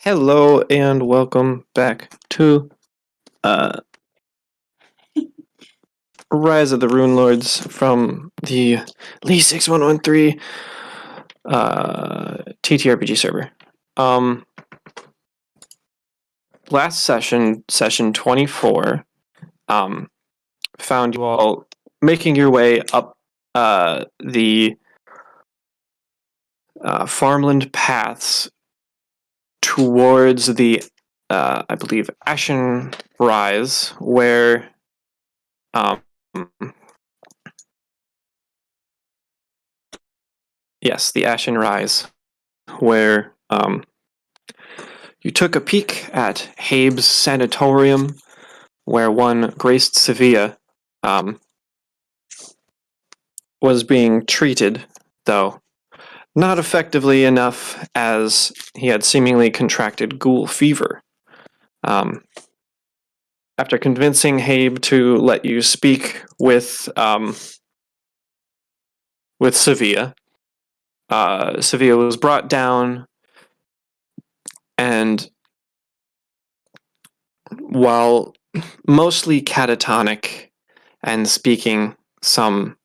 Hello and welcome back to uh, Rise of the Runelords from the Lee 6113 TTRPG server. Last session 24, found you all making your way up the farmland paths towards the, I believe, Ashen Rise, where yes, the Ashen Rise, where you took a peek at Habe's sanatorium, where one Graced Sevilla was being treated, though not effectively enough, as he had seemingly contracted ghoul fever. After convincing Habe to let you speak with Sevilla, Sevilla was brought down, and while mostly catatonic and speaking some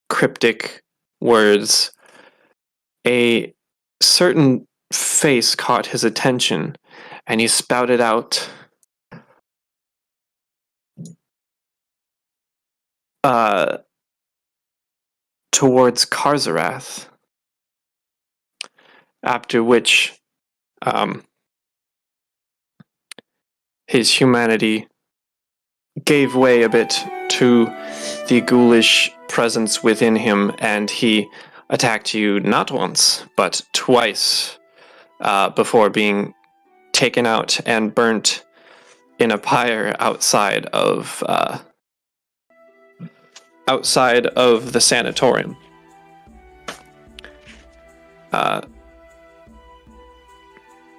cryptic words, a certain face caught his attention, and he spouted out, towards Karzarath, after which his humanity gave way a bit to the ghoulish presence within him, and he attacked you not once, but twice, before being taken out and burnt in a pyre outside of the sanatorium.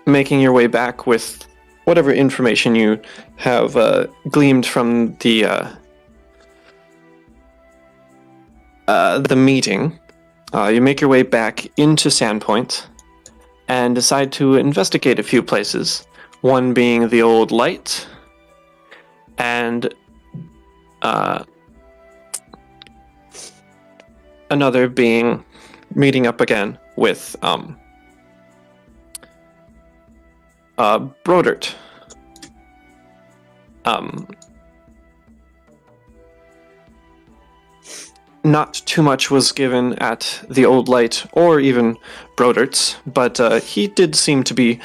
Making your way back with whatever information you have gleaned from the meeting, you make your way back into Sandpoint and decide to investigate a few places. One being the old light, and another being meeting up again with Brodert. Not too much was given at the old light or even Brodert's, but he did seem to be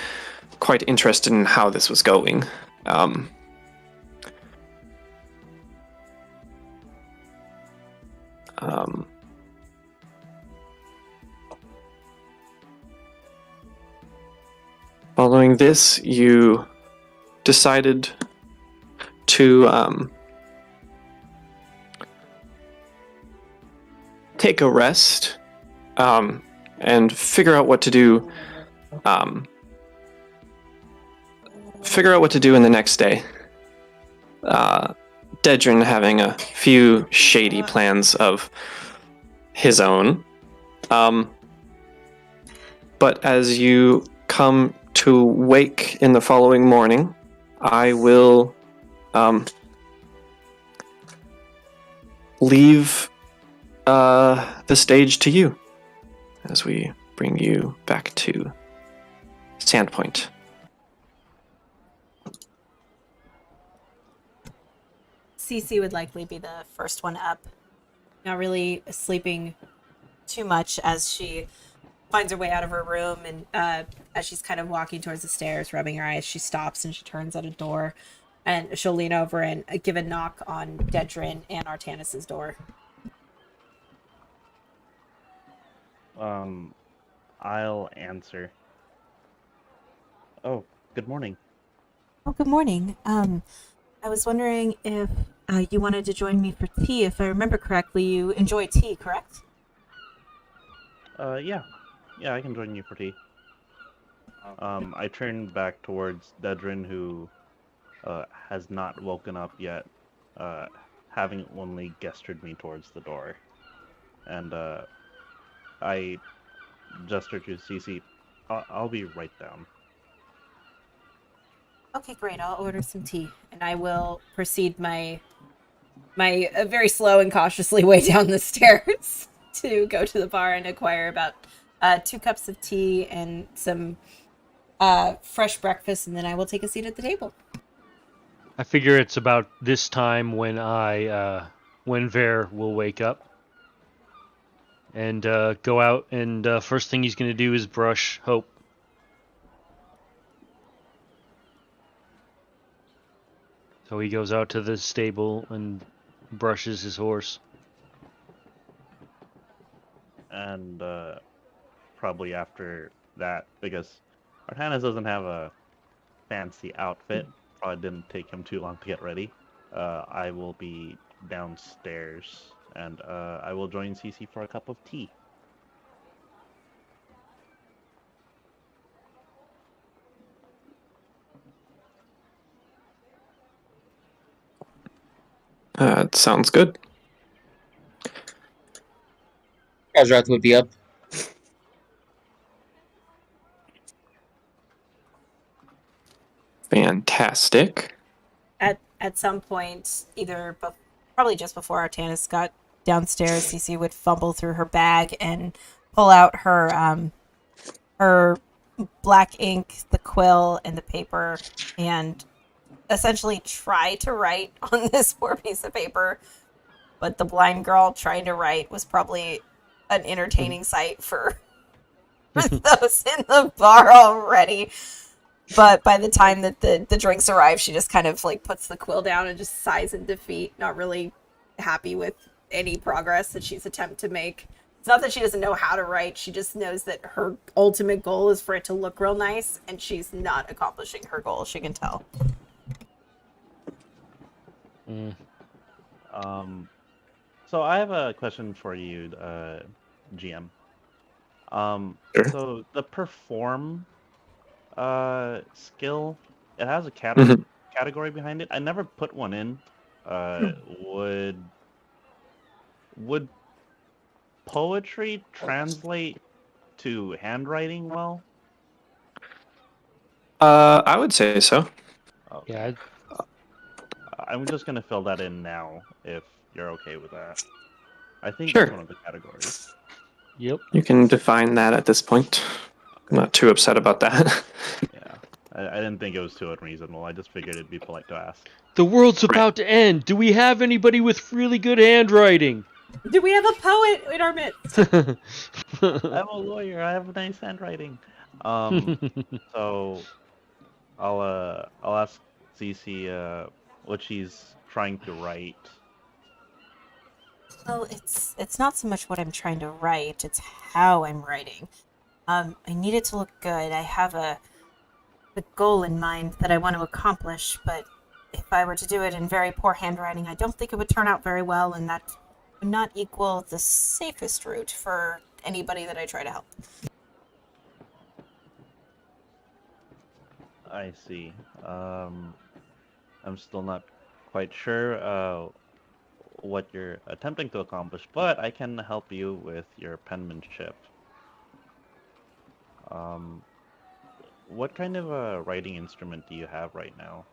quite interested in how this was going. Following this, you decided to take a rest and figure out what to do. Figure out what to do in the next day. Dedrin having a few shady plans of his own. But as you come to wake in the following morning, I will leave the stage to you as we bring you back to Sandpoint. Cece would likely be the first one up, not really sleeping too much as she finds her way out of her room, and as she's kind of walking towards the stairs, rubbing her eyes, she stops and she turns at a door, and she'll lean over and give a knock on Dedrin and Artanis's door. I'll answer. Oh, good morning. Oh, good morning. I was wondering if you wanted to join me for tea. If I remember correctly, you enjoy tea, correct? Yeah, I can join you for tea. I turn back towards Dedrin, who has not woken up yet, having only gestured me towards the door. And I gesture to Cece, I'll be right down. Okay, great. I'll order some tea, and I will proceed my very slow and cautiously way down the stairs to go to the bar and acquire about 2 cups of tea and some fresh breakfast, and then I will take a seat at the table. I figure it's about this time when when Ver will wake up and go out, and first thing he's going to do is brush Hope. So he goes out to the stable and brushes his horse. And probably after that, because Artanis doesn't have a fancy outfit, probably didn't take him too long to get ready. I will be downstairs, and I will join Cece for a cup of tea. Sounds good. Azrath would be up. Fantastic. At some point, probably just before Artanis got downstairs, Cece would fumble through her bag and pull out her black ink, the quill, and the paper, and essentially try to write on this poor piece of paper. But the blind girl trying to write was probably an entertaining sight for those in the bar already. But by the time that the drinks arrive, she just kind of like puts the quill down and just sighs in defeat, not really happy with any progress that she's attempted to make. It's not that she doesn't know how to write, she just knows that her ultimate goal is for it to look real nice, and she's not accomplishing her goal, she can tell. So I have a question for you, GM. Sure. So the perform skill, it has a category behind it. I never put one in. Would poetry translate to handwriting well? I would say so. Okay. Yeah, I'm just gonna fill that in now, if you're okay with that. I think Sure. that's one of the categories. yep. You can define that at this point. I'm not too upset about that. Yeah, I didn't think it was too unreasonable. I just figured it'd be polite to ask. The world's about to end. Do we have anybody with really good handwriting? Do we have a poet in our midst? I'm a lawyer. I have nice handwriting. So I'll ask Cece what she's trying to write. Well, it's not so much what I'm trying to write, it's how I'm writing. I need it to look good. I have a goal in mind that I want to accomplish, but if I were to do it in very poor handwriting, I don't think it would turn out very well, and that would not equal the safest route for anybody that I try to help. I see. I'm still not quite sure what you're attempting to accomplish, but I can help you with your penmanship. What kind of a writing instrument do you have right now?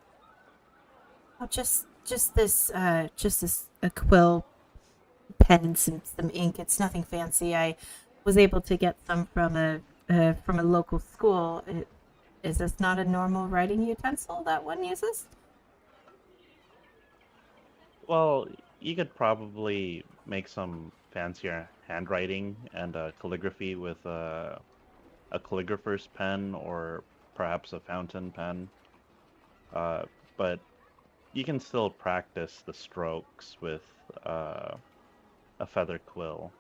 Oh, just this a quill, pen, and some ink. It's nothing fancy. I was able to get some from a local school. Is this not a normal writing utensil that one uses? Well, you could probably make some fancier handwriting and calligraphy with a calligrapher's pen or perhaps a fountain pen. But you can still practice the strokes with a feather quill.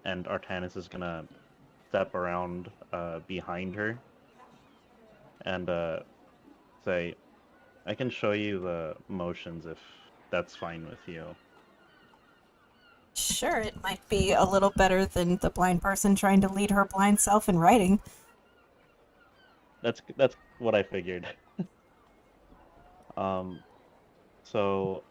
And Artanis is gonna step around behind her and say, I can show you the motions if that's fine with you. Sure, it might be a little better than the blind person trying to lead her blind self in writing. That's what I figured. So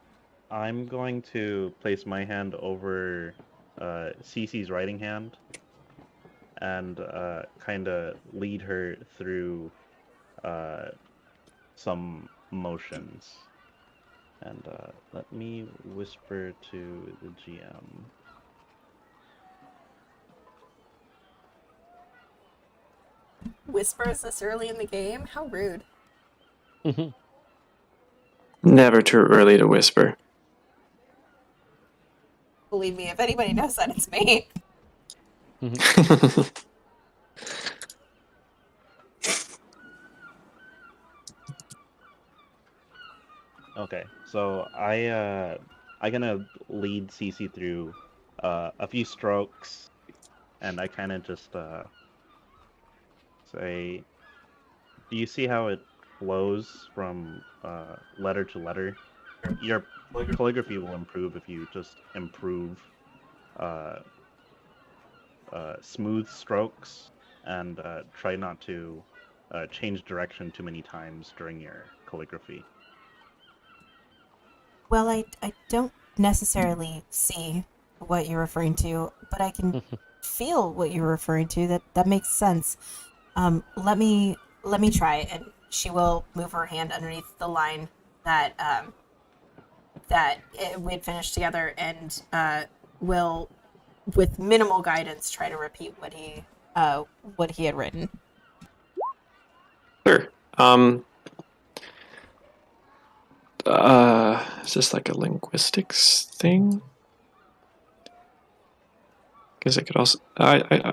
I'm going to place my hand over Cece's writing hand and kind of lead her through some motions. And let me whisper to the GM. Whispers this early in the game? How rude. Never too early to whisper. Believe me, if anybody knows that, it's me. Okay, so I gonna lead Cece through a few strokes, and I kind of just say, do you see how it flows from letter to letter? Your calligraphy will improve if you just improve smooth strokes and try not to change direction too many times during your calligraphy. Well, I don't necessarily see what you're referring to, but I can feel what you're referring to. That makes sense. Let me try, and she will move her hand underneath the line that we'd finished together, and will, with minimal guidance, try to repeat what he had written. Sure. Is this like a linguistics thing? Because I could also. Yeah,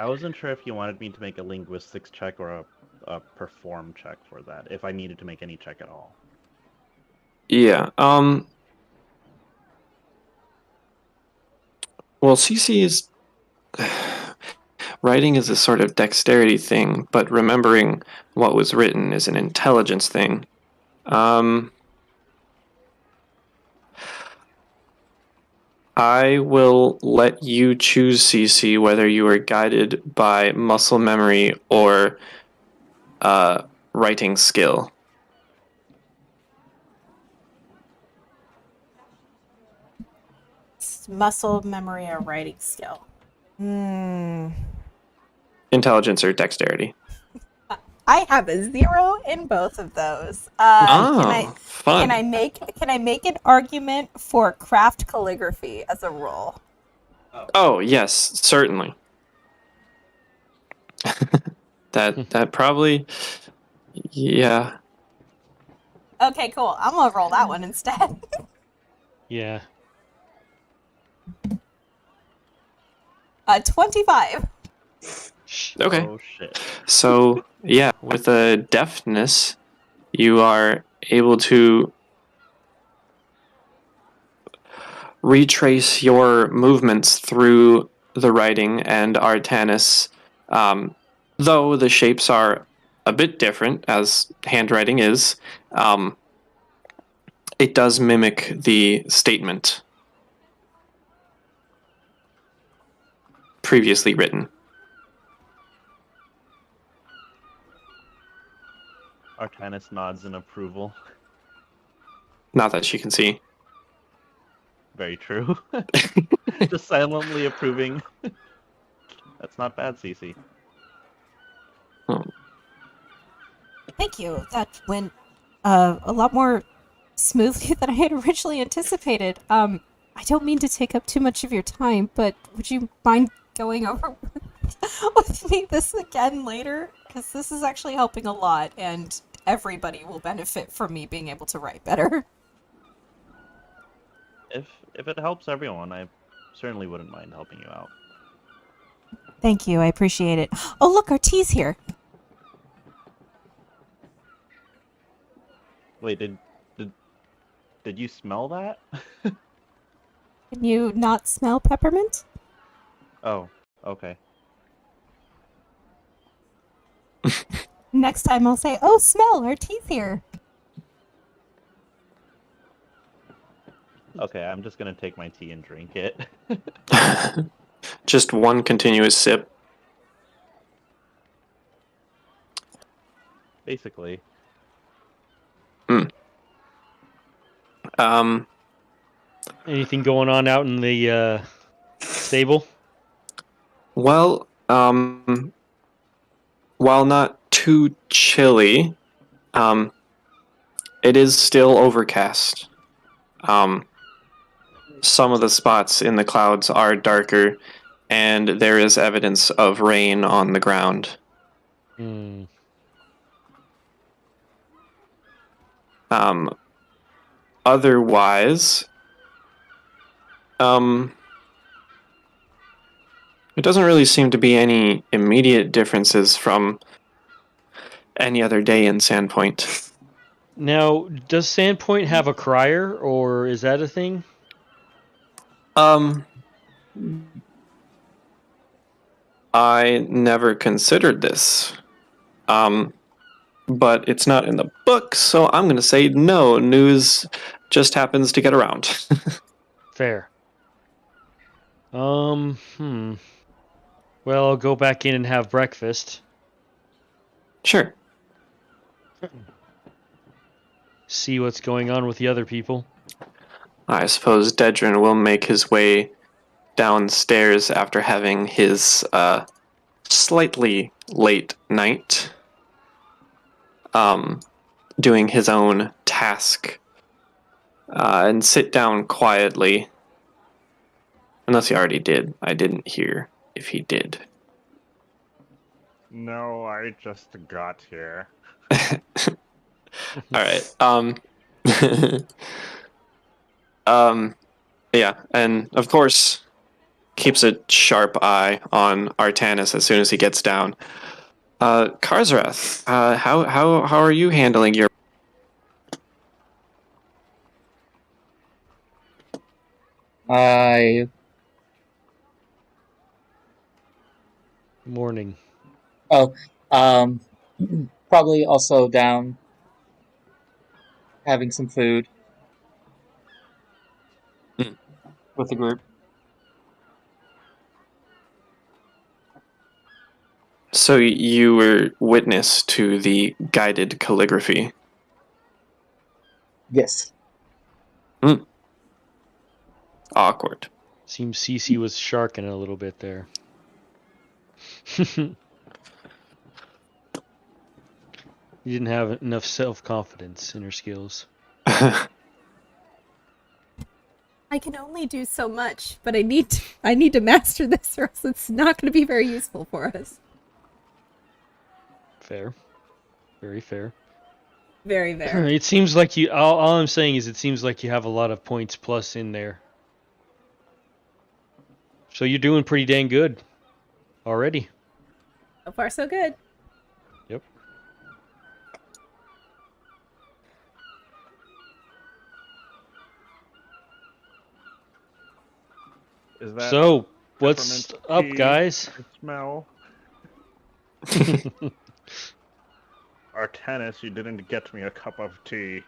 I wasn't sure if you wanted me to make a linguistics check or a perform check for that, if I needed to make any check at all. Yeah. Well, CC is. Writing is a sort of dexterity thing, but remembering what was written is an intelligence thing. I will let you choose, CC, whether you are guided by muscle memory or writing skill. Muscle memory or writing skill. Intelligence or dexterity. I have a 0 in both of those. Fun. Can I make an argument for craft calligraphy as a role? Oh, yes, certainly. that probably, yeah. Okay, cool. I'm gonna roll that one instead. Yeah. 25. Okay. Oh shit. So, yeah, with a deftness, you are able to retrace your movements through the writing, and Artanis, though the shapes are a bit different, as handwriting is, it does mimic the statement previously written. Artanis nods in approval. Not that she can see. Very true. Just silently approving. That's not bad, Cece. Oh. Thank you. That went a lot more smoothly than I had originally anticipated. I don't mean to take up too much of your time, but would you mind going over with me this again later? Because this is actually helping a lot, and everybody will benefit from me being able to write better. If it helps everyone, I certainly wouldn't mind helping you out. Thank you. I appreciate it. Oh, look, our tea's here. Wait, did you smell that? Can you not smell peppermint? Oh, okay. Next time I'll say, oh, smell, our tea's here. Okay, I'm just gonna take my tea and drink it. Just one continuous sip. Basically. Anything going on out in the stable? Well, while not too chilly. It is still overcast. Some of the spots in the clouds are darker, and there is evidence of rain on the ground. Hmm. Otherwise, it doesn't really seem to be any immediate differences from any other day in Sandpoint. Now, does Sandpoint have a crier, or is that a thing? I never considered this. But it's not in the book, so I'm going to say no. News just happens to get around. Fair. Well, I'll go back in and have breakfast. Sure. See what's going on with the other people. I suppose Dedrin will make his way downstairs after having his slightly late night, doing his own task, and sit down quietly. Unless he already did. I didn't hear if he did. No, I just got here. All right. Yeah, and of course, keeps a sharp eye on Artanis as soon as he gets down. Karzrath, how are you handling your? I Morning. probably also down having some food with the group. So you were witness to the guided calligraphy. Yes. Awkward. Seems Cece was sharking a little bit there. You didn't have enough self-confidence in her skills. I can only do so much, but I need to master this, or else it's not going to be very useful for us. Fair. Very fair. Very, very. It seems like you... All I'm saying is it seems like you have a lot of points plus in there. So you're doing pretty dang good. Already. So far, so good. Yep. Is that So, what's peppermint up, tea guys? I smell? Artanis, you didn't get me a cup of tea.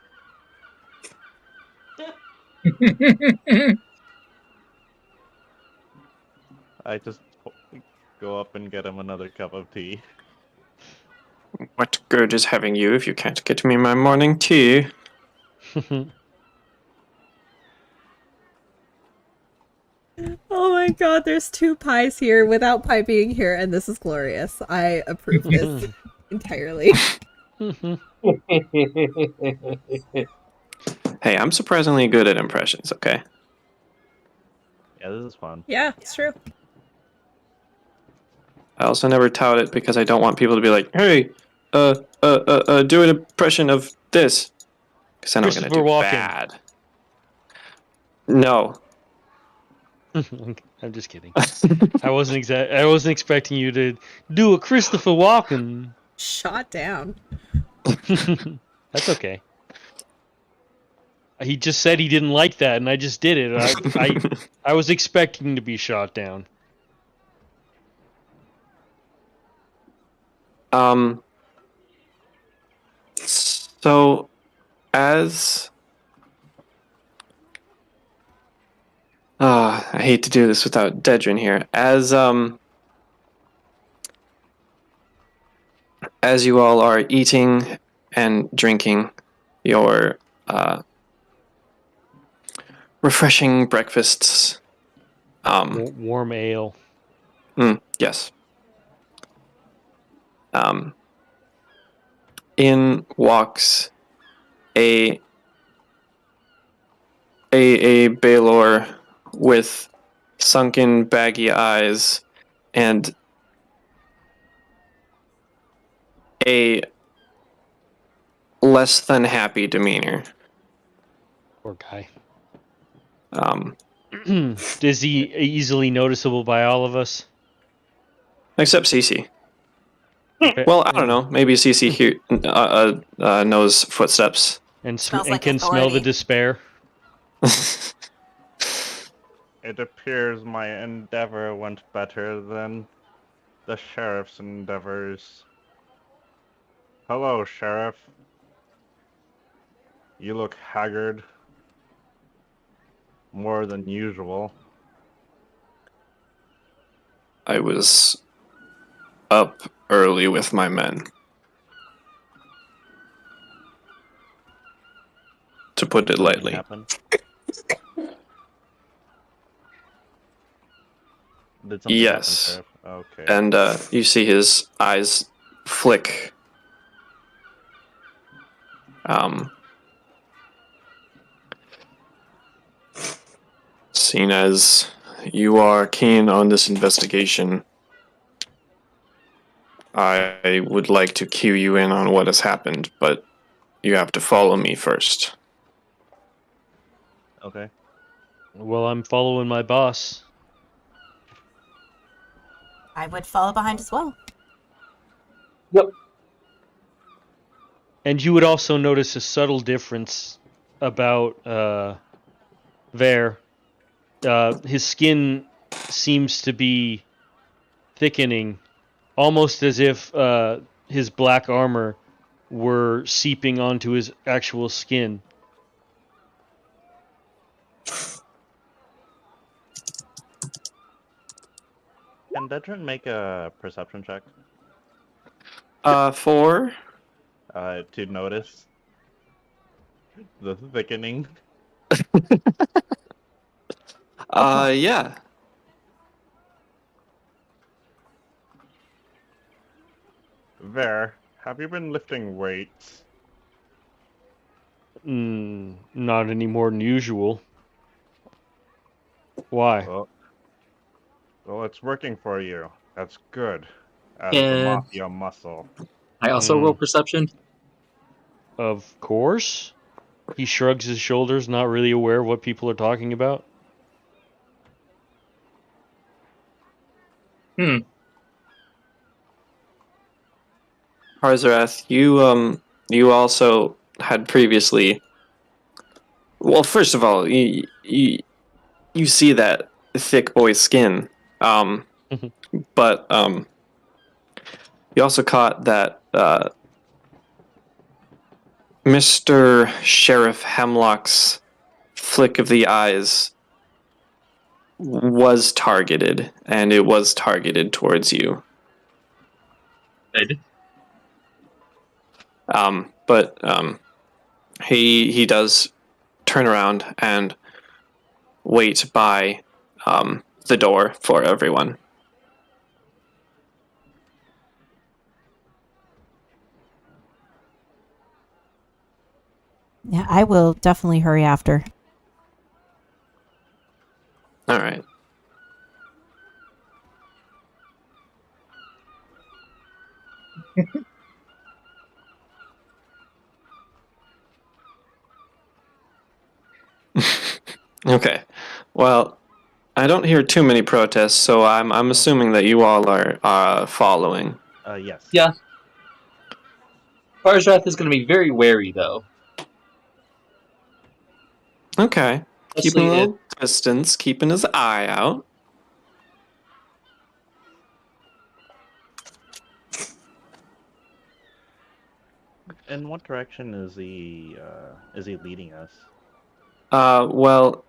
I just go up and get him another cup of tea. What good is having you if you can't get me my morning tea? Oh my god, there's 2 pies here without pie being here, and this is glorious. I approve this entirely. Hey, I'm surprisingly good at impressions, okay? Yeah, this is fun. Yeah, it's true. I also never tout it because I don't want people to be like, hey, do an impression of this. Because then I'm going to do Christopher Walken. bad. No. I'm just kidding. I wasn't expecting you to do a Christopher Walken. Shot down. That's okay. He just said he didn't like that, and I just did it. I was expecting to be shot down. So, as... I hate to do this without Dedrin here. As you all are eating and drinking your refreshing breakfasts, Warm ale. yes. in walks a Baylor with sunken, baggy eyes and a less than happy demeanor. Poor guy. Um, Is he easily noticeable by all of us? except Cece. Well, I don't know. Maybe Cece knows footsteps. And, Smells and like can smell the authority. despair. It appears my endeavor went better than the sheriff's endeavors. Hello, Sheriff. You look haggard. More than usual. I was up early with my men. To put it Something lightly. happened? Did something Yes. happen, Sheriff? Okay. And you see his eyes flick. Seeing as you are keen on this investigation, I would like to cue you in on what has happened, but you have to follow me first. Okay. Well, I'm following my boss. I would follow behind as well. Yep. And you would also notice a subtle difference about Ver. His skin seems to be thickening, almost as if his black armor were seeping onto his actual skin. Can Dedrin make a perception check? For? To notice the thickening? Yeah. Ver, have you been lifting weights? Not any more than usual. Why? Well, it's working for you. That's good. As the Yeah. mafia muscle. I also roll perception. Of course. He shrugs his shoulders, not really aware of what people are talking about. Harzarath, you also had previously. Well, first of all, you see that thick boy's skin, but you also caught that Mr. Sheriff Hemlock's flick of the eyes was targeted, and it was targeted towards you. Good. But he does turn around and wait by the door for everyone. Yeah, I will definitely hurry after. All right. Okay. Well, I don't hear too many protests, so I'm assuming that you all are following. Yes. Yeah. Farzrath is going to be very wary, though. Okay. Keeping a Especially little distance, keeping his eye out. In what direction is he leading us? Well,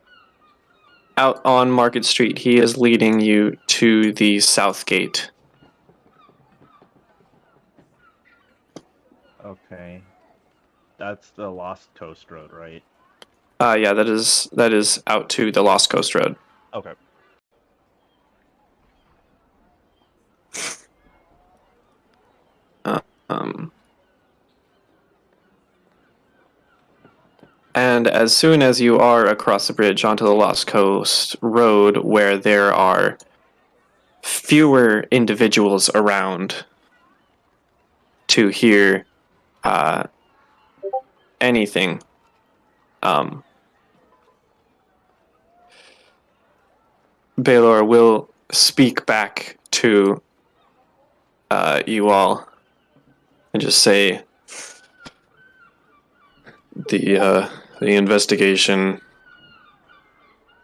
out on Market Street, he is leading you to the south gate. Okay. That's the Lost Coast Road, right? Yeah, that is out to the Lost Coast Road. Okay. Um, And as soon as you are across the bridge onto the Lost Coast Road, where there are fewer individuals around to hear anything, Baylor will speak back to you all and just say the investigation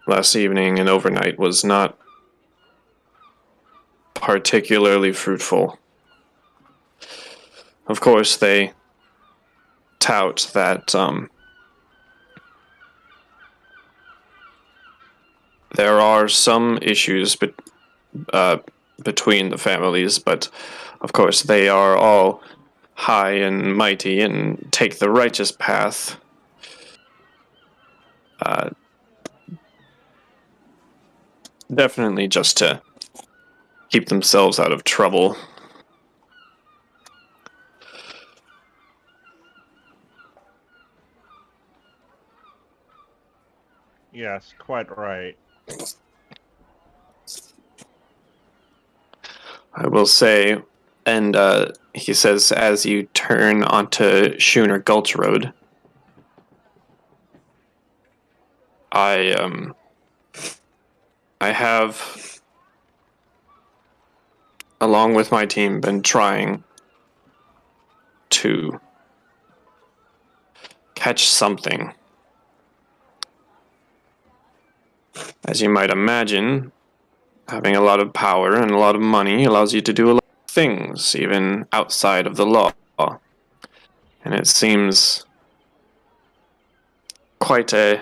last evening and overnight was not particularly fruitful. Of course, they tout that there are some issues between the families, but of course they are all high and mighty and take the righteous path. Definitely just to keep themselves out of trouble. Yes, quite right. I will say, and he says as you turn onto Schooner Gulch Road, I have, along with my team, been trying to catch something. As you might imagine, having a lot of power and a lot of money allows you to do a lot of things, even outside of the law. And it seems quite a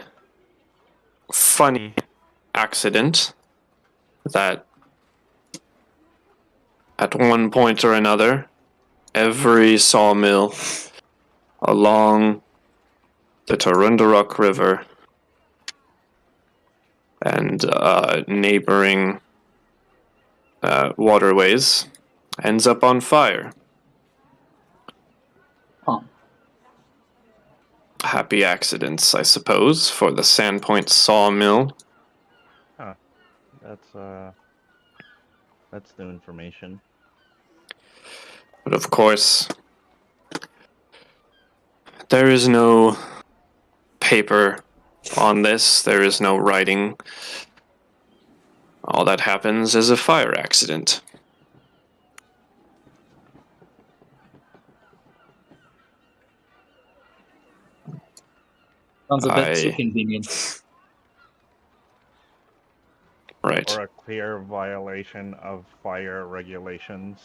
funny accident that at one point or another, every sawmill along the Tarundaruk River and neighboring waterways ends up on fire. Huh. Happy accidents, I suppose, for the Sandpoint sawmill. Huh. That's new information. But of course, there is no paper on this. There is no writing. All that happens is a fire accident. Sounds a bit too convenient. Right. Or a clear violation of fire regulations.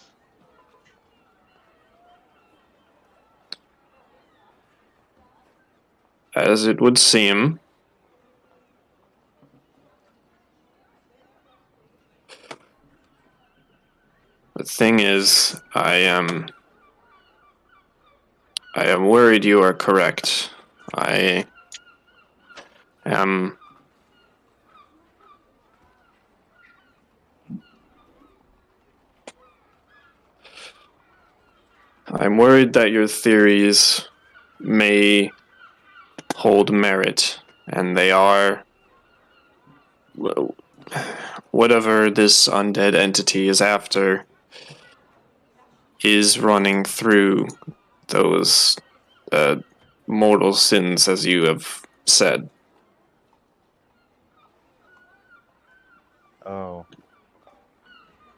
As it would seem. The thing is, I am worried you are correct. I am I'm worried that your theories may hold merit, and they are whatever this undead entity is after is running through those mortal sins, as you have said. Oh.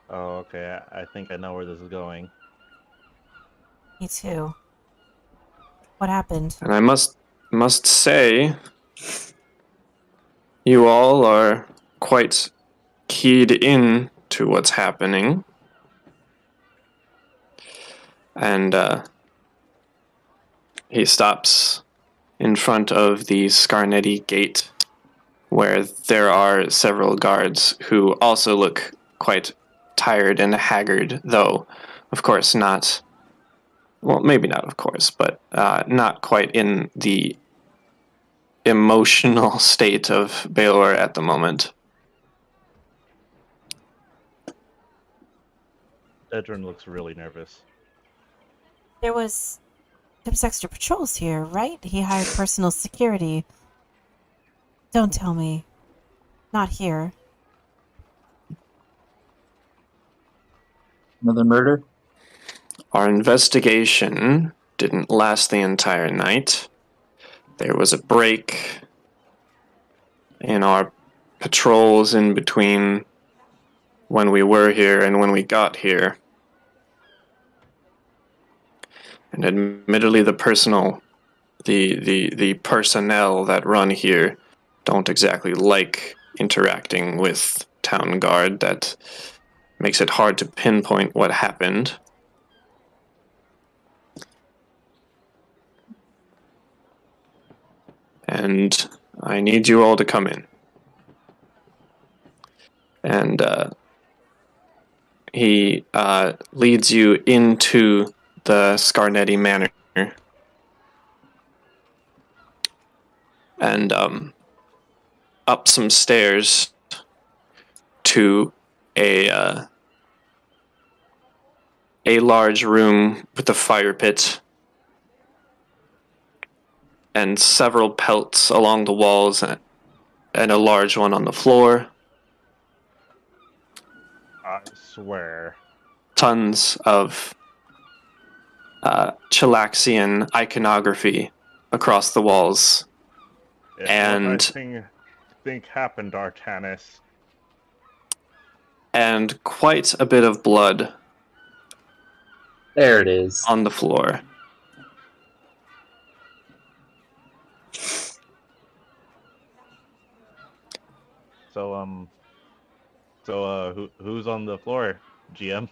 Oh, okay. I think I know where this is going. Me too. What happened? And I must say, you all are quite keyed in to what's happening. And he stops in front of the Scarnetti gate, where there are several guards who also look quite tired and haggard, though, of course, not... Well, maybe not, of course, but not quite in the emotional state of Baylor at the moment. Edrin looks really nervous. There was There's extra patrols here, right? He hired personal security. Don't tell me. Not here. Another murder? Our investigation didn't last the entire night. There was a break in our patrols in between when we were here and when we got here. And admittedly, the personnel that run here don't exactly like interacting with town guard. That makes it hard to pinpoint what happened. And I need you all to come in. And he leads you into the Scarnetti Manor. And up some stairs to a large room with a fire pit and several pelts along the walls and a large one on the floor. I swear. Tons of Chilaxian iconography across the walls. It's And what I think happened, Artanis. And quite a bit of blood There it is. on the floor. So, who's on the floor, GM?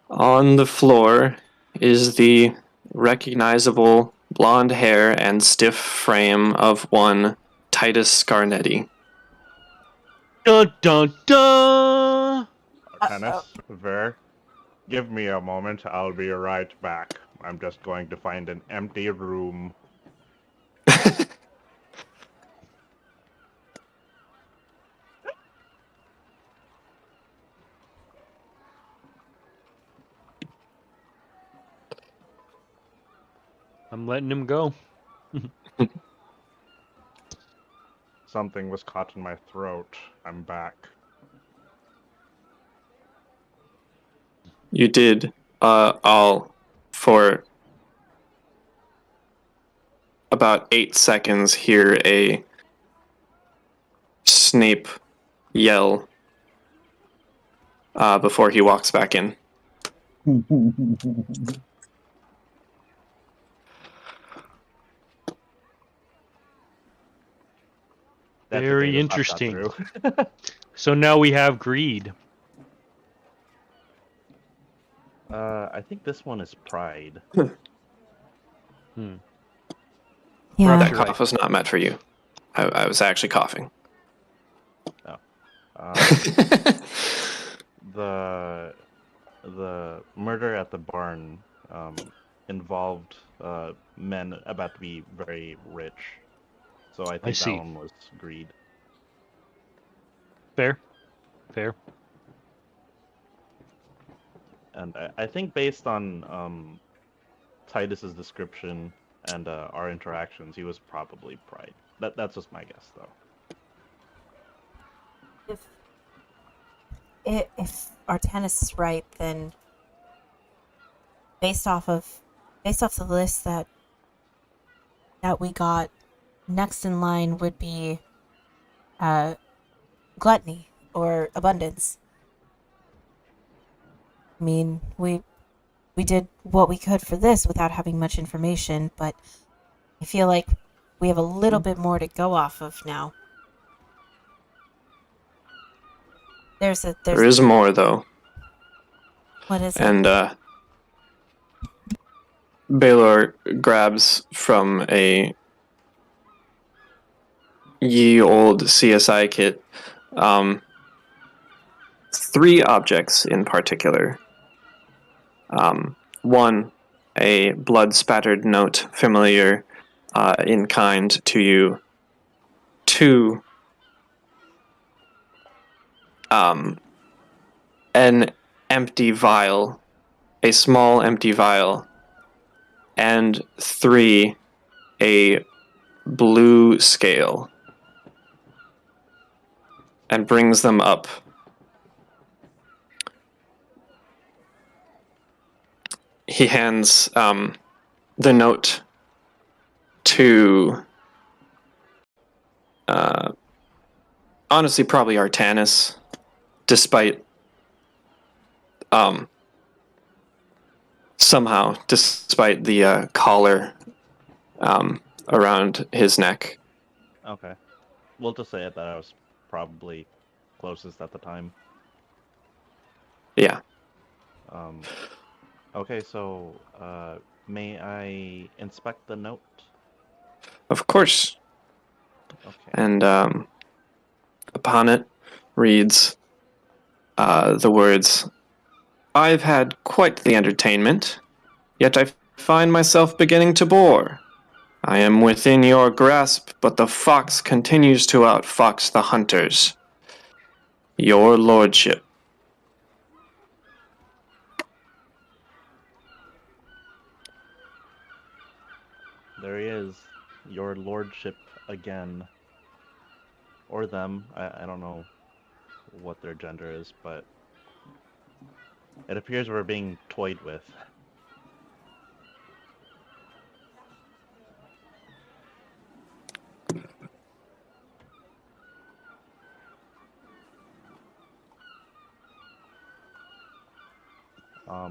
On the floor is the recognizable blonde hair and stiff frame of one Titus Scarnetti. Dun dun dun! Artanis, Ver, give me a moment. I'll be right back. I'm just going to find an empty room. I'm letting him go. Something was caught in my throat. I'm back. You did all for about 8 seconds hear a Snape yell before he walks back in. That's Very okay, that's not interesting. through. So now we have greed. I think this one is pride. Yeah. That You're cough right. was not meant for you. I was actually coughing. The murder at the barn involved men about to be very rich, so I think see. that one was greed. Fair. And I think based on Titus's description and our interactions, he was probably pride. That's just my guess, though. If Artanis is right, then based off the list that we got, next in line would be gluttony or abundance. I mean, we did what we could for this without having much information, but I feel like we have a little bit more to go off of now. There is more, though. What is it? And Baylor grabs from a ye old CSI kit 3 objects in particular. One, a blood-spattered note familiar in kind to you. 2, an empty vial a small empty vial, and 3, a blue scale, and brings them up. He hands the note to, honestly, probably Artanis, despite somehow, despite the collar around his neck. Okay. We'll just say it that I was probably closest at the time. Yeah. Okay, so may I inspect the note? Of course. Okay. And upon it reads the words, "I've had quite the entertainment, yet I find myself beginning to bore. I am within your grasp, but the fox continues to outfox the hunters. Your lordship." There he is, your lordship again. Or them. I don't know what their gender is, but it appears we're being toyed with.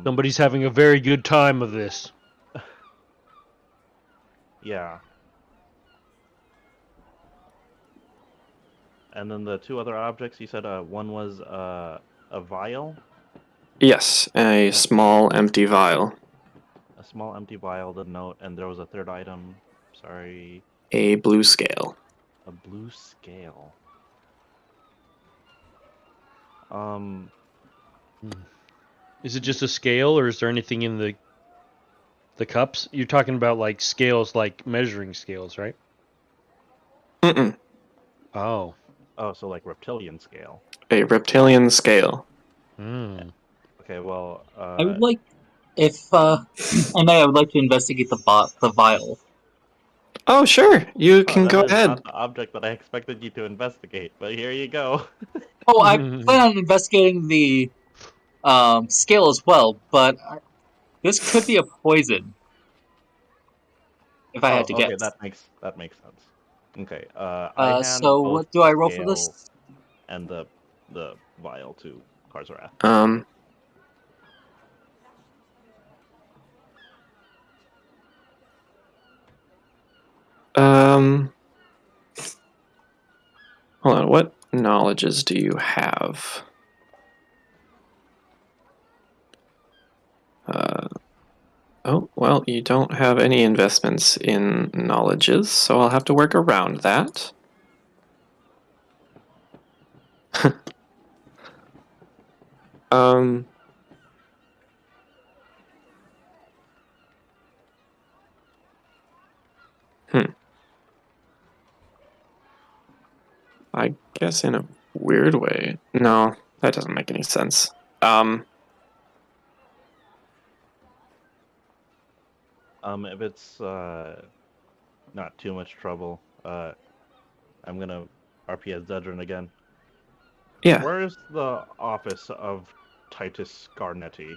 Somebody's having a very good time of this. Yeah. And then the 2 other objects, you said one was a vial? Yes, a small empty vial. A small empty vial, the note, and there was a 3rd item. Sorry. A blue scale. A blue scale. Is it just a scale, or is there anything in the cups? You're talking about like scales, like measuring scales, right? Mm-mm. Oh. Oh, so like reptilian scale. A reptilian scale. Okay, well, I would like, if I may, I would like to investigate the vial. Oh, sure. You can that go is ahead. not the object that I expected you to investigate, but here you go. Oh, I plan on investigating the scale as well, but this could be a poison. If I had to Okay, guess. that makes sense. Okay, I hand So both what do the I roll for scale this? and the vial to Karzarath. Hold on. What knowledges do you have? Oh, well, you don't have any investments in knowledges, so I'll have to work around that. I guess in a weird way. No, that doesn't make any sense. If it's not too much trouble, I'm gonna RP as Dedrin again. Yeah. Where's the office of Titus Garnetti?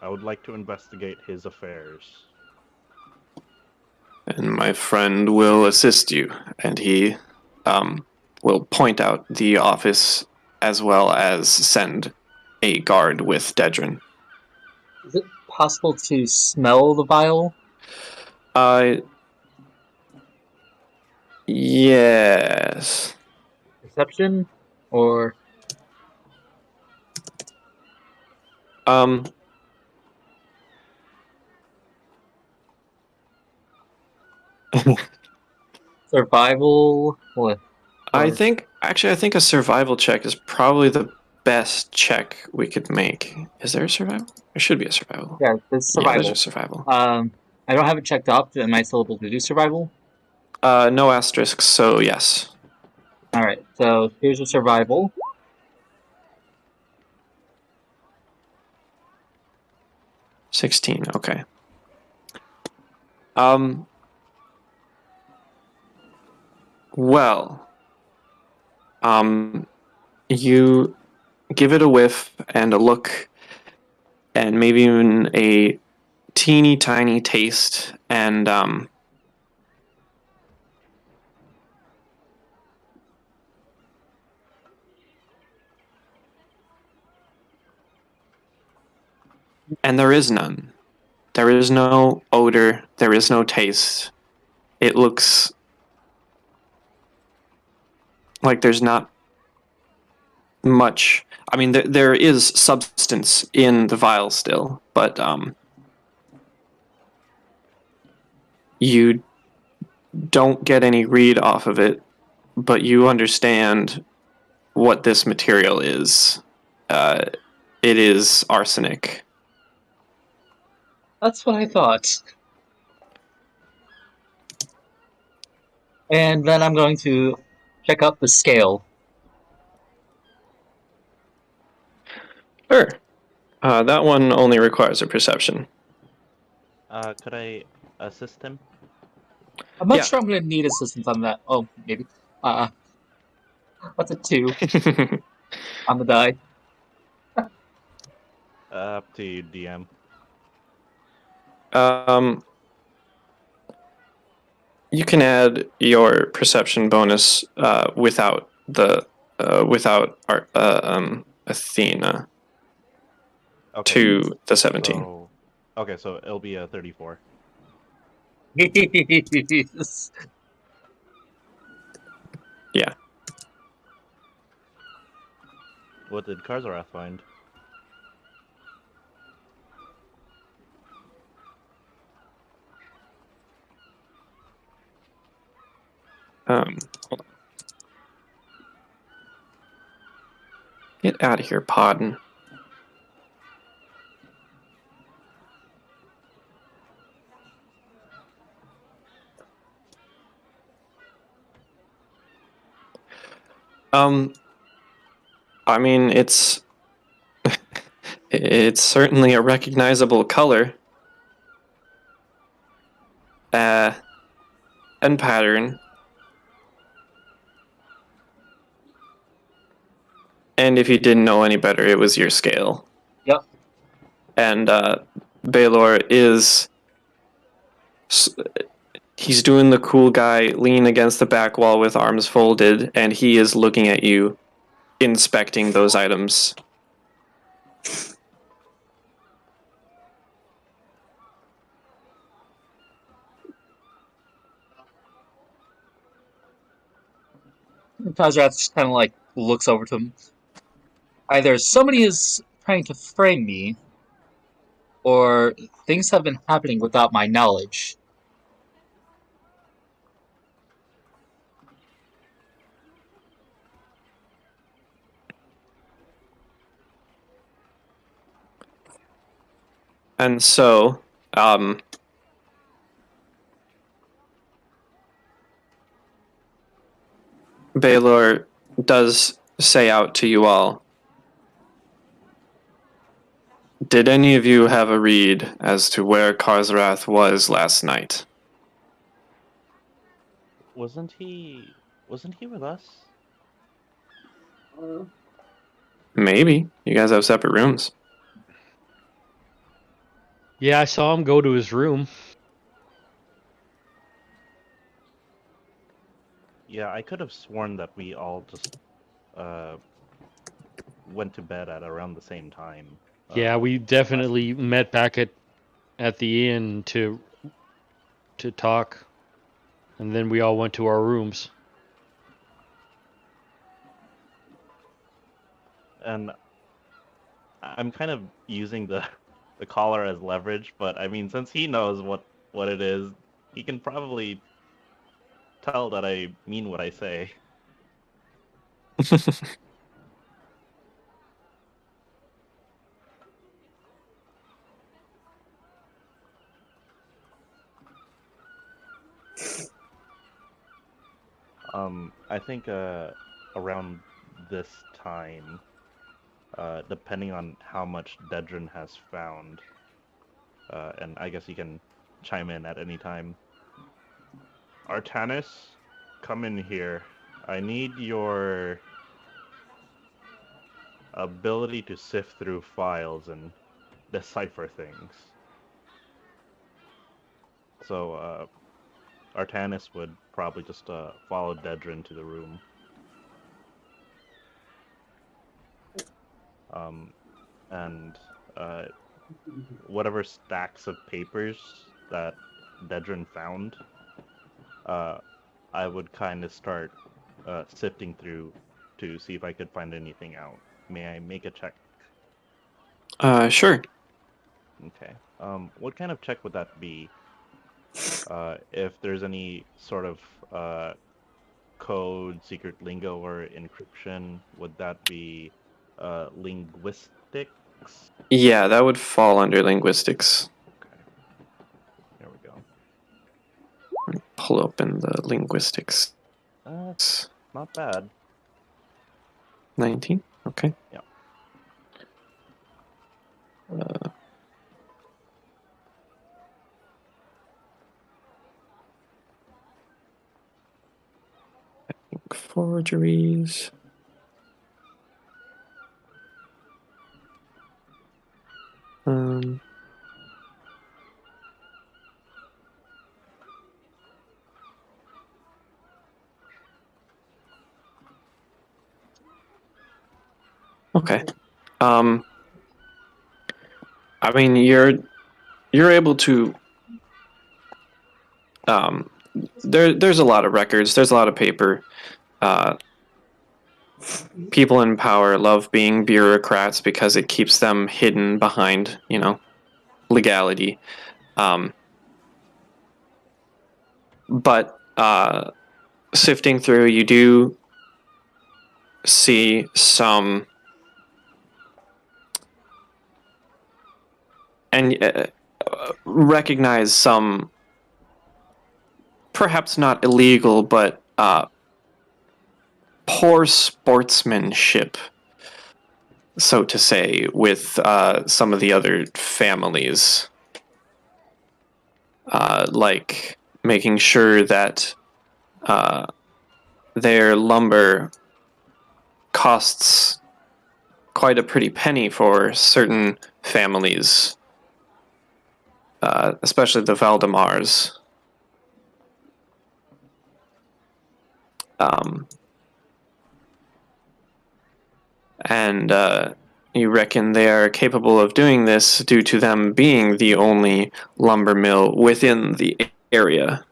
I would like to investigate his affairs. And my friend will assist you, and he will point out the office as well as send a guard with Dedrin. Is it possible to smell the vial? Yes. Perception? Or... survival? What? I think a survival check is probably the best check we could make. Is there a survival? There should be a survival. Yeah, there's survival. Yeah, there's a survival. I don't have it checked up. Am I still able to do survival? No asterisks, so yes. Alright, so here's a survival. 16, okay. Well, you give it a whiff and a look, and maybe even a teeny tiny taste, and there is none. There is no odor. There is no taste. It looks like there's not much. I mean, there is substance in the vial still, but you don't get any read off of it. But you understand what this material is. It is arsenic. That's what I thought. And then I'm going to check out the scale. Sure. That one only requires a perception. Could I assist him? I'm not Yeah. sure I'm going to need assistance on that. Oh, maybe. What's a 2 on the die? Up to you, DM. You can add your perception bonus without Athena Okay. to the 17. So, okay, so it'll be a 34. Yeah. What did Karzorath find? Hold on. Get out of here, Podden. I mean, it's certainly a recognizable color. And pattern. And if you didn't know any better, it was your scale. Yep. And Baylor is... He's doing the cool guy, leaning against the back wall with arms folded, and he is looking at you, inspecting those items. Kazrath just kind of like looks over to him. Either somebody is trying to frame me, or things have been happening without my knowledge. And so, Baylor does say out to you all, did any of you have a read as to where Karzarath was last night? Wasn't he with us? Maybe. You guys have separate rooms. Yeah, I saw him go to his room. Yeah, I could have sworn that we all just went to bed at around the same time. Yeah, we definitely met back at the inn to talk, and then we all went to our rooms. And I'm kind of using the collar as leverage, but I mean, since he knows what it is, he can probably tell that I mean what I say. I think around this time, depending on how much Dedrin has found, and I guess you can chime in at any time. Artanis, come in here. I need your ability to sift through files and decipher things. So, Artanis would probably just follow Dedrin to the room. And whatever stacks of papers that Dedrin found, I would kind of start sifting through to see if I could find anything out. May I make a check? Sure. Okay. What kind of check would that be? If there's any sort of code, secret lingo, or encryption, would that be linguistics? Yeah, that would fall under linguistics. Okay. Here we go. Pull open the linguistics. Not bad. 19? Okay. Yeah. Forgeries. Okay. I mean, you're able to. There's a lot of records. There's a lot of paper. People in power love being bureaucrats because it keeps them hidden behind, legality. But sifting through, you do see some, and recognize some, perhaps not illegal, but poor sportsmanship, so to say, with some of the other families. Like making sure that their lumber costs quite a pretty penny for certain families, especially the Valdemars. And you reckon they are capable of doing this due to them being the only lumber mill within the area.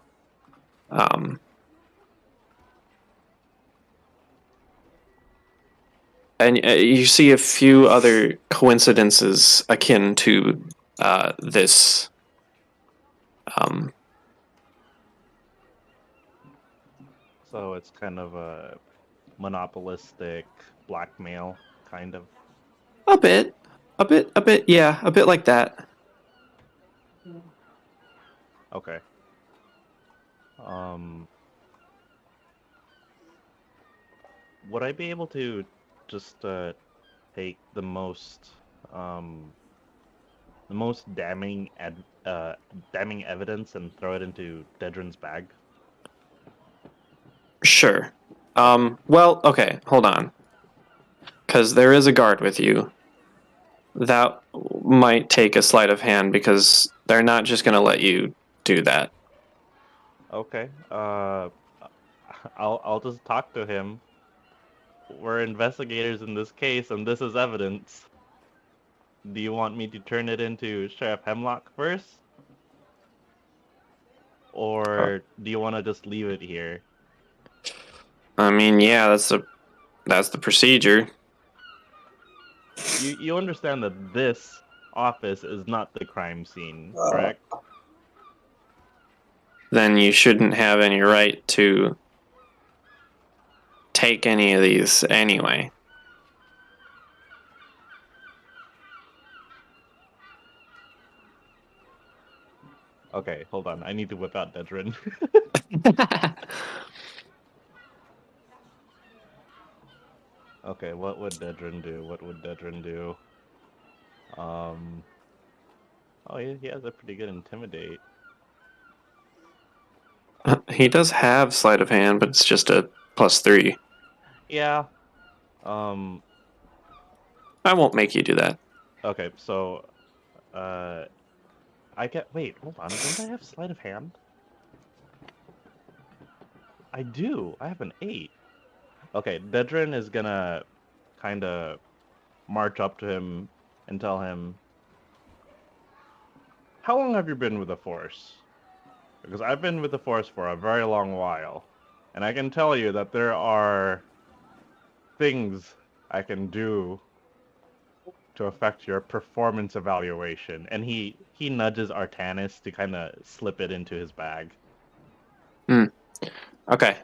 And you see a few other coincidences akin to this. So it's kind of a monopolistic blackmail, kind of. A bit, yeah, a bit like that. Okay. Would I be able to just take the most damning evidence and throw it into Dedrin's bag? Sure. Well, okay, hold on. Because there is a guard with you. That might take a sleight of hand because they're not just going to let you do that. Okay. I'll just talk to him. We're investigators in this case, and this is evidence. Do you want me to turn it into Sheriff Hemlock first? Or do you want to just leave it here? I mean, yeah, that's the procedure. You understand that this office is not the crime scene, correct? Then you shouldn't have any right to take any of these anyway. Okay, hold on. I need to whip out Dedrin. Okay, what would Dedrin do? Oh, he has a pretty good intimidate. He does have sleight of hand, but it's just a +3. Yeah. I won't make you do that. Okay, so, I get. Wait, hold on. Don't I have sleight of hand? I do. I have an 8. Okay, Dedrin is gonna kind of march up to him and tell him, "How long have you been with the Force?" Because I've been with the Force for a very long while, and I can tell you that there are things I can do to affect your performance evaluation. And he nudges Artanis to kind of slip it into his bag. Okay.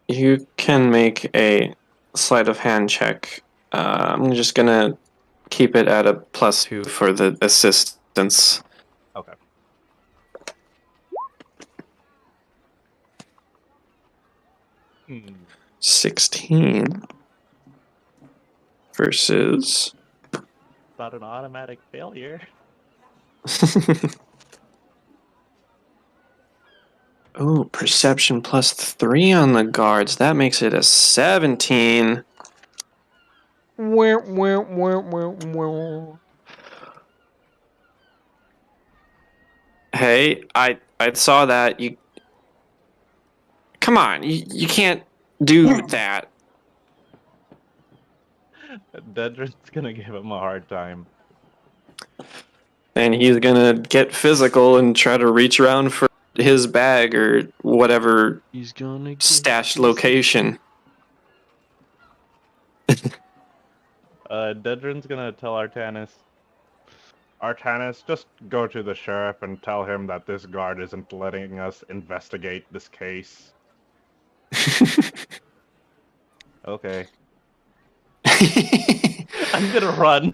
You can make a sleight of hand check. I'm just gonna keep it at a +2 for the assistance. Okay. Hmm. 16 versus. Not an automatic failure. Oh, perception +3 on the guards. That makes it a 17. Hey, I saw that. You come on. You can't do that. Dedrin's gonna give him a hard time. And he's gonna get physical and try to reach around for his bag or whatever He's gonna get stashed busy. location. Dedrin's gonna tell Artanis, "Artanis, just go to the sheriff and tell him that this guard isn't letting us investigate this case." Okay. I'm gonna run.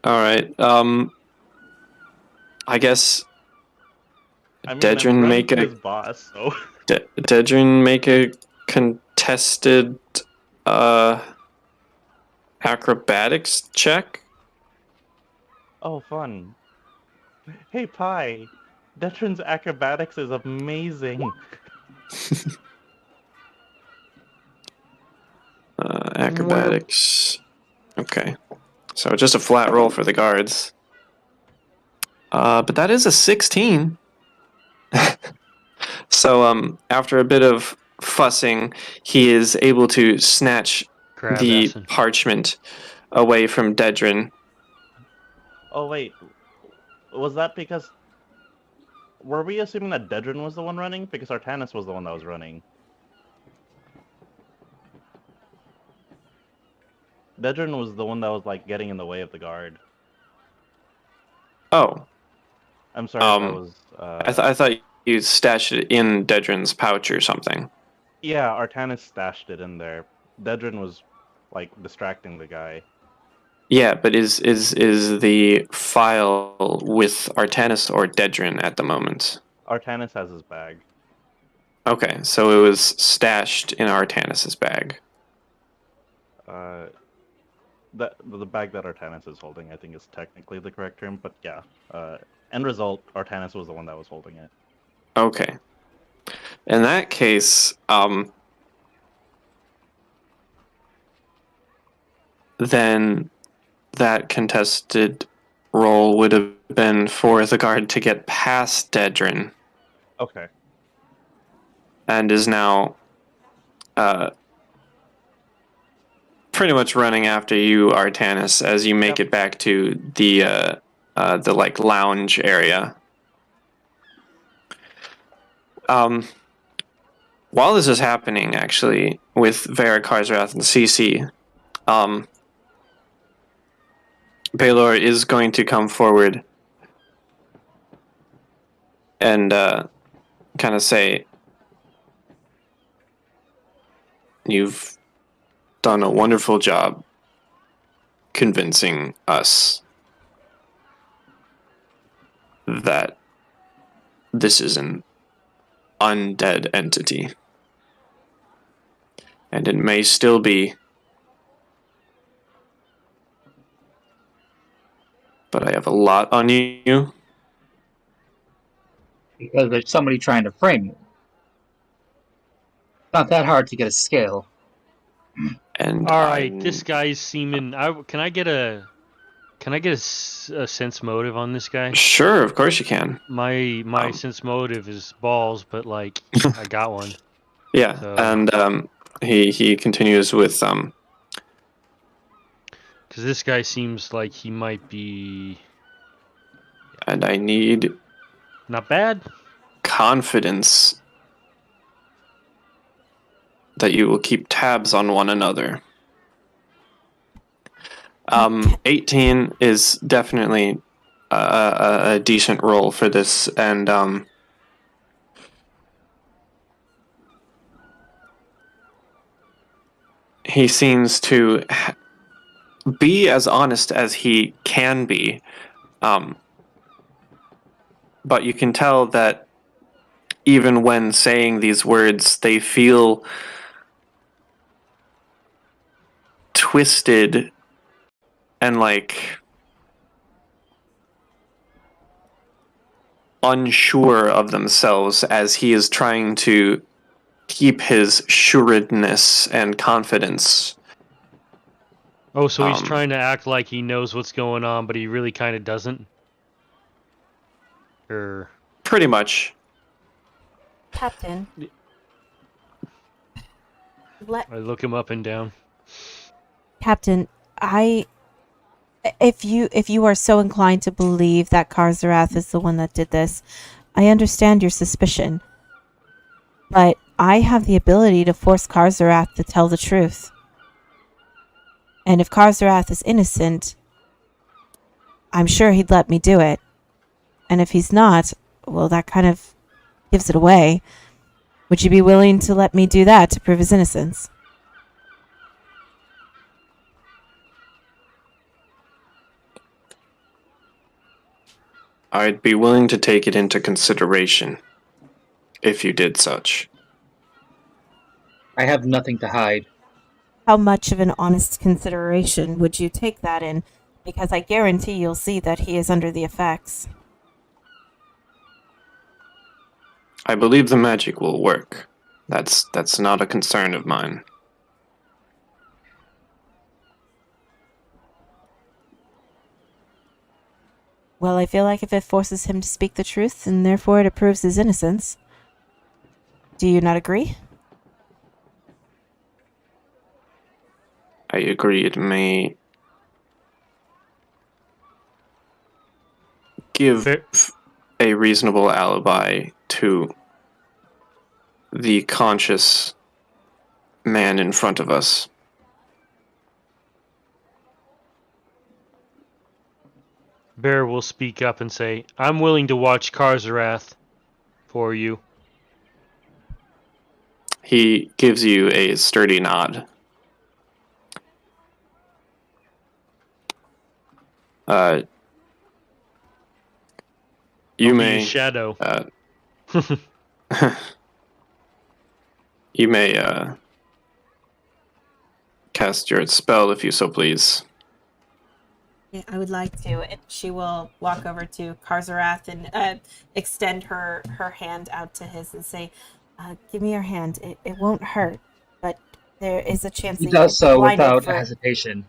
All right. I guess I mean, Dedrin I'm running make to a his boss, so... Dedrin make a contested acrobatics check. Oh, fun. Hey, Pi. Dedrin's acrobatics is amazing. Acrobatics. Okay. So just a flat roll for the guards. But that is a 16. So after a bit of fussing, he is able to snatch Crab the assing. parchment away from Dedrin. Oh, wait. Was that because... Were we assuming that Dedrin was the one running? Because Artanis was the one that was running. Dedrin was the one that was, like, getting in the way of the guard. Oh, I'm sorry if that was... I thought you stashed it in Dedrin's pouch or something. Yeah, Artanis stashed it in there. Dedrin was, like, distracting the guy. Yeah, but is the file with Artanis or Dedrin at the moment? Artanis has his bag. Okay, so it was stashed in Artanis's bag. The bag that Artanis is holding, I think, is technically the correct term, but yeah. End result, Artanis was the one that was holding it. Okay. In that case, then that contested roll would have been for the guard to get past Dedrin Okay. and is now pretty much running after you, Artanis, as you make it back to the like lounge area. While this is happening, actually, with Vera Karsrath and CC, Baylor is going to come forward and kind of say, "You've done a wonderful job convincing us that this is an undead entity. And it may still be, but I have a lot on you. Because there's somebody trying to frame you. Not that hard to get a scale. And All right, this guy's seeming. Can I get a sense motive on this guy? Sure, of course you can. My sense motive is balls, but like I got one. Yeah, So- and he continues with Because this guy seems like he might be and I need not bad. confidence that you will keep tabs on one another. 18 is definitely a decent roll for this, and he seems to be as honest as he can be, but you can tell that even when saying these words, they feel twisted and like unsure of themselves as he is trying to keep his sureness and confidence. Oh, so he's trying to act like he knows what's going on, but he really kind of doesn't. Or Pretty much. Captain. I look him up and down. Captain, if you are so inclined to believe that Karzarath is the one that did this, I understand your suspicion. But I have the ability to force Karzarath to tell the truth. And if Karzarath is innocent, I'm sure he'd let me do it. And if he's not, well, that kind of gives it away. Would you be willing to let me do that to prove his innocence? I'd be willing to take it into consideration if you did such. I have nothing to hide. How much of an honest consideration would you take that in? Because I guarantee you'll see that he is under the effects. I believe the magic will work. That's not a concern of mine. Well, I feel like if it forces him to speak the truth, and therefore it proves his innocence. Do you not agree? I agree it may give a reasonable alibi to the conscious man in front of us. Bear will speak up and say, "I'm willing to watch Karzarath for you." He gives you a sturdy nod. You I'll be may his shadow. you may cast your spell if you so please. Yeah, I would like to. And she will walk over to Karzarath and extend her hand out to his and say, "Give me your hand. It won't hurt, but there is a chance He that you does could be so blinded without for." hesitation.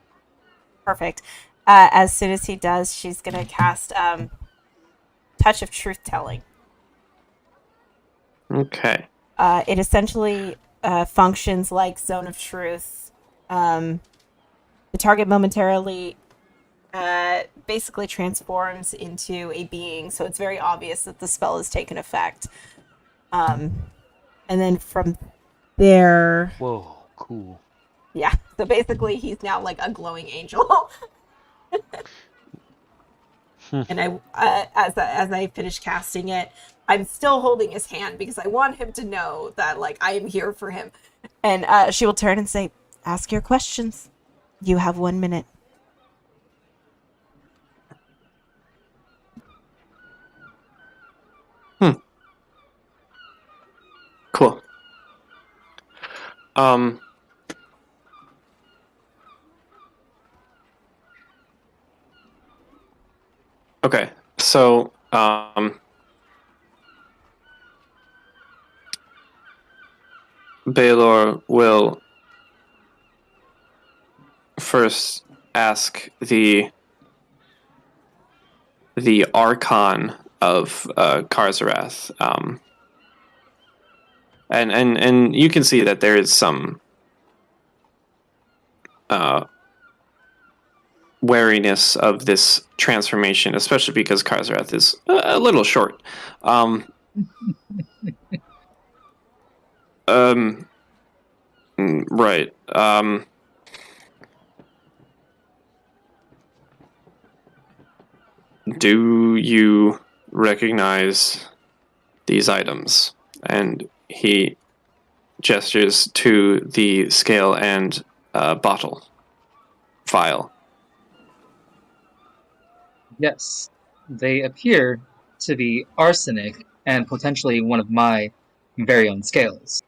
Perfect. As soon as he does, she's gonna cast Touch of Truth Telling. Okay. It essentially functions like Zone of Truth. The target momentarily basically transforms into a being, so it's very obvious that the spell has taken effect. And then from there, Whoa, cool. yeah. So basically, he's now like a glowing angel. And as I finish casting it, I'm still holding his hand because I want him to know that like I am here for him. And she will turn and say, "Ask your questions. You have 1 minute." Cool. Okay, so Baylor will first ask the Archon of Karzarath, and you can see that there is some wariness of this transformation, especially because Karzarath is a little short. Right. Do you recognize these items? And he gestures to the scale and bottle vial. Yes, they appear to be arsenic and potentially one of my very own scales.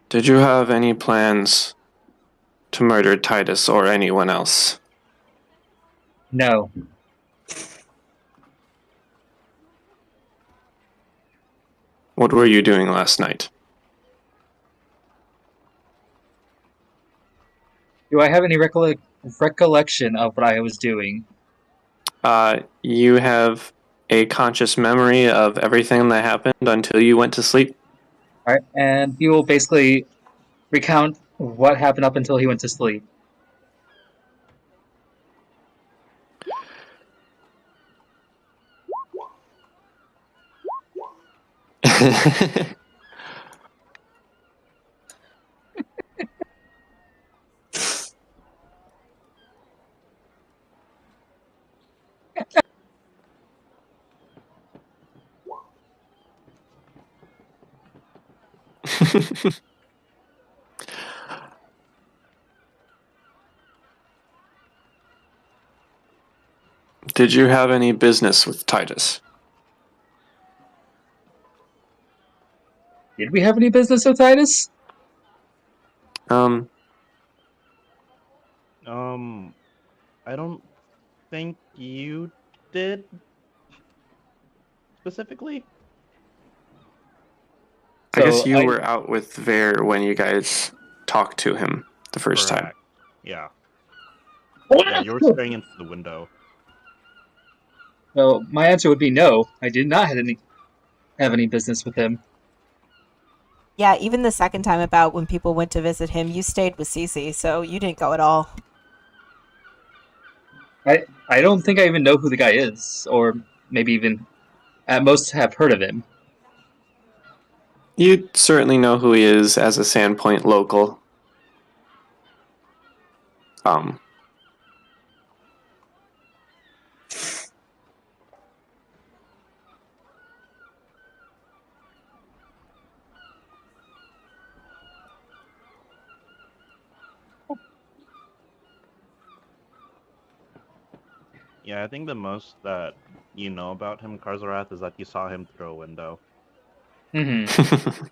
Did you have any plans to murder Titus or anyone else? No, What were you doing last night? do I have any recollection of what I was doing? You have a conscious memory of everything that happened until you went to sleep? All right, and he will basically recount what happened up until he went to sleep. Did you have any business with Titus? Did we have any business with Titus? I don't think you did specifically. I guess So you were out with Ver when you guys talked to him the first time. Correct. Yeah. Yeah, you were staring into the window. So my answer would be no. I did not have any business with him. Yeah, even the second time about when people went to visit him, you stayed with Cece, so you didn't go at all. I don't think I even know who the guy is, or maybe even at most have heard of him. You certainly know who he is as a Sandpoint local. Yeah, I think the most that you know about him, Karzarath, is that you saw him through a window. Mm-hmm.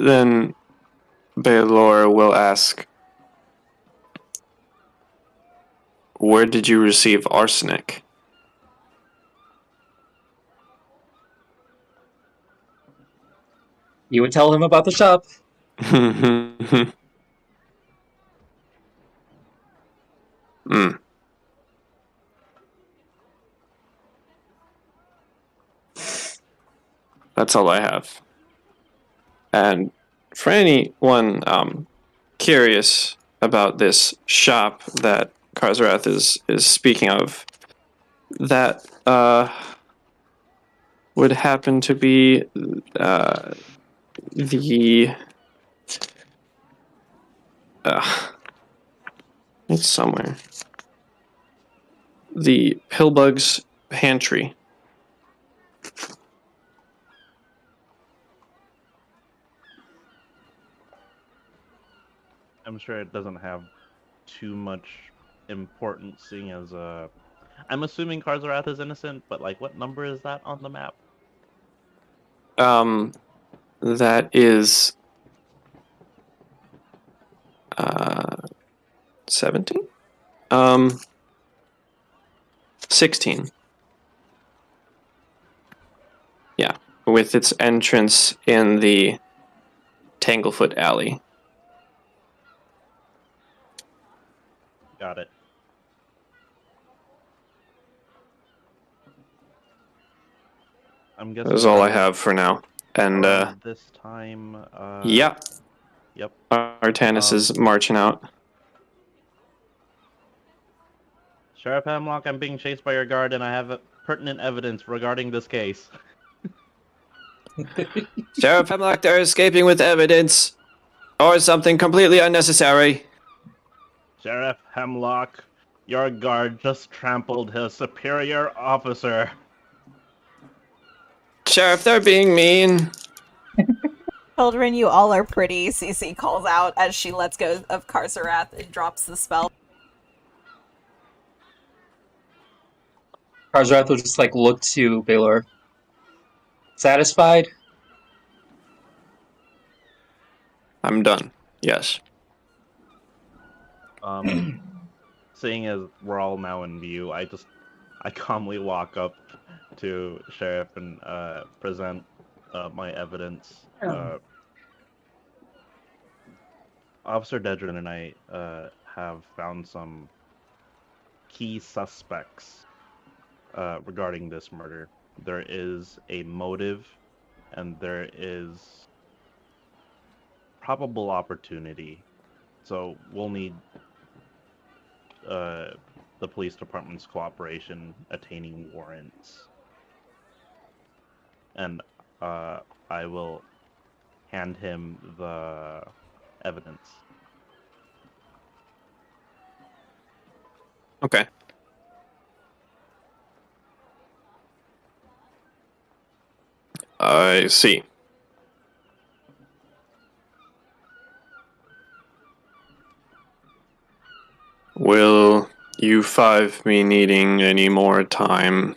Then Baylor will ask, where did you receive arsenic? You would tell him about the shop. That's all I have. And for anyone curious about this shop that Karzarath is speaking of, that would happen to be the it's somewhere. The Pillbug's Pantry. I'm sure it doesn't have too much importance, seeing as I'm assuming Karzarath is innocent, but like, what number is that on the map? That is 17? 16. Yeah, with its entrance in the Tanglefoot Alley. Got it. I'm guessing That's all I have for now. And, this time, yeah. Yep. Artanis is marching out. Sheriff Hemlock, I'm being chased by your guard, and I have pertinent evidence regarding this case. Sheriff Hemlock, they're escaping with evidence. Or something completely unnecessary. Sheriff Hemlock, your guard just trampled his superior officer. Sheriff, they're being mean. Children, you all are pretty, Cece calls out as she lets go of Karzarath and drops the spell. Karzarath will just like look to Baylor. Satisfied? I'm done. Yes. Seeing as we're all now in view, I calmly walk up to Sheriff and present my evidence. Officer Dedrin and I have found some key suspects regarding this murder. There is a motive, and there is probable opportunity. So we'll need the police department's cooperation attaining warrants. And I will hand him the evidence. Okay. I see. Will you five be needing any more time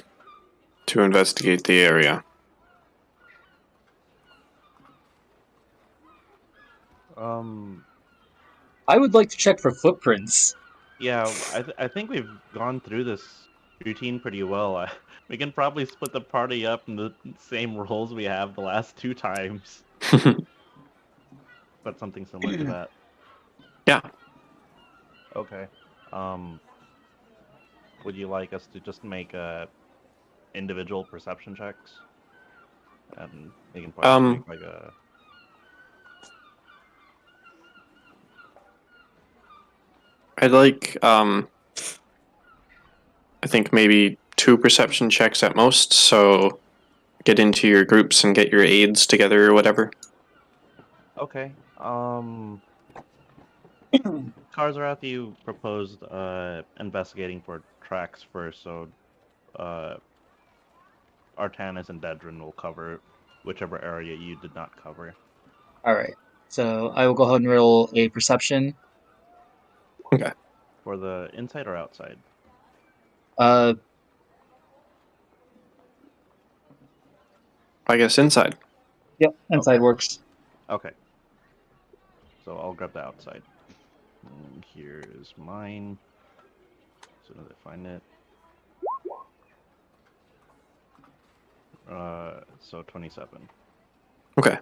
to investigate the area? I would like to check for footprints. Yeah, I think we've gone through this routine pretty well. We can probably split the party up in the same roles we have the last 2 times. But something similar to that. Yeah. Okay. Would you like us to just make individual perception checks? And we can probably make like a... I'd like, I think maybe 2 perception checks at most, so get into your groups and get your aides together or whatever. Okay. Karzarath, you proposed investigating for tracks first, so Artanis and Dedrin will cover whichever area you did not cover. Alright, so I will go ahead and roll a perception. Okay. For the inside or outside? I guess inside. Yep, inside works. Okay. So I'll grab the outside. And here's mine. As soon as I find it. So 27. Okay.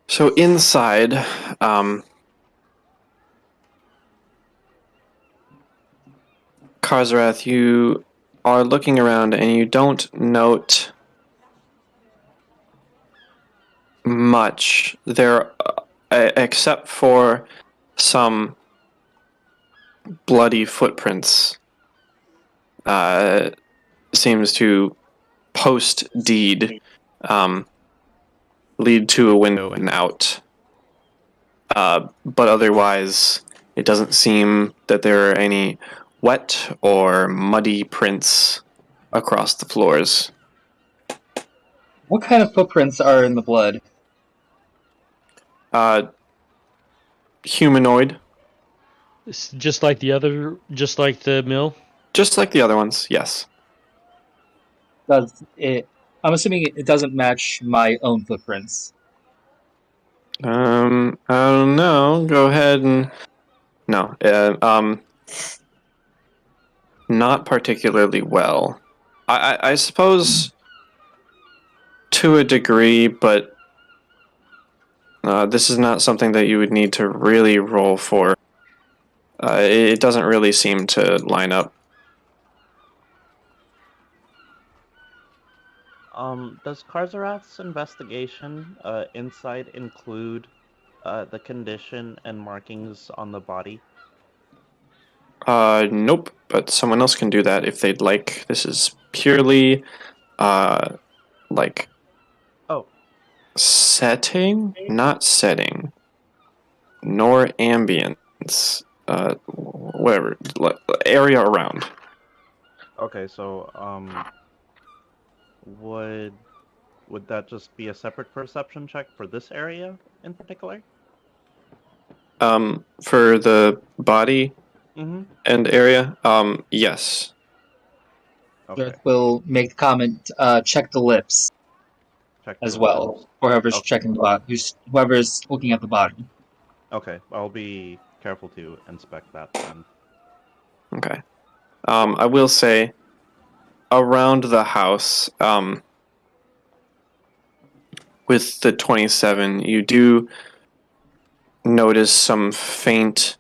So inside, Karzarath, you are looking around and you don't note much there, except for some bloody footprints. Seems to post deed lead to a window and out. But otherwise, it doesn't seem that there are any wet or muddy prints across the floors. What kind of footprints are in the blood? Humanoid. Just like the mill? Just like the other ones, yes. Does it? I'm assuming it doesn't match my own footprints. I don't know. Go ahead and no. Not particularly well. I suppose to a degree, but this is not something that you would need to really roll for. It doesn't really seem to line up. Does Karzarath's investigation insight include the condition and markings on the body? Nope, but someone else can do that if they'd like. This is purely, like, Oh, setting, not setting, nor ambience, whatever, area around. okay. So, would that just be a separate perception check for this area in particular? For the body Mm-hmm. and area, yes. Okay. Will make the comment. Check the lips Check as the well, lips. or whoever's Okay. checking the body, whoever's looking at the body. Okay, I'll be careful to inspect that then. Okay. I will say, around the house, with the 27, you do notice some faint,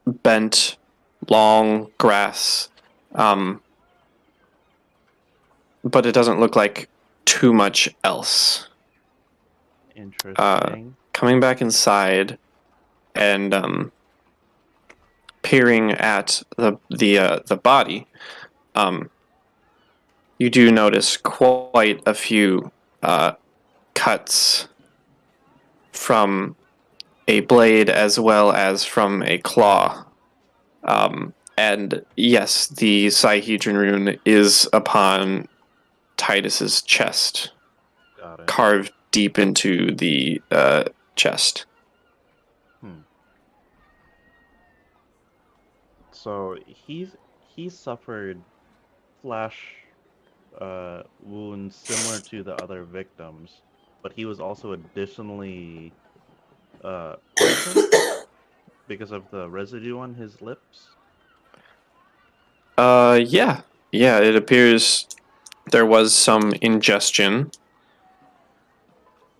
bent, long grass, but it doesn't look like too much else. Interesting. Coming back inside and peering at the body, you do notice quite a few cuts from a blade as well as from a claw. And yes, the Psyhedron rune is upon Titus's chest, Got it. carved deep into the chest. So he suffered flash wounds similar to the other victims, but he was also additionally poisoned because of the residue on his lips. Yeah. Yeah, it appears there was some ingestion.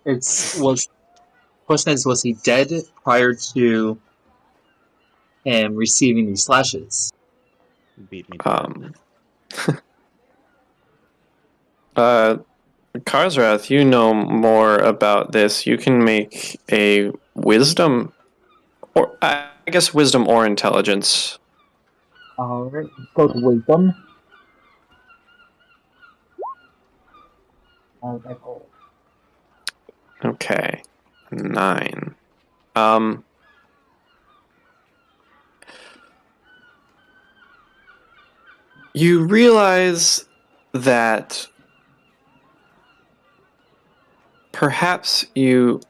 Question is, was he dead prior to him receiving these slashes? Beat me to it. Karzrath, you know more about this. You can make a wisdom, or I guess wisdom or intelligence. Alright, go to wisdom. Okay, 9. You realize that perhaps you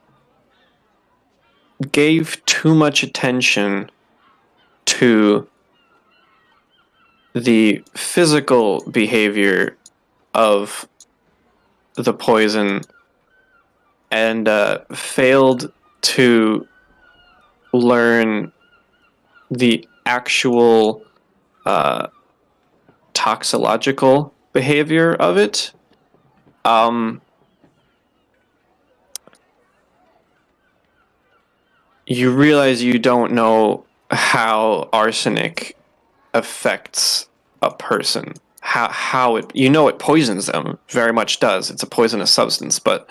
gave too much attention to the physical behavior of the poison and failed to learn the actual toxological behavior of it. You realize you don't know how arsenic affects a person. How it, you know, it poisons them, very much does. It's a poisonous substance, but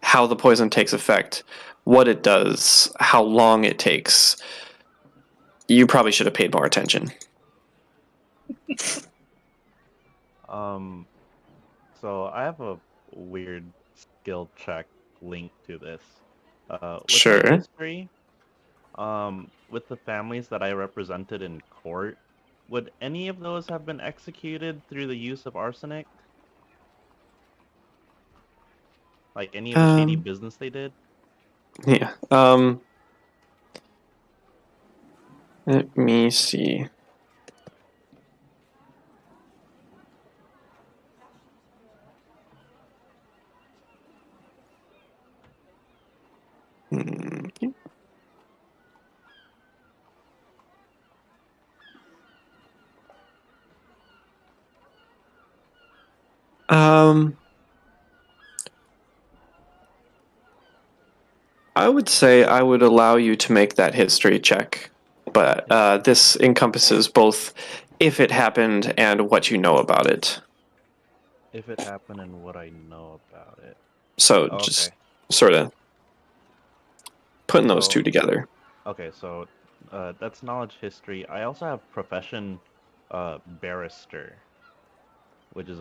how the poison takes effect, what it does, how long it takes, you probably should have paid more attention. So I have a weird skill check linked to this. With my Sure. history, with the families that I represented in court, would any of those have been executed through the use of arsenic? Like any of the shady business they did? Yeah. Let me see. I would say I would allow you to make that history check, but this encompasses both if it happened and what you know about it. If it happened and what I know about it. So Okay. just sort of putting those So- two together. Okay, so that's knowledge history. I also have profession barrister, which is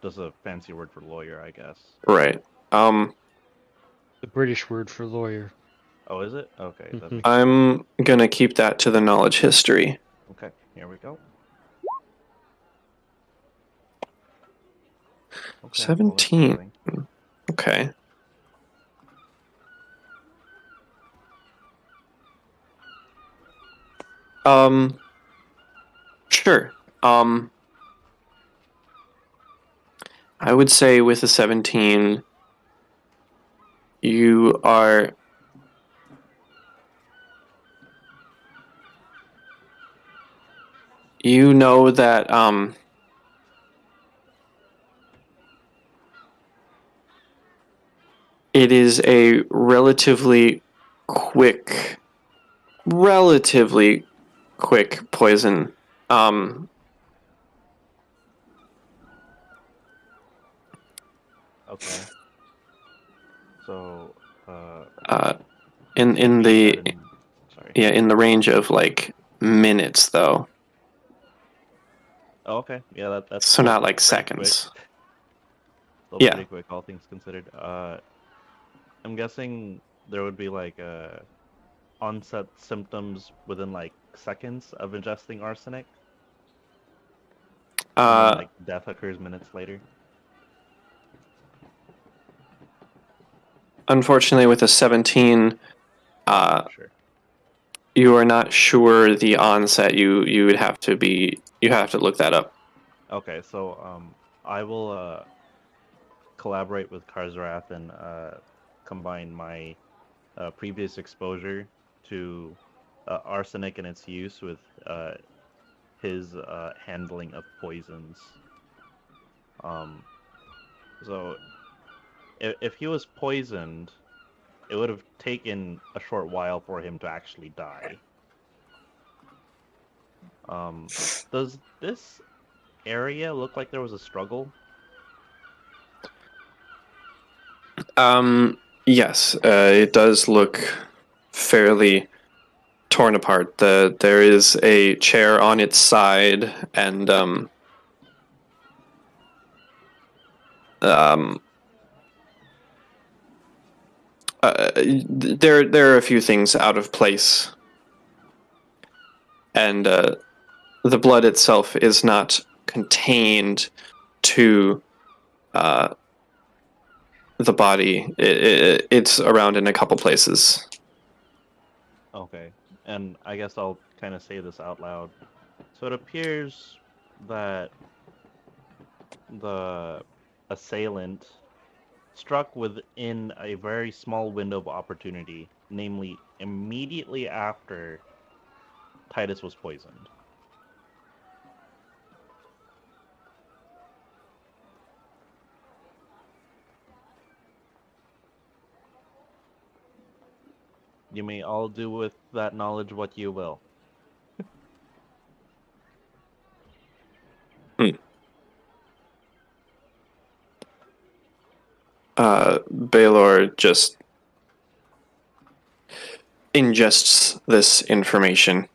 just a fancy word for lawyer, I guess. Right. The British word for lawyer. Oh, is it? Okay, that Mhm. makes I'm gonna keep that to the knowledge history. Okay, here we go. Okay, well, that's 17. something. Okay. Sure. I would say with a 17, you are you know that it is a relatively quick poison. Okay. So, In can be the said sorry. yeah, in the range of like minutes though. Oh, okay. Yeah, that's So still not like pretty quick. seconds. Still Yeah. pretty quick, all things considered. I'm guessing there would be like onset symptoms within like seconds of ingesting arsenic, and then like death occurs minutes later. Unfortunately with a 17, Sure. you are not sure the onset. You would have to look that up. Okay, so I will collaborate with Karzarath and combine my previous exposure to arsenic and its use with his handling of poisons. So if he was poisoned, it would have taken a short while for him to actually die. Does this area look like there was a struggle? Yes, it does look fairly torn apart. There is a chair on its side, and there are a few things out of place, and the blood itself is not contained to the body. It's around in a couple places. Okay, and I guess I'll kind of say this out loud. So it appears that the assailant struck within a very small window of opportunity, namely immediately after Titus was poisoned. You may all do with that knowledge what you will. Baylor just ingests this information.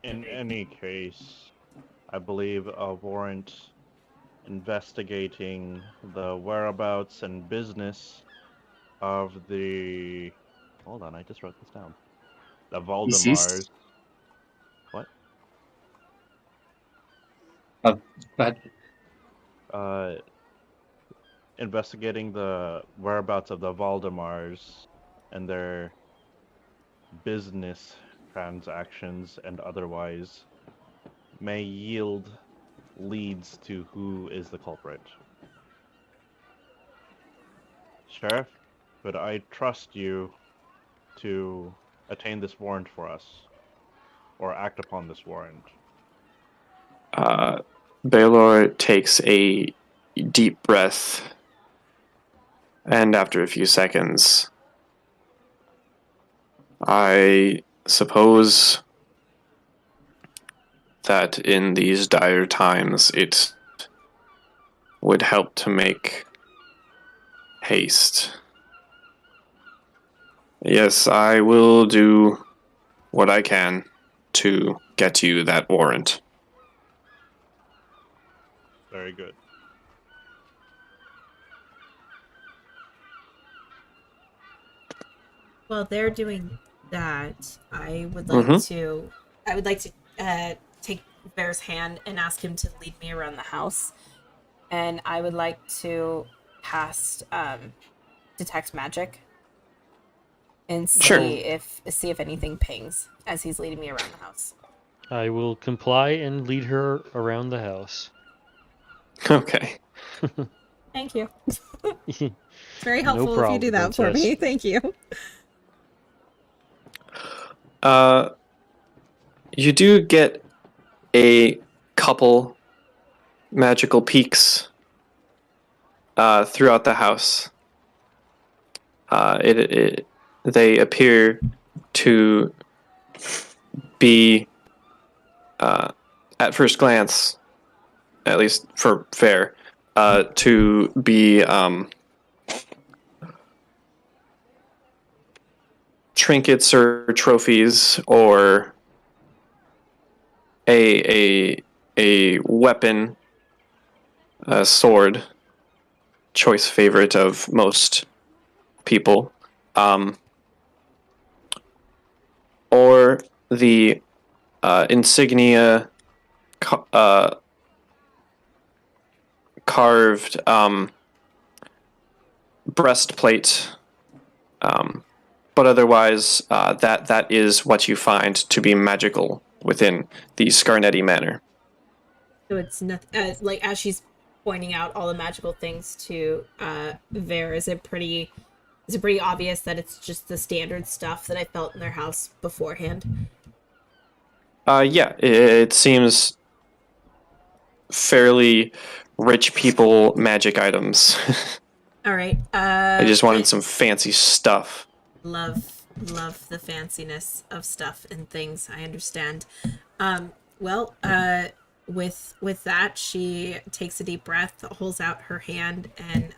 In any case, I believe a warrant investigating the whereabouts and business of the... Hold on, I just wrote this down. The Valdemars. Deceased? What? But Uh, investigating the whereabouts of the Valdemars and their business transactions and otherwise may yield leads to who is the culprit. Sheriff, could I trust you to attain this warrant for us? Or act upon this warrant? Baylor takes a deep breath, and after a few seconds, I suppose that in these dire times it would help to make haste. Yes, I will do what I can to get you that warrant. Very good. While they're doing that, I would like to take Bear's hand and ask him to lead me around the house, and I would like to cast detect magic and see Sure. if anything pings as he's leading me around the house. I will comply and lead her around the house. Okay. Thank you. It's No very helpful if you problem, do that for princess. me. Thank you. You do get a couple magical peaks throughout the house. They appear to be, at first glance, at least for fair, to be trinkets or trophies or a weapon, a sword, choice favorite of most people, or the insignia carved breastplate, but otherwise that is what you find to be magical within the Scarnetti Manor. So it's not like as she's pointing out all the magical things to Ver. Is it pretty obvious that it's just the standard stuff that I felt in their house beforehand? Yeah, it seems fairly rich people magic items. All right. I just wanted some fancy stuff. Love the fanciness of stuff and things. I understand. Well, with that, she takes a deep breath, holds out her hand, and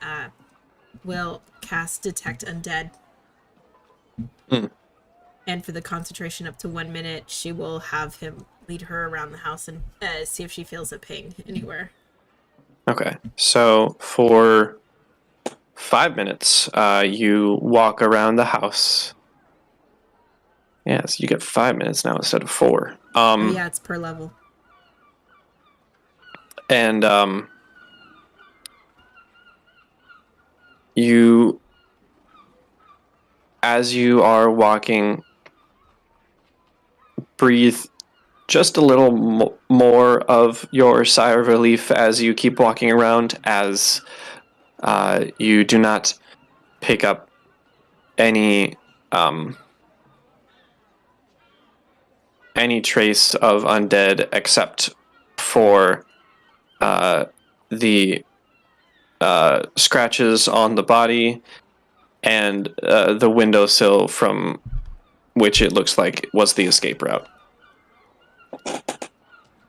will cast Detect Undead. Mm. And for the concentration up to 1 minute, she will have him lead her around the house and see if she feels a ping anywhere. Okay, so for 5 minutes, you walk around the house. Yes, you get 5 minutes now instead of 4. Yeah, it's per level. And you, as you are walking, breathe just a little more of your sigh of relief as you keep walking around, as you do not pick up any trace of undead except for the scratches on the body and the windowsill from which it looks like was the escape route.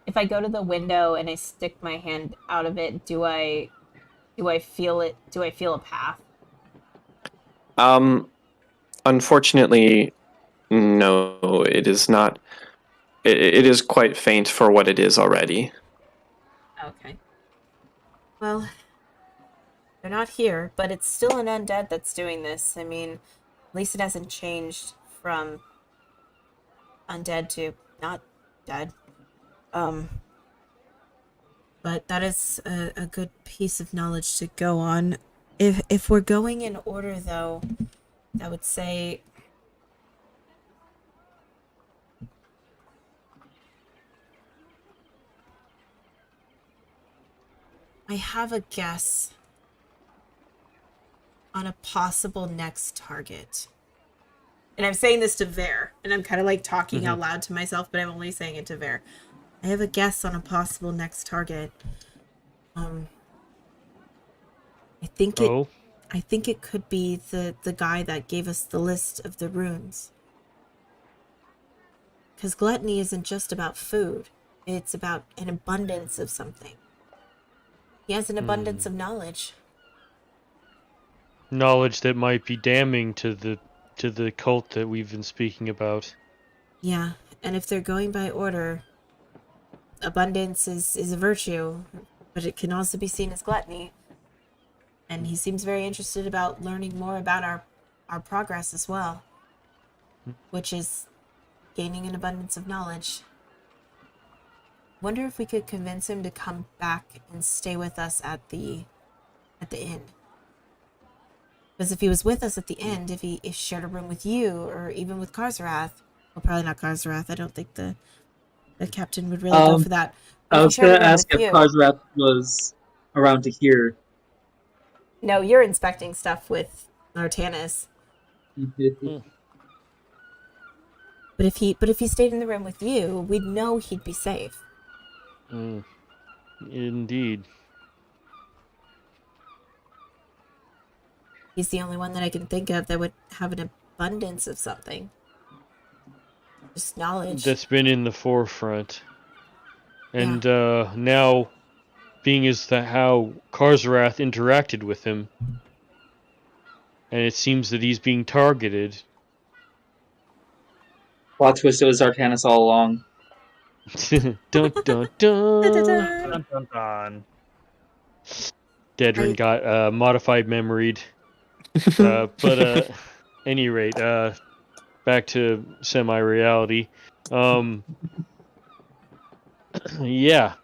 If I go to the window and I stick my hand out of it, do I feel it? Do I feel a path? Unfortunately, no, it is not. It is quite faint for what it is already. Okay. Well, they're not here, but it's still an undead that's doing this. I mean, at least it hasn't changed from undead to not dead. But that is a good piece of knowledge to go on. If we're going in order, though, I would say I have a guess. on a possible next target. And I'm saying this to Ver, and I'm kind of like talking out loud to myself, but I'm only saying it to Ver. I have a guess on a possible next target. I think Oh, it could be the guy that gave us the list of the runes. Because gluttony isn't just about food. It's about an abundance of something. He has an abundance of knowledge. knowledge that might be damning to the cult that we've been speaking about. Yeah, and if they're going by order, abundance is a virtue, but it can also be seen as gluttony. And he seems very interested about learning more about our progress as well, which is gaining an abundance of knowledge. Wonder if we could convince him to come back and stay with us at the inn. Because if he was with us at the end, if he shared a room with you, or even with Karzarath, well, probably not Karzarath. I don't think the captain would really go for that. But I if he was shared gonna a room ask with if you, Karzarath was around to hear. no, you're inspecting stuff with Nartanis. But if he stayed in the room with you, we'd know he'd be safe. Indeed. He's the only one that I can think of that would have an abundance of something. Just knowledge. That's been in the forefront. And now, being as how Karzarath interacted with him, and it seems that he's being targeted. Plot twist, it was Artanis all along. Dun dun dun. Dun, dun, dun. Dedrin got modified memoried. But any rate, back to semi-reality. Yeah,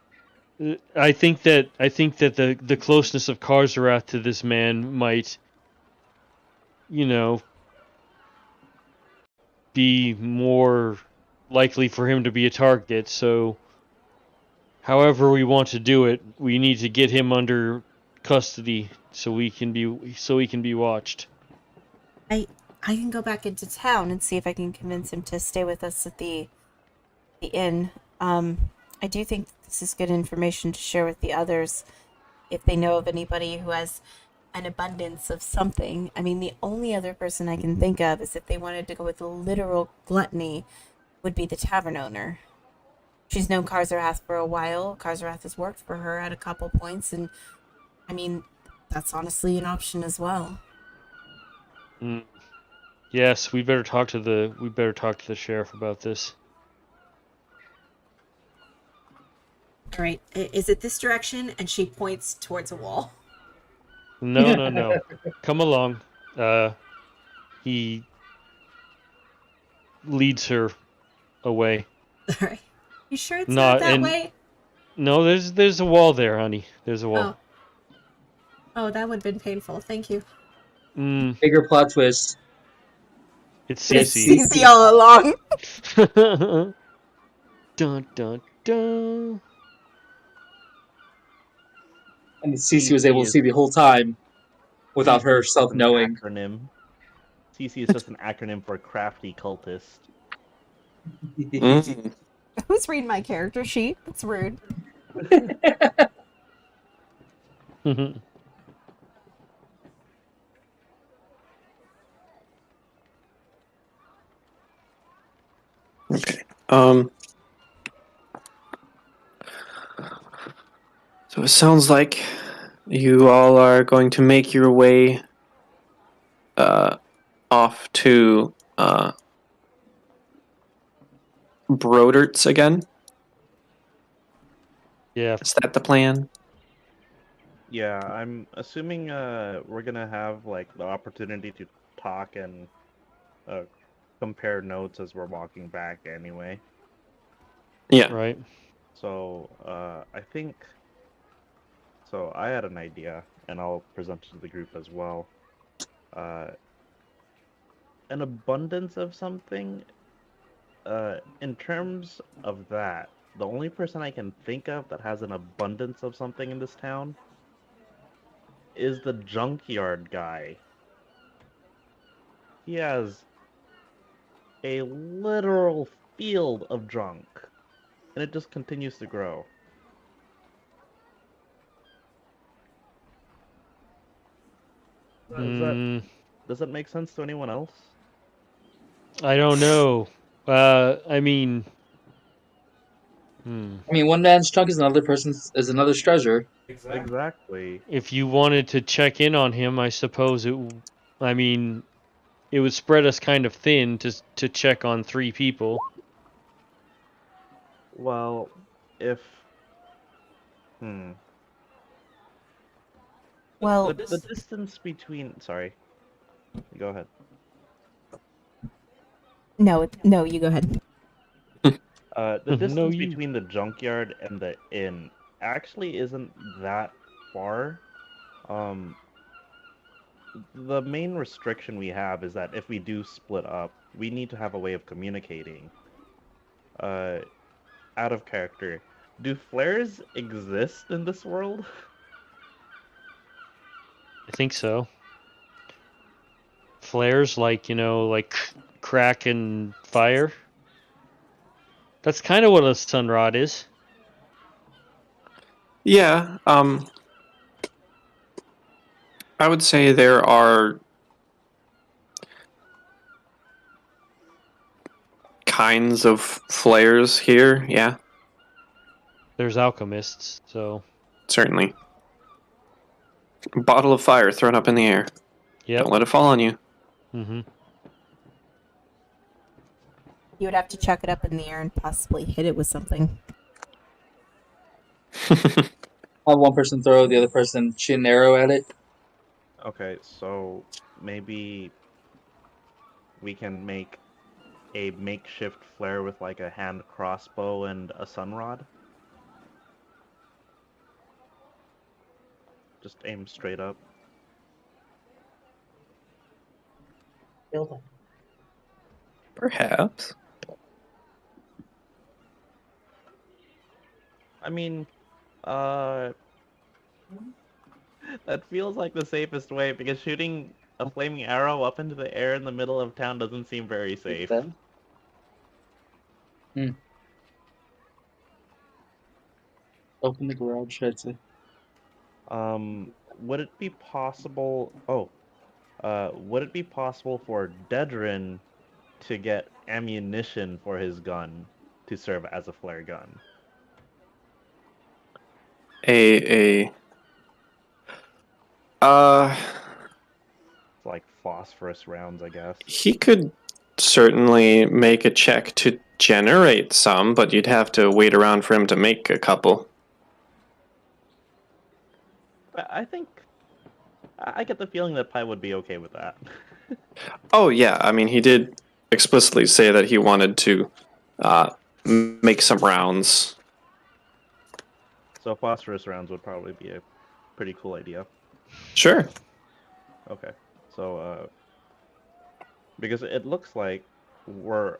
I think that the closeness of Karzarath to this man might, be more likely for him to be a target. So, however we want to do it, we need to get him under custody so he can be watched. I can go back into town and see if I can convince him to stay with us at the inn. I do think this is good information to share with the others if they know of anybody who has an abundance of something. I mean, the only other person I can think of is if they wanted to go with literal gluttony would be the tavern owner. She's known Karzarath for a while. Karzarath has worked for her at a couple points, and I mean, that's honestly an option as well. Yes, we better talk to the sheriff about this. All right, is it this direction? And she points towards a wall. No. Come along. He leads her away. All right. You sure it's not that way? No, there's a wall there, honey. There's a wall. Oh, that would have been painful. Thank you. Bigger plot twist. It's It's Cece. Cece all along. Dun dun dun. And Cece was able to see the whole time without herself knowing. Acronym. CC is just an acronym for crafty cultist. Who's reading my character sheet? That's rude. Okay. So it sounds like you all are going to make your way off to Brodert's again. Yeah. Is that the plan? Yeah, I'm assuming we're gonna have like the opportunity to talk and compare notes as we're walking back anyway. Yeah. Right. So I think so. I had an idea, and I'll present it to the group as well. An abundance of something. In terms of that, the only person I can think of that has an abundance of something in this town is the junkyard guy he has a literal field of junk, and it just continues to grow. Mm, Does that make sense to anyone else? I don't know. I mean, I mean, one man's junk is another's treasure. Exactly. if you wanted to check in on him, I suppose I mean, it would spread us kind of thin to check on 3 people. Well, if hmm, Well, the distance between, sorry, go ahead. no, you go ahead. The No, distance you. between the junkyard and the inn actually isn't that far. Um, the main restriction we have is that if we do split up, we need to have a way of communicating. Uh, Out of character, do flares exist in this world? I think so. Flares like crack and fire. That's kind of what a sunrod is. Yeah, I would say there are kinds of flares here. Yeah, There's alchemists, so certainly. A bottle of fire thrown up in the air. yep. Don't let it fall on you. Mm-hmm. You would have to chuck it up in the air and possibly hit it with something. Have one person throw, the other person shoot an arrow at it. Okay, so maybe we can make a makeshift flare with like a hand crossbow and a sunrod. Just aim straight up. Perhaps. I mean, uh, that feels like the safest way because shooting a flaming arrow up into the air in the middle of town doesn't seem very safe. Open the garage, I'd say. Would it be possible? Would it be possible for Dedrin to get ammunition for his gun to serve as a flare gun? A It's like phosphorus rounds, I guess. he could certainly make a check to generate some, but you'd have to wait around for him to make a couple. But I think I get the feeling that Pi would be okay with that. Oh yeah, I mean he did explicitly say that he wanted to make some rounds. So phosphorus rounds would probably be a pretty cool idea. Sure. Okay, so because it looks like we're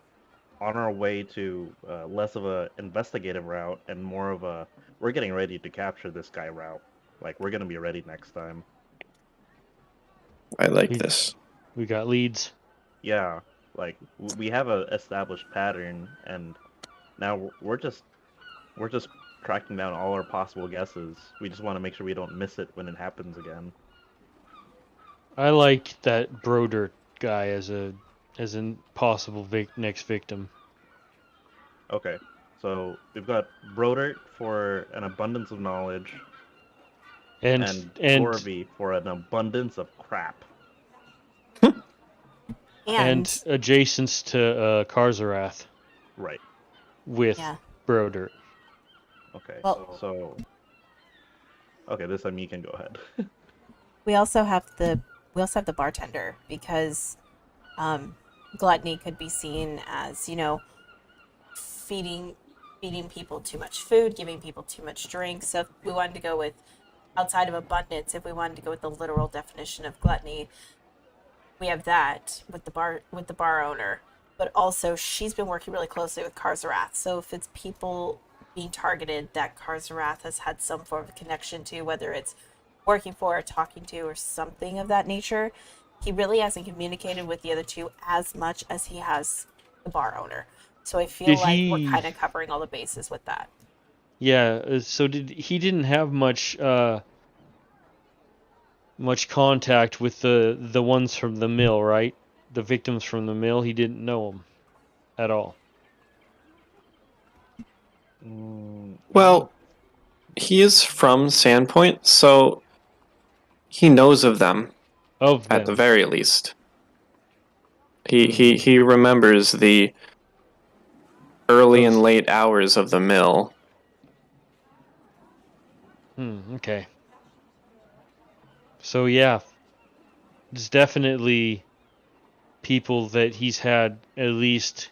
on our way to less of a investigative route and more of a we're getting ready to capture this guy route. Like we're gonna be ready next time. I like this. We got leads. Yeah, like we have a established pattern, and now we're just tracking down all our possible guesses. We just want to make sure we don't miss it when it happens again. I like that Brodert guy as a possible next victim. Okay, so we've got Brodert for an abundance of knowledge, and Dorby for an abundance of crap. And adjacent to Karzarath. Right. With Brodert. Okay, well, so okay, this time you can go ahead. we also have the bartender because gluttony could be seen as, feeding people too much food, giving people too much drink. So if we wanted to go with outside of abundance, if we wanted to go with the literal definition of gluttony, we have that with the bar owner. But also she's been working really closely with Karzarath. So if it's people being targeted that Karzarath has had some form of connection to, whether it's working for or talking to or something of that nature, he really hasn't communicated with the other two as much as he has the bar owner. So I feel Did like we're he? kind of covering all the bases with that. Yeah. So he didn't have much much contact with the ones from the mill, right? The victims from the mill. He didn't know them at all. Well, he is from Sandpoint, so he knows of them Of at the them. very least. He remembers the early and late hours of the mill. Okay. So yeah, it's definitely people that he's had at least.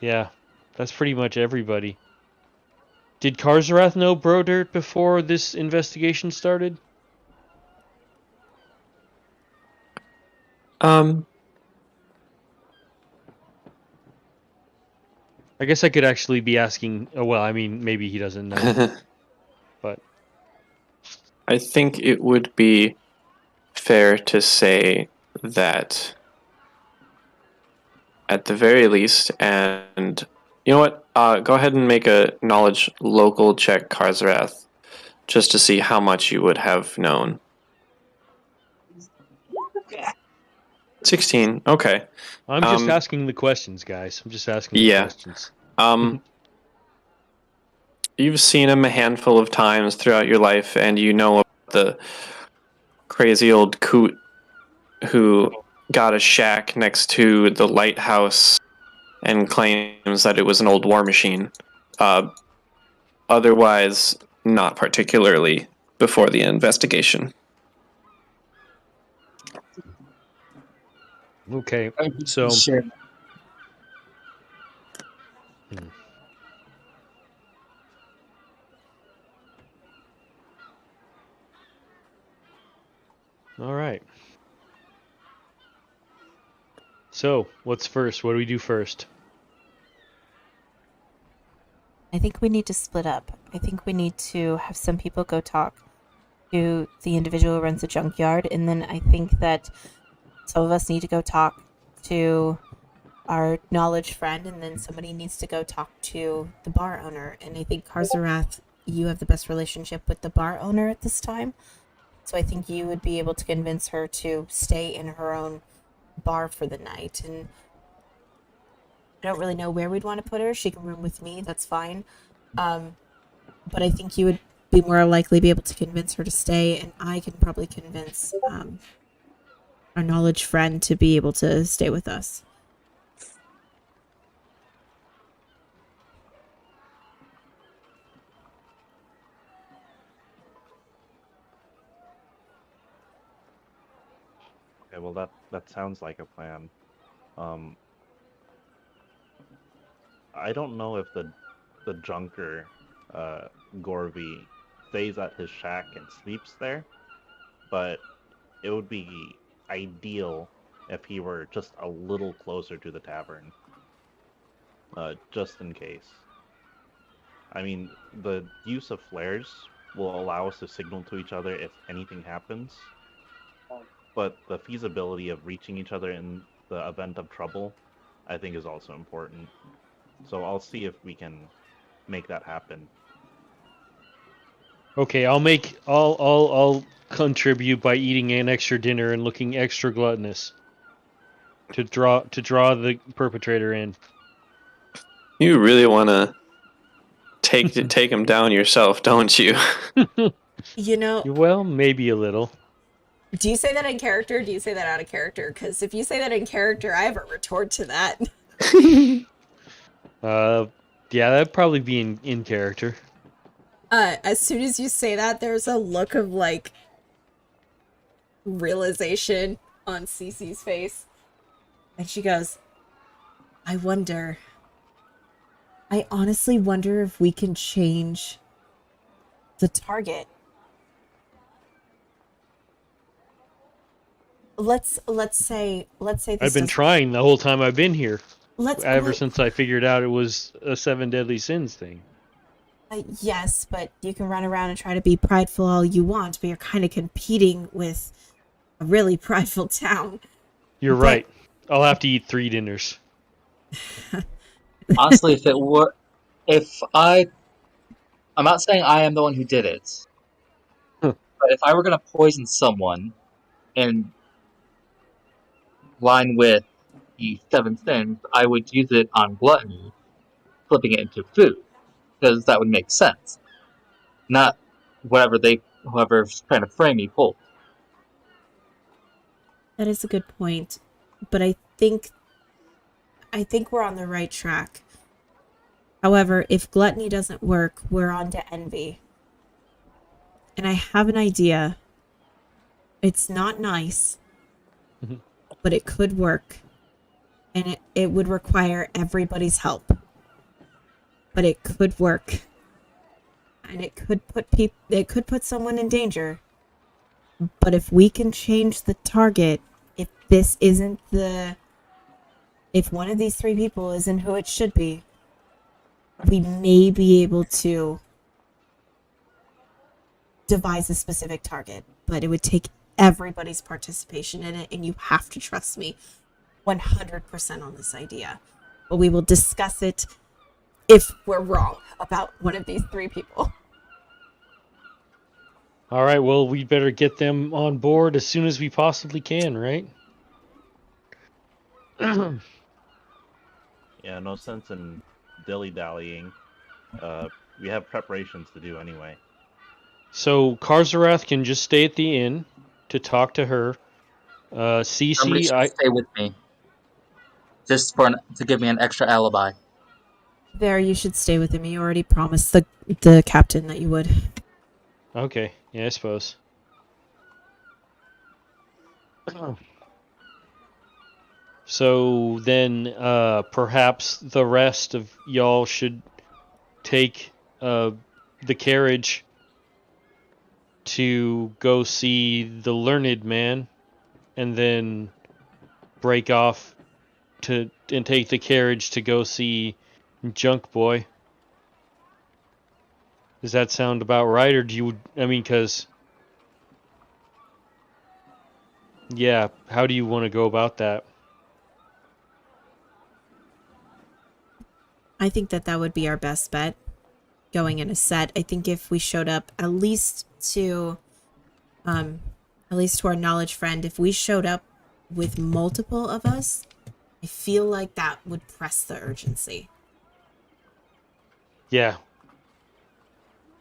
Yeah, that's pretty much everybody. Did Karzarath know Brodert before this investigation started? I guess I could actually be asking. Oh, well, I mean, maybe he doesn't know, but I think it would be fair to say that at the very least, and you know what? Go ahead and make a knowledge local check, Karzarath, just to see how much you would have known. 16. Okay. I'm just asking the questions, guys. I'm just asking the Yeah. questions. You've seen him a handful of times throughout your life, and you know about the crazy old coot who got a shack next to the lighthouse and claims that it was an old war machine. Otherwise, not particularly before the investigation. Okay, so Sure. all right. So, what's first? What do we do first? I think we need to split up. I think we need to have some people go talk to the individual who runs the junkyard, and then I think that some of us need to go talk to our knowledge friend, and then somebody needs to go talk to the bar owner. And I think Karzarath, you have the best relationship with the bar owner at this time, so I think you would be able to convince her to stay in her own bar for the night. And I don't really know where we'd want to put her. She can room with me. That's fine. But I think you would be more likely be able to convince her to stay, and I can probably convince our knowledge friend to be able to stay with us. Okay, well that sounds like a plan. I don't know if the junker Gorby stays at his shack and sleeps there, but it would be ideal if he were just a little closer to the tavern, just in case. I mean, the use of flares will allow us to signal to each other if anything happens, but the feasibility of reaching each other in the event of trouble, I think, is also important. So I'll see if we can make that happen. Okay, I'll contribute by eating an extra dinner and looking extra gluttonous to draw the perpetrator in. You really want to take him down yourself, don't you? You know, Well, maybe a little. do you say that in character or do you say that out of character? Because if you say that in character, I have a retort to that. Yeah, that'd probably be in character. As soon as you say that, there's a look of like realization on Cece's face. And she goes, I honestly wonder if we can change the target. Let's say this I've been doesn't- trying the whole time I've been here. Let's Ever since I figured out it was a 7 deadly sins thing. Yes, but you can run around and try to be prideful all you want, but you're kind of competing with a really prideful town. You're But right. I'll have to eat 3 dinners. Honestly, I'm not saying I am the one who did it, Huh. but if I were going to poison someone in line with the 7 sins, I would use it on gluttony, flipping it into food, because that would make sense. Not whoever's trying to frame me pulled. that is a good point. But I think we're on the right track. However, if gluttony doesn't work, we're on to envy. And I have an idea. It's not nice, Mhm. but it could work. And it would require everybody's help. But it could work. And it could put someone in danger. But if we can change the target, if this isn't the if one of these 3 people isn't who it should be, we may be able to devise a specific target, but it would take everybody's participation in it, and you have to trust me 100% on this idea. But we will discuss it if we're wrong about one of these 3 people. All right, well, we better get them on board as soon as we possibly can, right? Yeah, no sense in dilly-dallying. We have preparations to do anyway. So Karzarath can just stay at the inn to talk to her. Somebody Cece, should stay with me, just to give me an extra alibi. There, you should stay with him. You already promised the captain that you would. okay, yeah, I suppose. So then, perhaps the rest of y'all should take the carriage to go see the learned man, and then break off and take the carriage to go see Junk Boy. Does that sound about right, or do you? I mean, because yeah, how do you want to go about that? I think that would be our best bet going in a set. I think if we showed up at least to our knowledge friend, if we showed up with multiple of us, I feel like that would press the urgency. Yeah.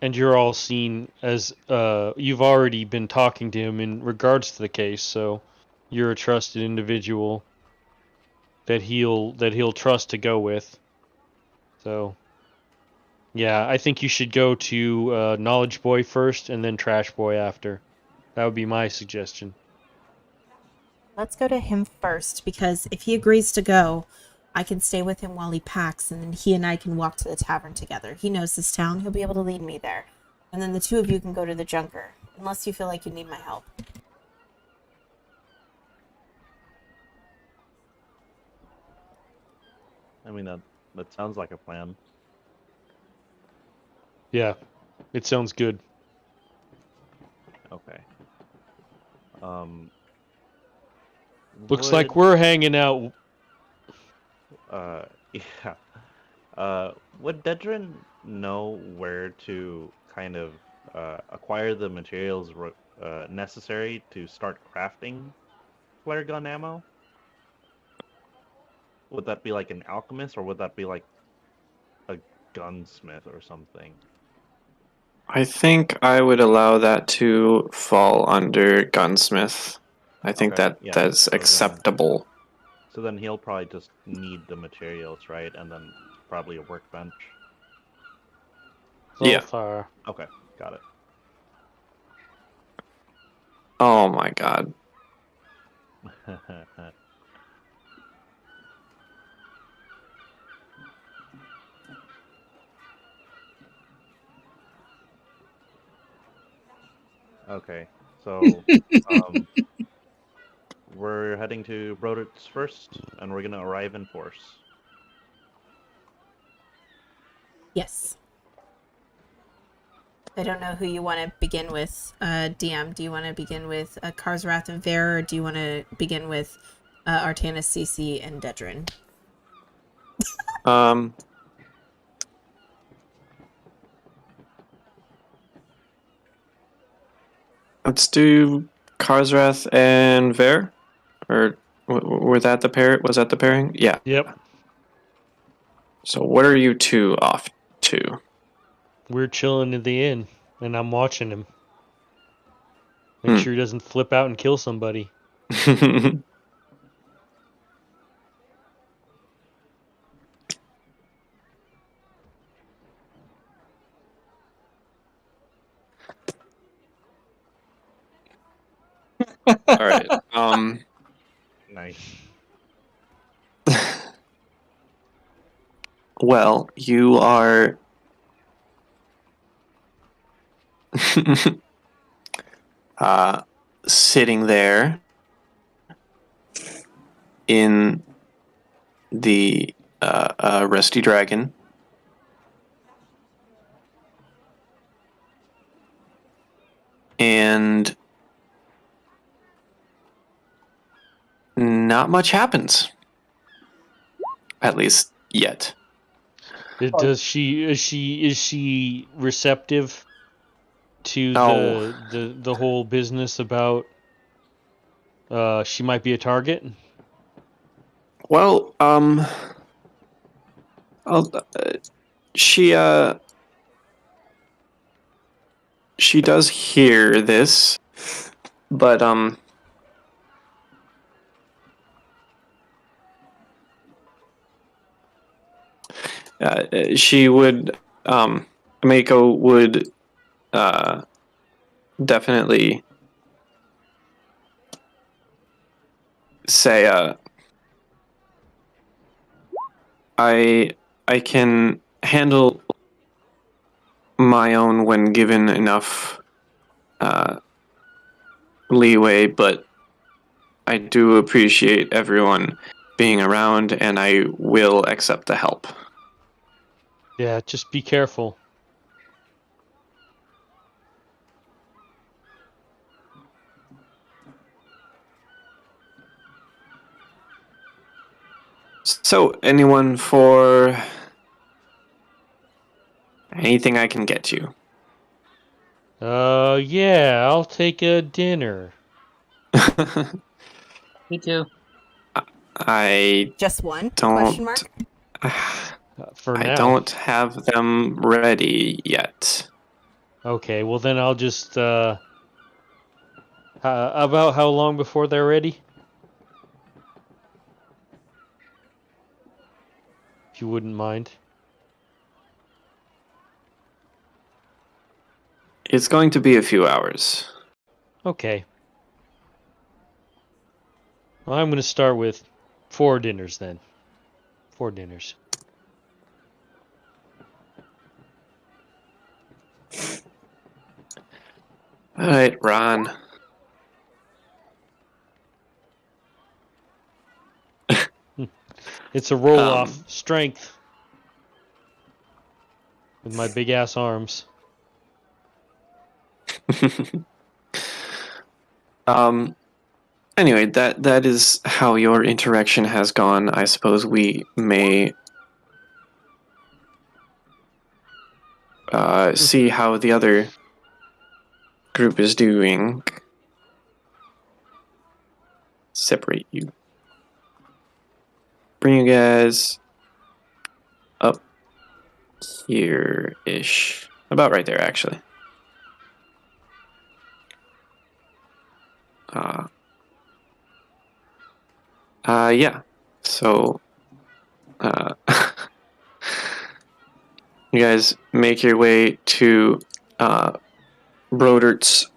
And you're all seen as you've already been talking to him in regards to the case, so you're a trusted individual that he'll trust to go with. So yeah, I think you should go to Knowledge Boy first and then Trash Boy after. That would be my suggestion. Let's go to him first, because if he agrees to go, I can stay with him while he packs, and then he and I can walk to the tavern together. He knows this town. He'll be able to lead me there. And then the 2 of you can go to the Junker, unless you feel like you need my help. I mean, that sounds like a plan. Yeah, it sounds good. Okay. Looks like we're hanging out. Yeah. Would Dedrin know where to kind of acquire the materials necessary to start crafting flare gun ammo? Would that be like an alchemist, or would that be like a gunsmith or something? I think I would allow that to fall under gunsmith. I think Okay, that yeah, that's so then- acceptable. So then he'll probably just need the materials, right? And then probably a workbench. So Yeah. far. Okay, got it. Oh my god. Okay, so we're heading to Broditz first, and we're gonna arrive in force. Yes. I don't know who you want to begin with. DM, do you want to begin with Karsrath and Ver, or do you want to begin with Artanis, Cece, and Dedrin? Let's do Karsrath and Ver, or were that the pair? Was that the pairing? Yeah. Yep. So what are you two off to? We're chilling in the inn, and I'm watching him. Make sure he doesn't flip out and kill somebody. All right. Nice. Well, you are sitting there in the Rusty Dragon. And not much happens. At least yet. Is she receptive to No. the whole business about she might be a target? Well, she does hear this, but she would Mako would definitely say I can handle my own when given enough leeway, but I do appreciate everyone being around, and I will accept the help. Yeah, just be careful. So, anyone for anything I can get you? Yeah, I'll take a dinner. Me too. I Just one? don't. Question mark? For I now. don't have them ready yet. Okay, well then I'll just about how long before they're ready? If you wouldn't mind. It's going to be a few hours. Okay. Well, I'm going to start with 4 dinners then. 4 dinners. All right, Ron. It's a roll-off strength with my big-ass arms. Anyway, that is how your interaction has gone. I suppose we may see how the other group is doing. Separate you. Bring you guys up here-ish. About right there, actually. Yeah. So, you guys make your way to Brodert's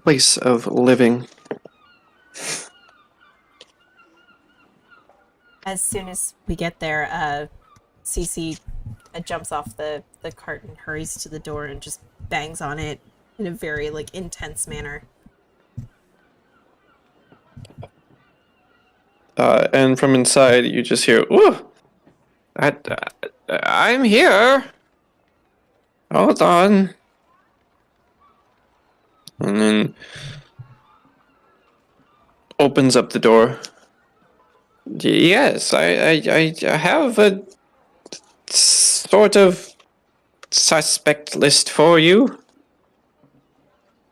place of living. As soon as we get there, Cece jumps off the cart and hurries to the door and just bangs on it in a very intense manner. And from inside, you just hear, "Ooh, I'm here. Hold on. And then opens up the door. Yes, I have a sort of suspect list for you.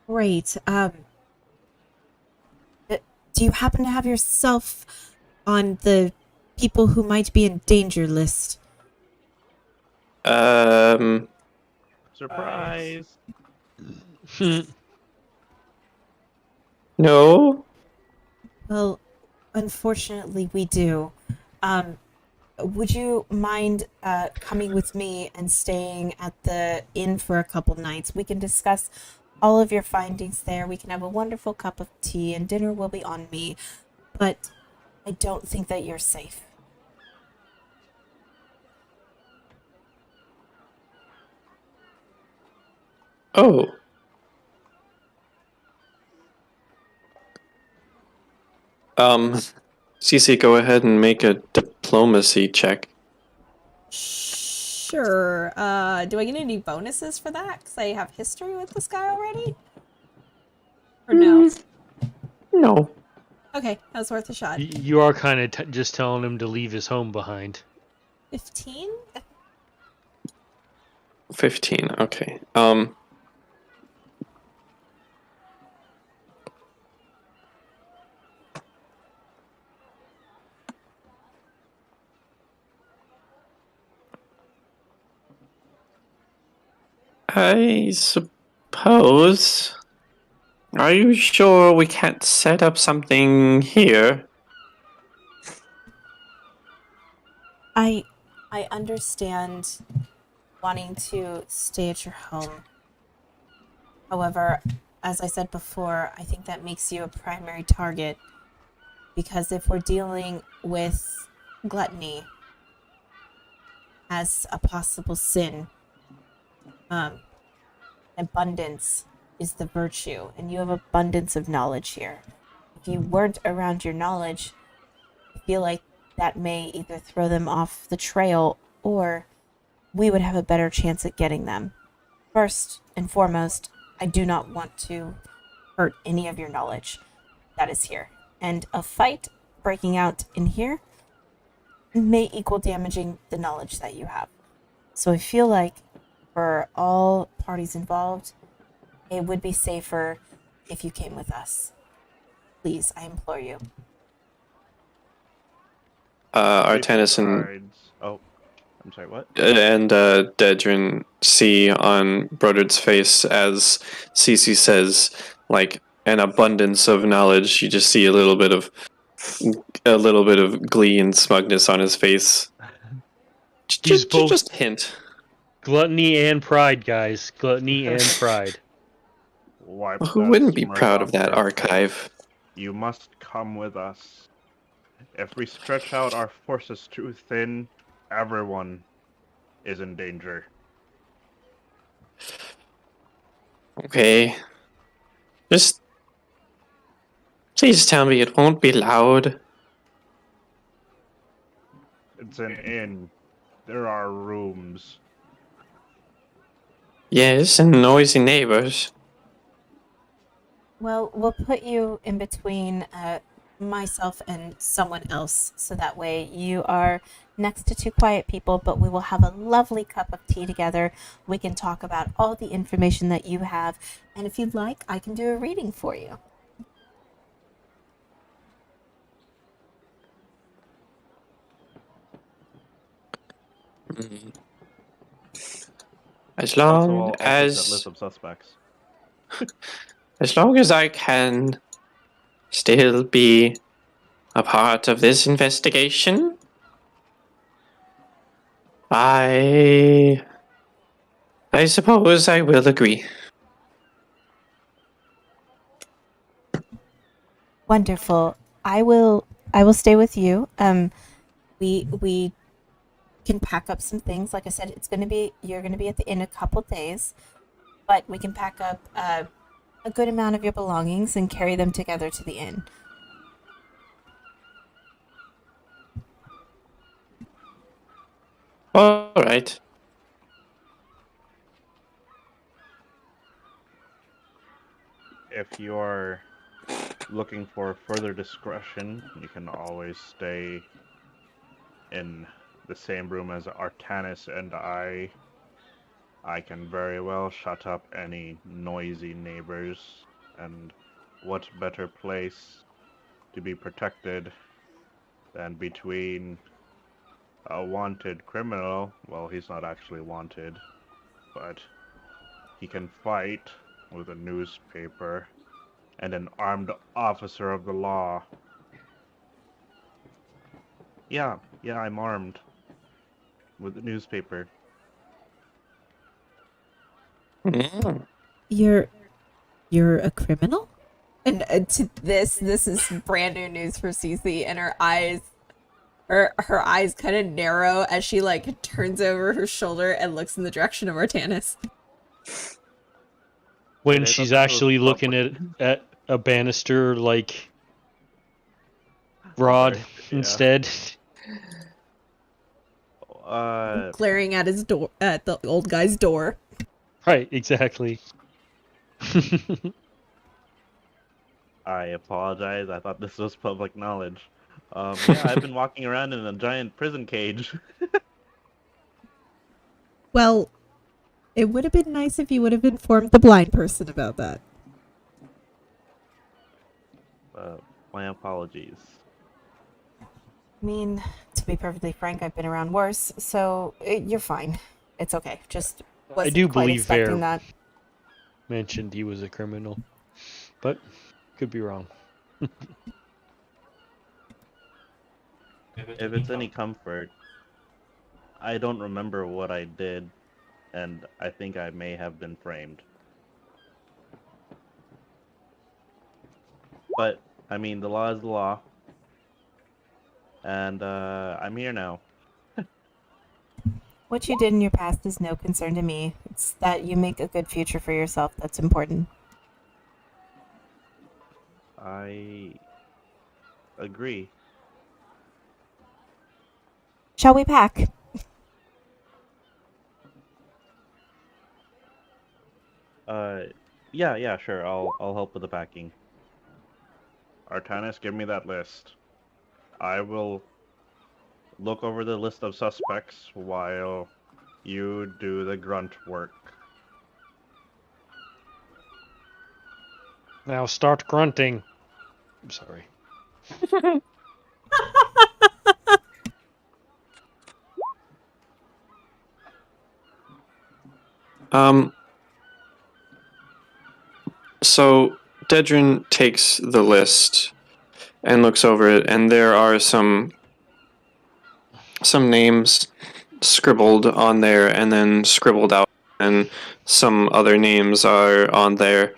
Great. Do you happen to have yourself on the people who might be in danger list? Surprise! No. Well, unfortunately, we do. Would you mind coming with me and staying at the inn for a couple nights? We can discuss all of your findings there. We can have a wonderful cup of tea, and dinner will be on me. But I don't think that you're safe. Oh. Cece, go ahead and make a diplomacy check. Sure. Do I get any bonuses for that? Because I have history with this guy already? Or no? No. Okay, that was worth a shot. You are kind of just telling him to leave his home behind. 15? 15, okay. I suppose. Are you sure we can't set up something here? I understand wanting to stay at your home. However, as I said before, I think that makes you a primary target because if we're dealing with gluttony as a possible sin, abundance is the virtue, and you have abundance of knowledge here. If you weren't around your knowledge, I feel like that may either throw them off the trail or we would have a better chance at getting them. First and foremost, I do not want to hurt any of your knowledge that is here. And a fight breaking out in here may equal damaging the knowledge that you have. So I feel like for all parties involved, it would be safer if you came with us. Please, I implore you. Artanis Oh, I'm sorry, what? and Dedrin see on Brodard's face as Cece says, like, an abundance of knowledge. You just see a little bit of glee and smugness on his face. He's both Just hint. gluttony and pride, guys. Gluttony and pride. Wipe Who that wouldn't be smirk proud off of that your archive? face. You must come with us. If we stretch out our forces too thin, everyone is in danger. Okay. Just please tell me it won't be loud. It's an inn. There are rooms. Yes, and noisy neighbors. Well, we'll put you in between myself and someone else, so that way you are next to two quiet people, but we will have a lovely cup of tea together. We can talk about all the information that you have, and if you'd like, I can do a reading for you. As Also, long I'll keep that list as of suspects. I can still be a part of this investigation, I suppose I will agree. Wonderful. I will stay with you. We can pack up some things. Like I said, you're gonna be at the inn a couple days, but we can pack up a good amount of your belongings and carry them together to the inn. Well, All right. If you're looking for further discretion, you can always stay in the same room as Artanis and I. I can very well shut up any noisy neighbors, and what better place to be protected than between a wanted criminal, well, he's not actually wanted, but he can fight with a newspaper, and an armed officer of the law. Yeah, I'm armed with a newspaper. Mm. You're a criminal? And to this is brand new news for Cece, and her eyes kind of narrow as she like turns over her shoulder and looks in the direction of Artanis. When I she's thought this actually was looking at a banister like rod Sorry, yeah. instead. Glaring at his door, at the old guy's door. Right, exactly. I apologize. I thought this was public knowledge. Yeah, I've been walking around in a giant prison cage. Well, it would have been nice if you would have informed the blind person about that. My apologies. I mean, to be perfectly frank, I've been around worse, so you're fine. It's okay. Just wasn't do quite believe expecting Vare that. mentioned he was a criminal, but could be wrong. If it's any comfort, I don't remember what I did, and I think I may have been framed. But, I mean, the law is the law. And, I'm here now. What you did in your past is no concern to me. It's that you make a good future for yourself that's important. I agree. Shall we pack? Yeah, sure. I'll help with the packing. Artanis, give me that list. I will look over the list of suspects while you do the grunt work. Now start grunting. I'm sorry. So Dedrin takes the list and looks over it, and there are some names scribbled on there and then scribbled out, and some other names are on there.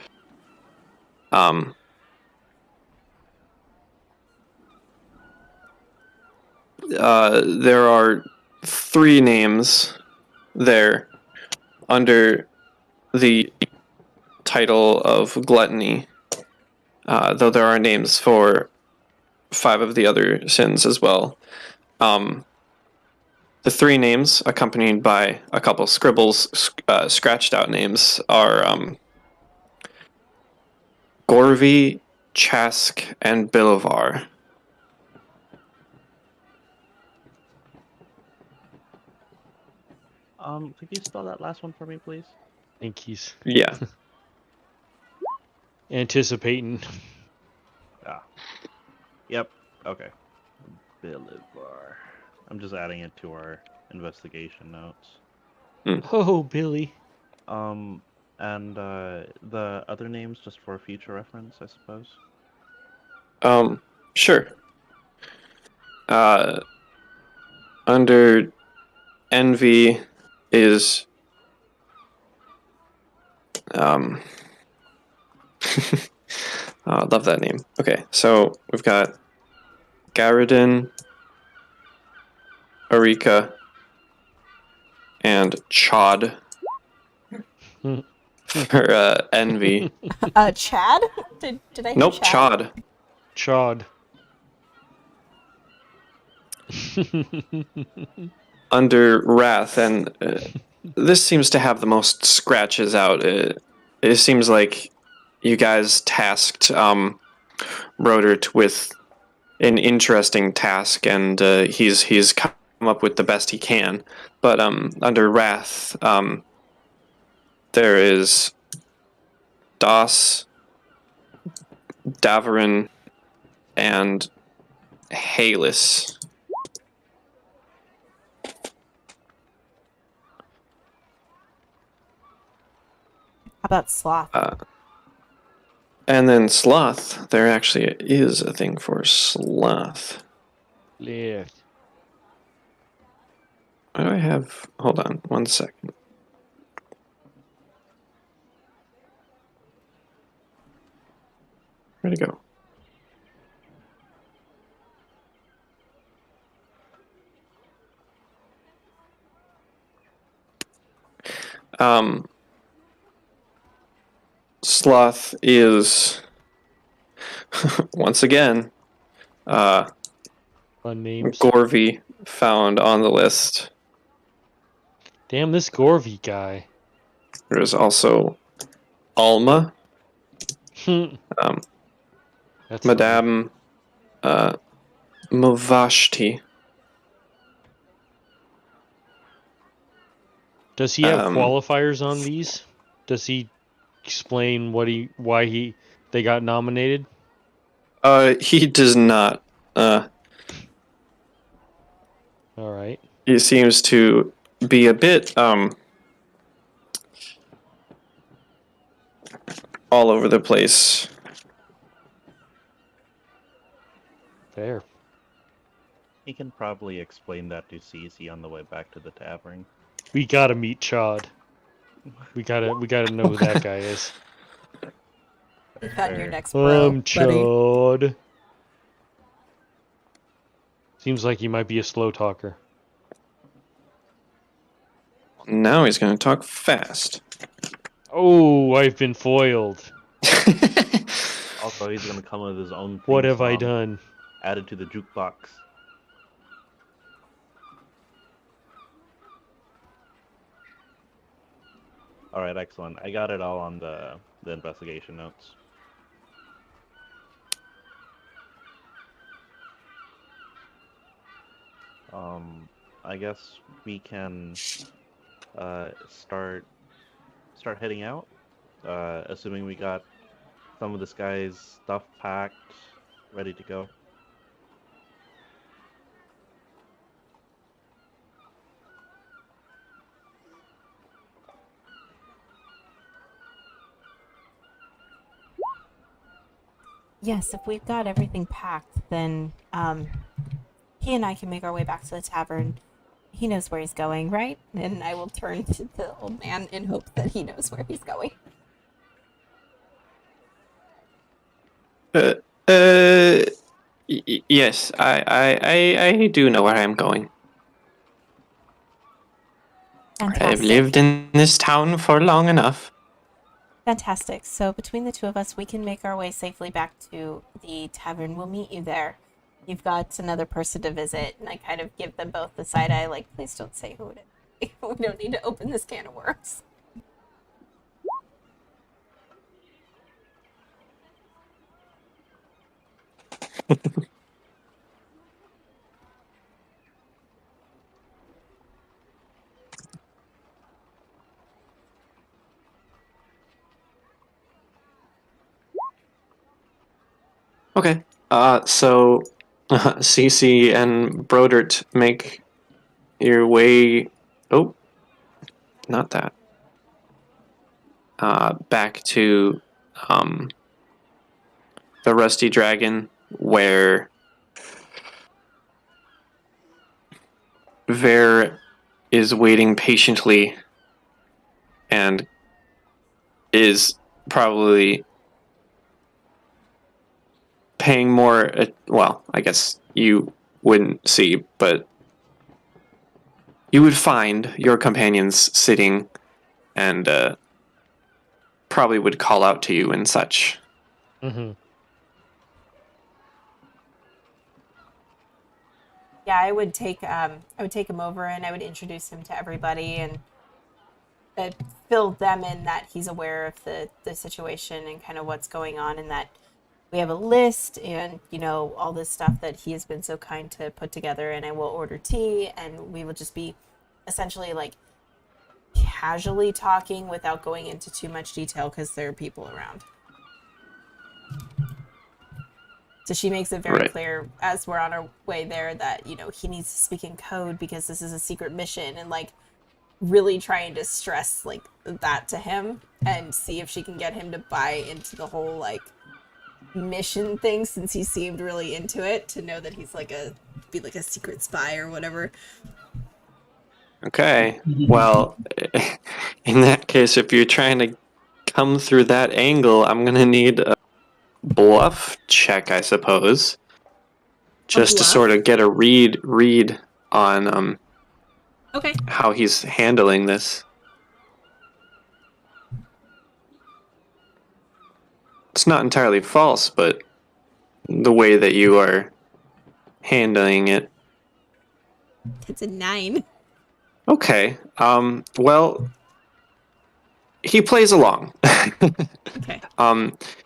There are 3 names there under the title of gluttony, though there are names for 5 of the other sins as well. The 3 names, accompanied by a couple scribbles, scratched out names, are Gorvy, Chask, and Bilivar. Could you spell that last one for me, please? I think he's Yeah. anticipating. Yep. Okay. Bilivar. I'm just adding it to our investigation notes. Oh, Billy. And the other names, just for future reference, I suppose. Sure. Under envy is I love that name. Okay, so we've got Garadin, Arika, and Chod for envy. Chad? Did I hear Nope, Chad? Chod. Chod. under Wrath, and this seems to have the most scratches out. It seems like you guys tasked Rodert with an interesting task, and he's come up with the best he can. But under Wrath, there is Das, Davarin, and Halis. How about Sloth? And then Sloth, there actually is a thing for Sloth. Left. What do I have? Hold on 1 second. Where'd it go? Sloth is once again Fun names. Gorvy found on the list. Damn, this Gorvy guy. There's also Alma, That's Madame Movashti. Does he have Um, qualifiers on these? Does he explain why they got nominated? He does not. All right. He seems to be a bit all over the place. Fair. He can probably explain that to Cece on the way back to the tavern. We gotta meet Chad. We gotta know who that guy is. You found your next bro, buddy. Chad. Seems like he might be a slow talker. Now he's going to talk fast. Oh, I've been foiled. Also, he's gonna come with his own. What theme have I song done? Added to the jukebox. All right, excellent. I got it all on the investigation notes. I guess we can start heading out. Assuming we got some of this guy's stuff packed, ready to go. Yes, if we've got everything packed, then he and I can make our way back to the tavern. He knows where he's going, right? And I will turn to the old man in hopes that he knows where he's going. Yes, I do know where I'm going. Fantastic. I've lived in this town for long enough. Fantastic. So between the two of us, we can make our way safely back to the tavern. We'll meet you there. You've got another person to visit, and I kind of give them both the side eye, like, please don't say who it is. We don't need to open this can of worms. Okay. So Cece and Brodert make your way. Oh, not that. Back to the Rusty Dragon, where Ver is waiting patiently and is probably paying more. Well, I guess you wouldn't see, but you would find your companions sitting and probably would call out to you and such. Mm-hmm. Yeah, I would take him over and I would introduce him to everybody and fill them in that he's aware of the situation and kind of what's going on, and that we have a list and all this stuff that he has been so kind to put together, and I will order tea and we will just be essentially like casually talking without going into too much detail because there are people around. So she makes it very Right. clear as we're on our way there that he needs to speak in code because this is a secret mission, and like really trying to stress like that to him and see if she can get him to buy into the whole like mission thing, since he seemed really into it, to know that he's like a secret spy or whatever. Okay. Well, in that case, if you're trying to come through that angle, I'm gonna need a bluff check, I suppose, just to bluff? sort of get a read on Okay. how he's handling this. It's not entirely false, but the way that you are handling it. It's a 9. Okay. Well, he plays along. Okay.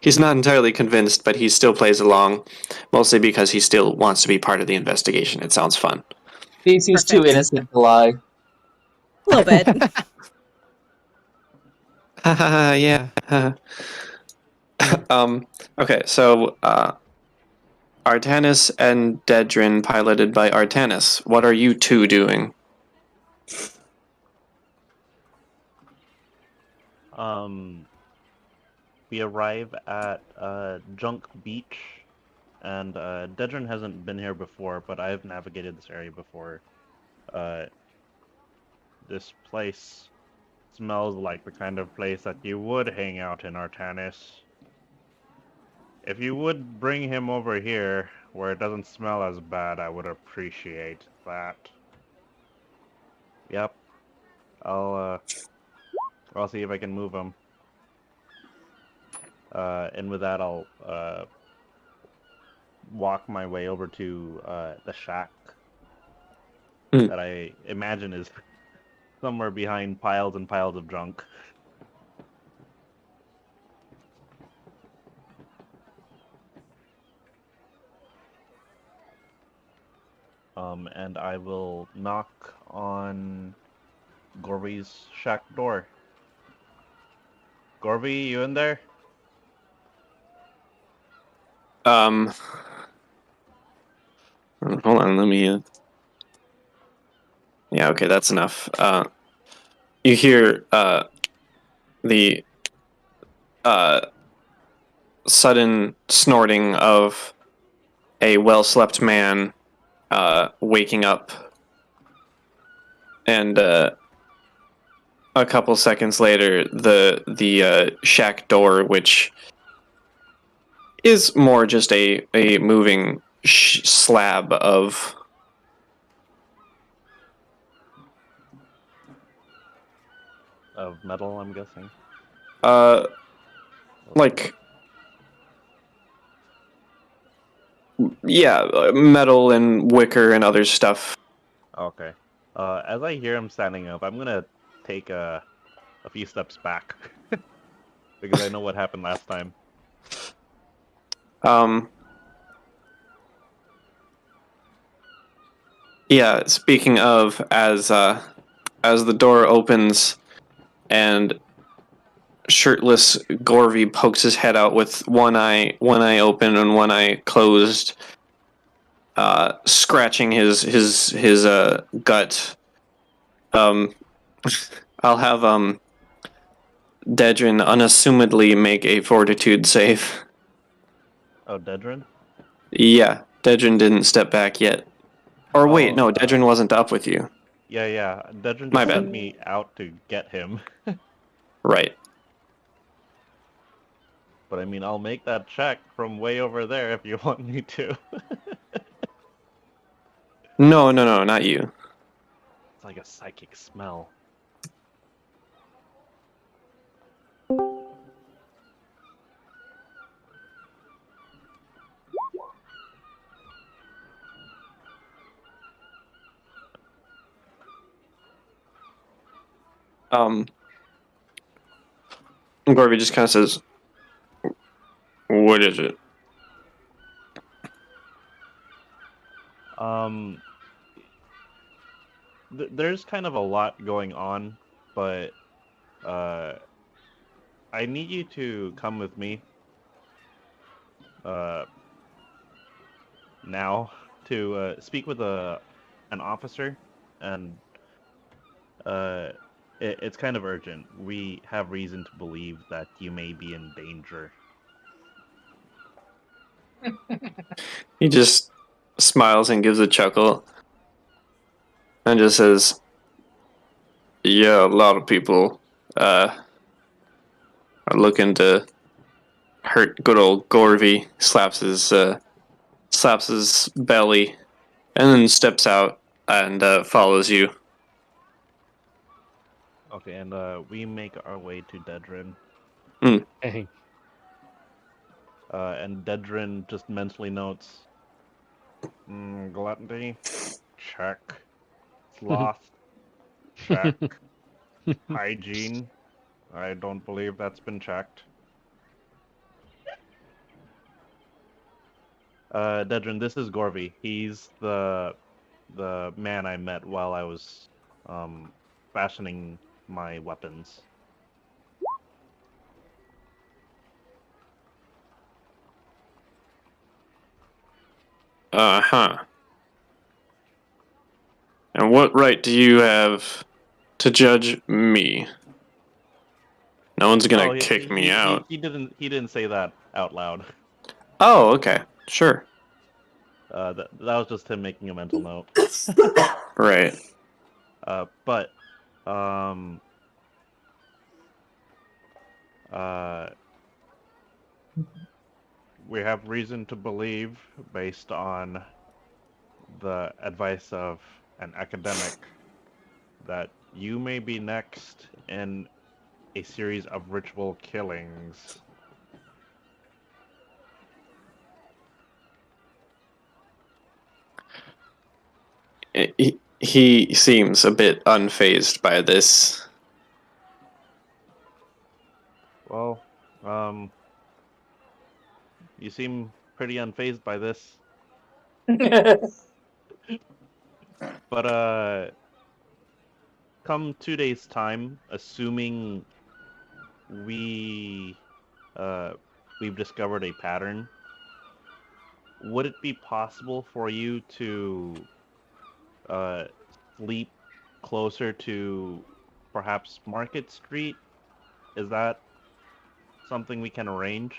He's not entirely convinced, but he still plays along, mostly because he still wants to be part of the investigation. It sounds fun. Casey's too Perfect. innocent to lie. A little bit. Haha, yeah. Okay, so Artanis and Dedrin, piloted by Artanis. What are you two doing? We arrive at Junk Beach, and Dedrin hasn't been here before, but I've navigated this area before. This place smells like the kind of place that you would hang out in, Artanis. If you would bring him over here, where it doesn't smell as bad, I would appreciate that. Yep. I'll see if I can move him. And with that, I'll walk my way over to the shack that I imagine is somewhere behind piles and piles of junk. And I will knock on Gorby's shack door. Gorby, you in there? Hold on, let me. Yeah, okay, that's enough. You hear the sudden snorting of a well-slept man waking up, and a couple seconds later, the shack door, which is more just a moving slab of Of metal, I'm guessing. like, yeah, metal and wicker and other stuff. Okay. As I hear him standing up, I'm gonna take a few steps back because I know what happened last time. Yeah, speaking of, as the door opens and shirtless Gorvy pokes his head out with one eye open and one eye closed, scratching his gut. I'll have Dedrin unassumedly make a fortitude save. Oh, Dedrin? Yeah, Dedrin didn't step back yet. Or wait, Oh, no, Dedrin wasn't up with you. Yeah. Dedrin My just bad. sent me out to get him. Right. But I mean, I'll make that check from way over there if you want me to. No, not you. It's like a psychic smell. Garvey just kind of says, "What is it?" There's kind of a lot going on, but I need you to come with me now to speak with an officer, and it's kind of urgent. We have reason to believe that you may be in danger. He just smiles and gives a chuckle and just says, "Yeah, a lot of people are looking to hurt good old Gorvy." Slaps his belly, and then steps out and follows you. Okay, and we make our way to Dedrin. Dang. And Dedrin just mentally notes, gluttony, check. Sloth, check. Hygiene, I don't believe that's been checked. Dedrin, this is Gorvy. He's the man I met while I was fashioning my weapons. Uh-huh. And what right do you have to judge me? No one's gonna kick me out. He didn't say that out loud. Oh, okay. Sure. That was just him making a mental note. Right. But we have reason to believe, based on the advice of an academic, that you may be next in a series of ritual killings. He seems a bit unfazed by this. Well, you seem pretty unfazed by this. But come 2 days' time, assuming we've discovered a pattern, would it be possible for you to sleep closer to perhaps Market Street? Is that something we can arrange?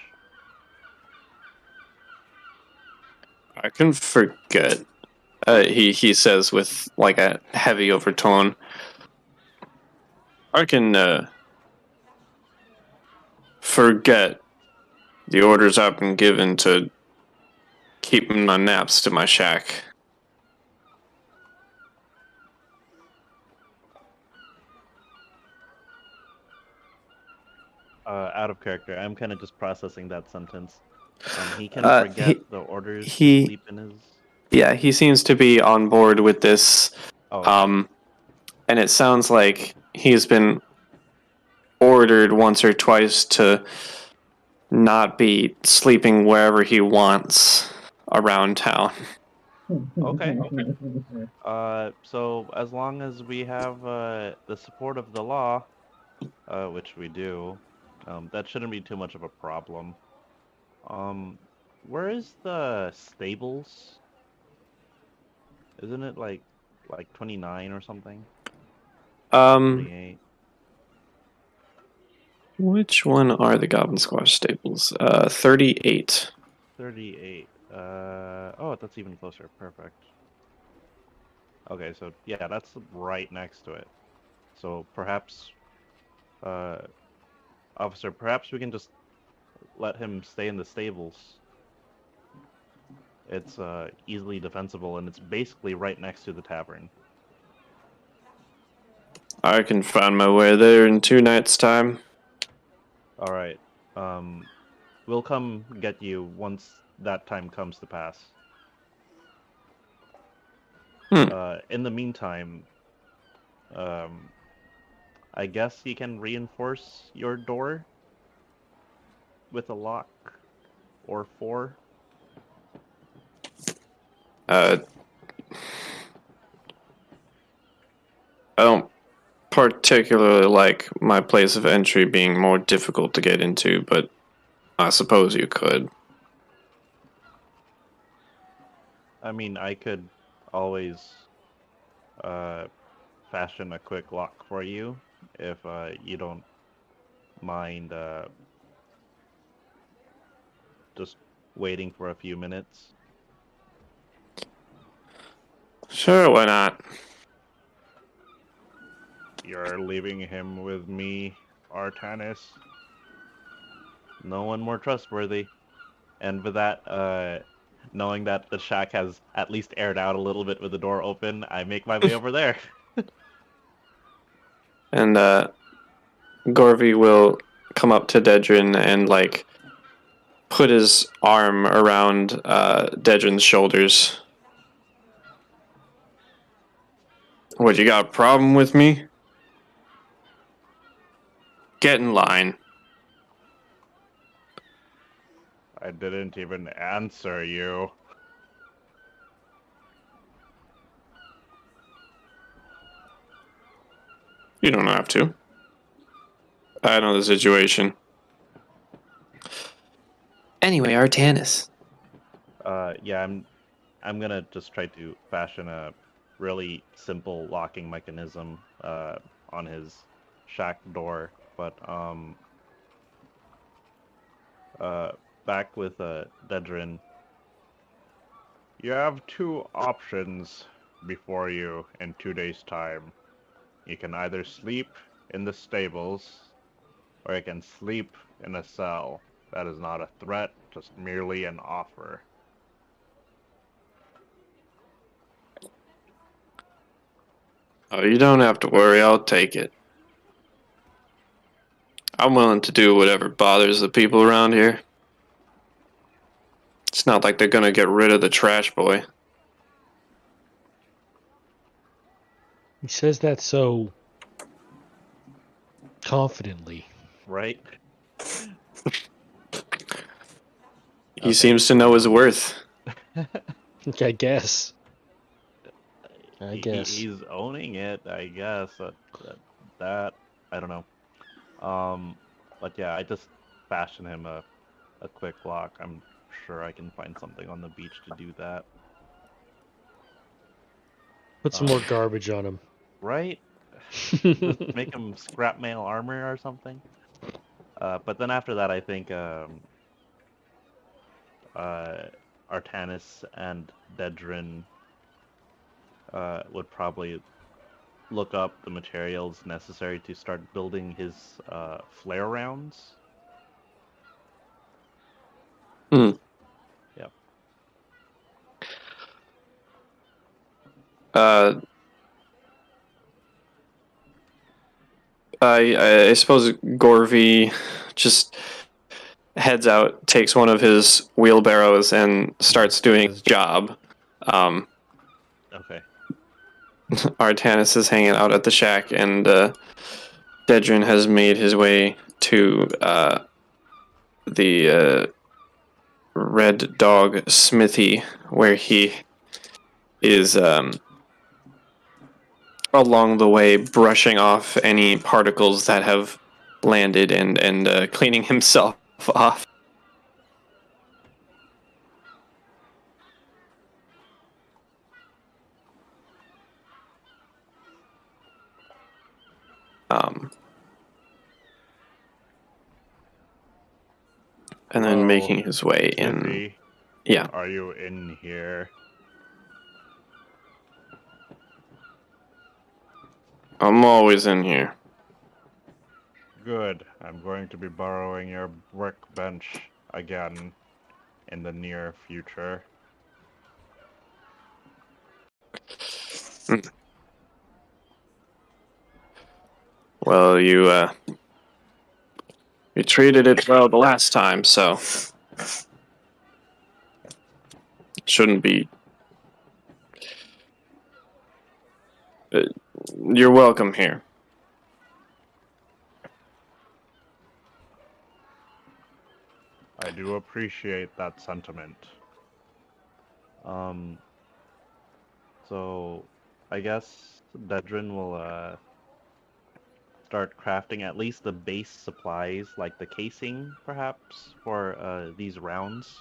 I can forget. He says with like a heavy overtone. I can forget the orders I've been given to keep my naps to my shack. Out of character. I'm kind of just processing that sentence. He can forget the orders to sleep in his... Yeah, he seems to be on board with this. Oh, okay. And it sounds like he's been ordered once or twice to not be sleeping wherever he wants around town. Okay. So as long as we have the support of the law, which we do, that shouldn't be too much of a problem. Where is the stables? Isn't it like 29 or something? 28. Which one are the Goblin Squash stables? 38. 38. Oh, that's even closer. Perfect. Okay, so yeah, that's right next to it. So perhaps, officer, perhaps we can just let him stay in the stables. It's easily defensible, and it's basically right next to the tavern. I can find my way there in 2 nights' time. All right. We'll come get you once that time comes to pass. In the meantime, I guess you can reinforce your door with a lock or 4. I don't particularly like my place of entry being more difficult to get into, but I suppose you could. I mean, I could always fashion a quick lock for you if you don't mind just waiting for a few minutes. Sure, why not? You're leaving him with me, Artanis. No one more trustworthy. And with that, knowing that the shack has at least aired out a little bit with the door open, I make my way over there. And Gorvy will come up to Dedrin and like put his arm around Dedrin's shoulders. What, you got a problem with me? Get in line. I didn't even answer you. You don't have to. I know the situation. Anyway, Artanis. Yeah, I'm gonna just try to fashion a really simple locking mechanism on his shack door, but back with Dedrin. You have 2 options before you in 2 days' time. You can either sleep in the stables, or you can sleep in a cell. That is not a threat, just merely an offer. Oh, you don't have to worry, I'll take it. I'm willing to do whatever bothers the people around here. It's not like they're gonna get rid of the trash boy. He says that so confidently. Right? He seems to know his worth. I guess. I guess. He's owning it, I guess. That I don't know. But yeah, I just fashion him a quick lock. I'm sure I can find something on the beach to do that. Put some more garbage on him. Right? Just make him scrap mail armor or something. But then after that, I think Artanis and Dedrin would probably look up the materials necessary to start building his flare rounds. Hmm. Yep. I suppose Gorvy just heads out, takes one of his wheelbarrows, and starts doing his job. Okay. Artanis is hanging out at the shack, and Dedrin has made his way to the Red Dog Smithy, where he is along the way brushing off any particles that have landed and cleaning himself off. And then making his way in. Smithy, Yeah. are you in here? I'm always in here. Good. I'm going to be borrowing your workbench again in the near future. Well, you treated it well the last time, so shouldn't be. You're welcome here. I do appreciate that sentiment. So I guess Dedrin will start crafting at least the base supplies, like the casing, perhaps, for these rounds.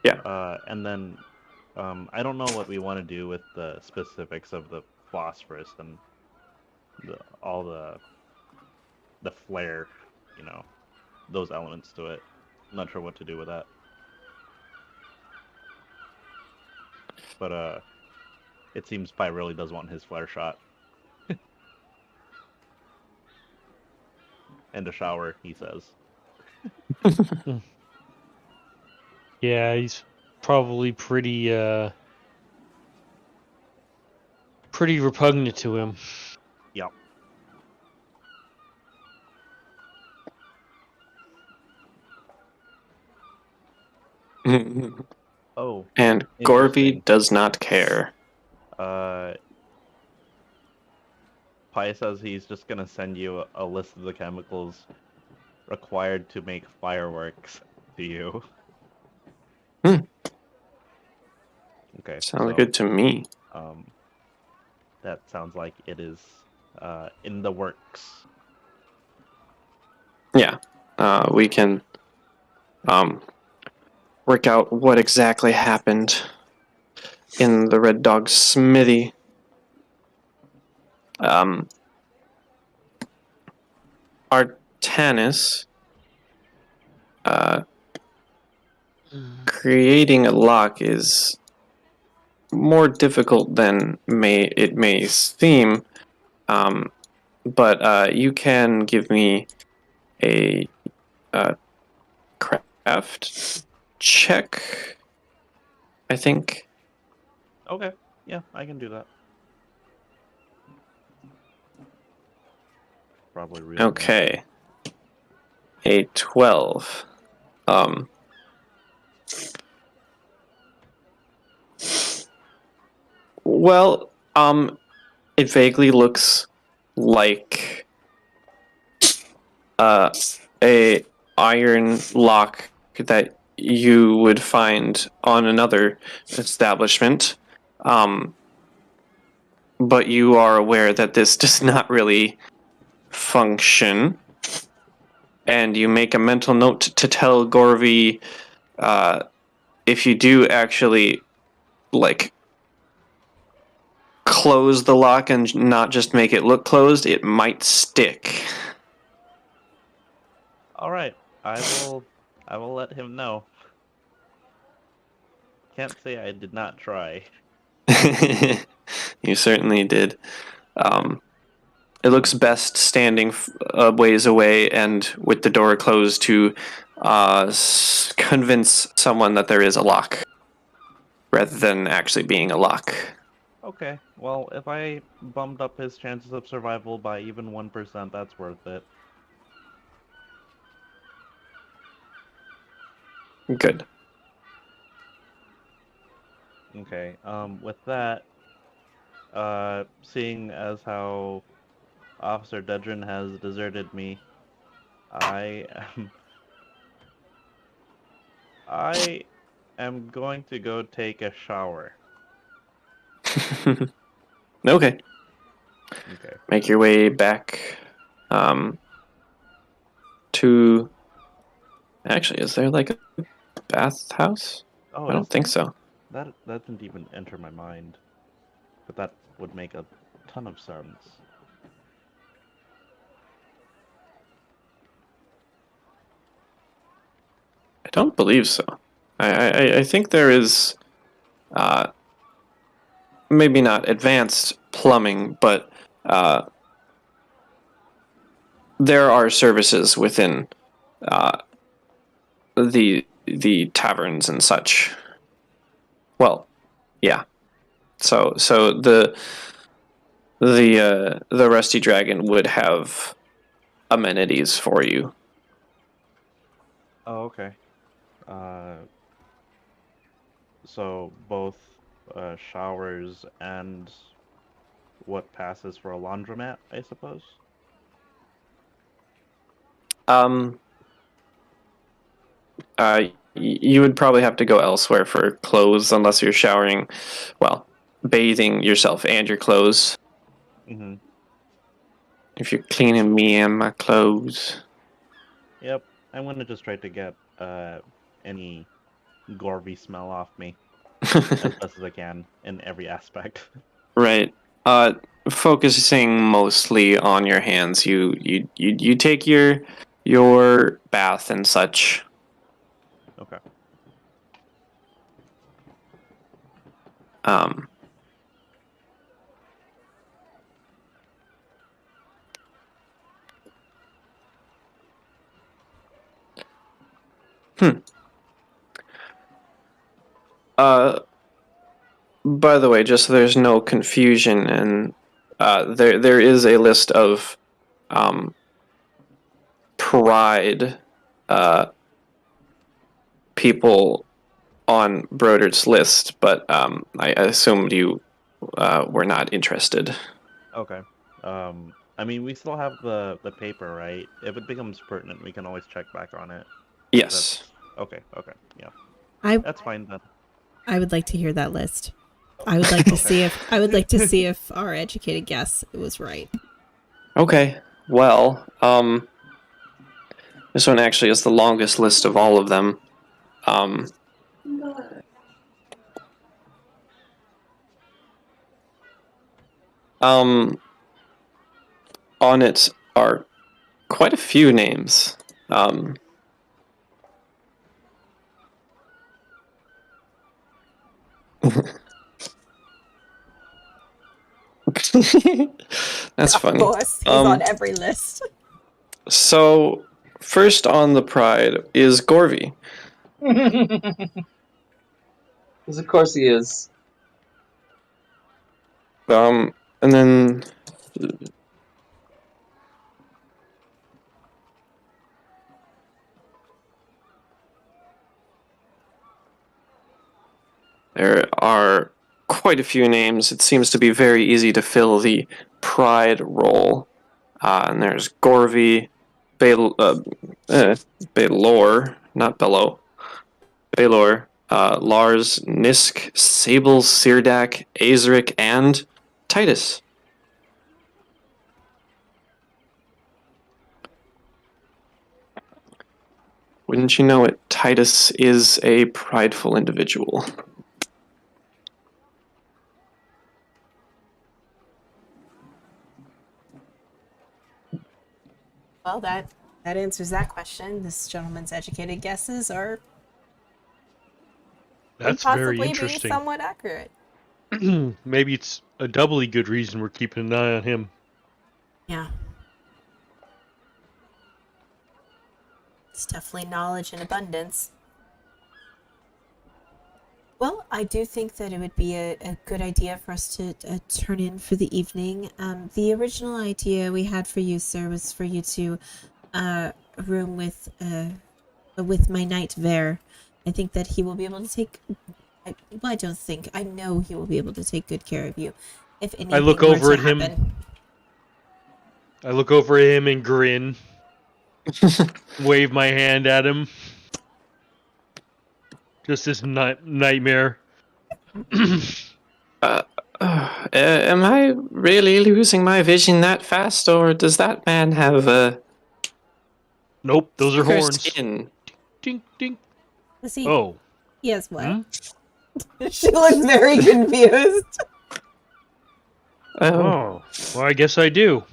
Yeah. And then I don't know what we want to do with the specifics of the phosphorus and all the flare, you know, those elements to it. I'm not sure what to do with that. But it seems Pi really does want his flare shot. And a shower, he says. Yeah, he's probably pretty repugnant to him. Yep. Oh, And interesting. Gorby does not care. Uh, Pi says he's just gonna send you a list of the chemicals required to make fireworks to you. Hmm. Okay, Sounds so good to me. that sounds like it is in the works. Yeah. We can work out what exactly happened in the Red Dog smithy. Artanis, creating a lock is more difficult than it may seem, but you can give me a craft check, I think. Okay, yeah, I can do that. Probably real. Okay. A 12. Well, it vaguely looks like a iron lock that you would find on another establishment. But you are aware that this does not really function. And you make a mental note to tell Gorvy, if you do actually, like, close the lock and not just make it look closed, it might stick. All right, I will let him know. Can't say I did not try. You certainly did. It looks best standing a ways away and with the door closed to convince someone that there is a lock, rather than actually being a lock. Okay, well, if I bumped up his chances of survival by even 1%, that's worth it. Good. Okay, with that, seeing as how Officer Dedrin has deserted me, I am I am going to go take a shower. Okay. Okay. Make your way back to... Actually, is there like a bathhouse? Oh, I don't is think there? so. That didn't even enter my mind. But that would make a ton of sense. I don't believe so. I think there is maybe not advanced plumbing, but there are services within the taverns and such. Well, yeah. So the Rusty Dragon would have amenities for you. Oh, okay. So both showers and what passes for a laundromat, I suppose? Um, You would probably have to go elsewhere for clothes unless you're showering, well, bathing yourself and your clothes. Mm-hmm. If you're cleaning me and my clothes. Yep. I'm gonna just try to get any Gorby smell off me as best as I can in every aspect. Right. Focusing mostly on your hands. You take your bath and such. Okay. Um. Hmm. By the way, just so there's no confusion, and there is a list of pride people on Broder's list, but I assumed you were not interested. Okay. I mean, we still have the paper, right? If it becomes pertinent, we can always check back on it. Yes. That's okay. Okay. Yeah. I That's fine then. I would like to hear that list. I would like to see if our educated guess was right. Okay. Well, this one actually is the longest list of all of them. Um, um, on it are quite a few names. That's Of funny. course, he's on every list. So, first on the pride is Gorvy. Because of course he is. And then there are quite a few names. It seems to be very easy to fill the pride role. And there's Gorvy, Baylor, not Bello, Baylor, Lars, Nisk, Sable, Sirdak, Azric, and Titus. Wouldn't you know it, Titus is a prideful individual. Well, that answers that question. This gentleman's educated guesses are That's could very possibly be interesting. somewhat accurate. Maybe it's a doubly good reason we're keeping an eye on him. Yeah. It's definitely knowledge in abundance. Well, I do think that it would be a good idea for us to turn in for the evening. The original idea we had for you, sir, was for you to room with my knight Ver. I think that he will be able to take. I don't think. I know he will be able to take good care of you. If anything I look were over to at him. happen. I look over at him and grin. Wave my hand at him. Just this nightmare. Am I really losing my vision that fast, or does that man have Nope, those are thicker horns. skin? Dink, dink. Let's see. Oh. Yes, what? Hmm? She looks very confused. Oh. Well, I guess I do.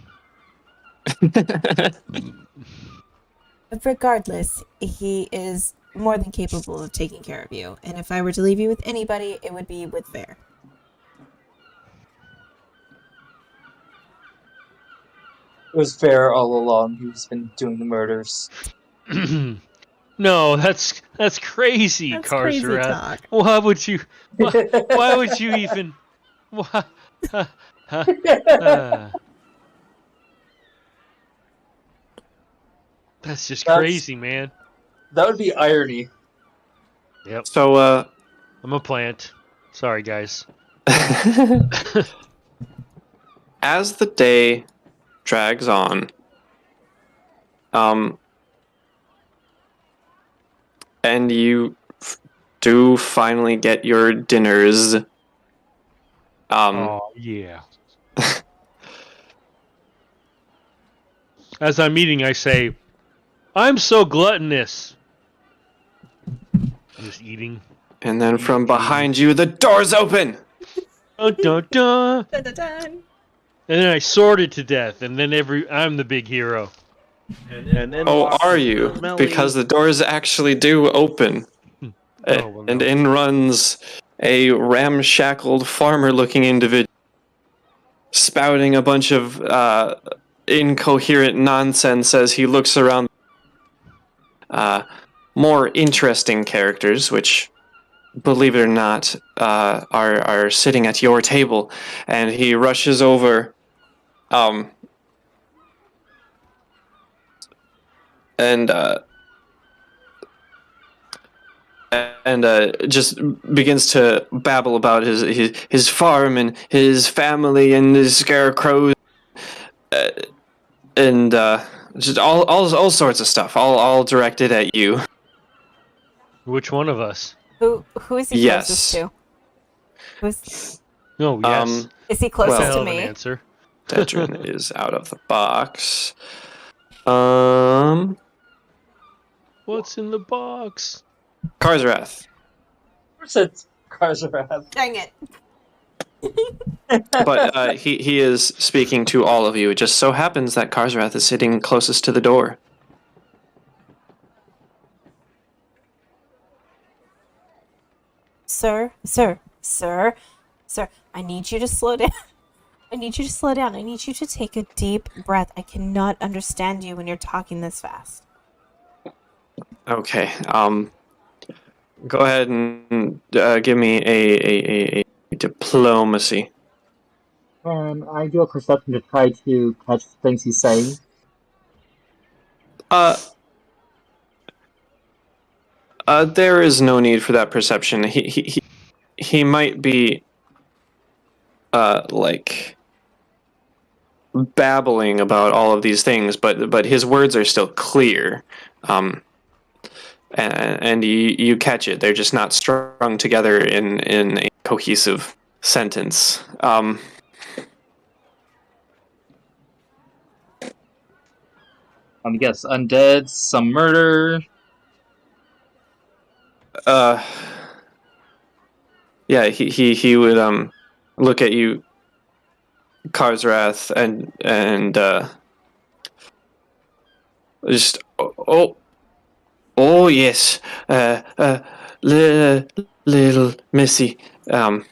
Regardless, he is more than capable of taking care of you. And if I were to leave you with anybody, it would be with Ver. It was fair all along. He's been doing the murders. No, that's crazy, That's crazy Karsarath. talk. Why would you? Why would you even? Why? That's just crazy, man. That would be irony. Yep. So, I'm a plant. Sorry, guys. as the day drags on, and you do finally get your dinners. Oh, yeah. As I'm eating, I say, I'm so gluttonous. I'm just eating. And then from behind you, the doors open. Dun, dun, dun. Dun, dun, dun. And then I sorted to death, and then I'm the big hero. And then Oh, walks are the you? smelly- Because the doors actually do open. Oh, well, And no. in runs a ramshackled farmer-looking individual, spouting a bunch of incoherent nonsense as he looks around. More interesting characters, which, believe it or not, are sitting at your table, and he rushes over, and just begins to babble about his farm and his family and his scarecrows, and just all sorts of stuff, all directed at you. Which one of us? Who is he Yes. closest to? Who's Oh, yes. is he closest well- to Hell of an me? answer. Dedrin is out of the box. What's in the box? Karzrath. Of course it's Karzrath. Dang it! But he is speaking to all of you. It just so happens that Karzrath is sitting closest to the door. Sir, I need you to slow down. I need you to slow down. I need you to take a deep breath. I cannot understand you when you're talking this fast. Okay. Go ahead and give me a diplomacy. And I do a perception to try to catch things he's saying. There is no need for that perception. He might be like babbling about all of these things, but his words are still clear. And you catch it. They're just not strung together in a cohesive sentence. Yes, undead, some murder. Yeah, he would look at you, Karzrath, and just oh yes, little Missy, I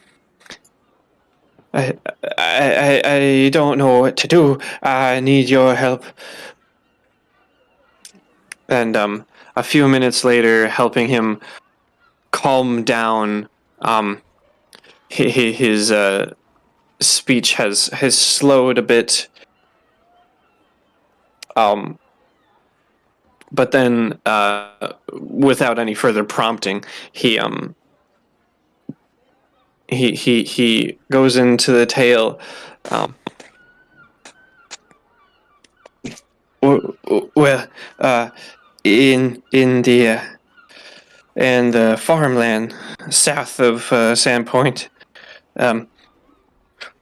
don't know what to do. I need your help. And a few minutes later, helping him calm down, his speech has slowed a bit. But then, without any further prompting, he goes into the tale. Well, in the farmland south of Sandpoint,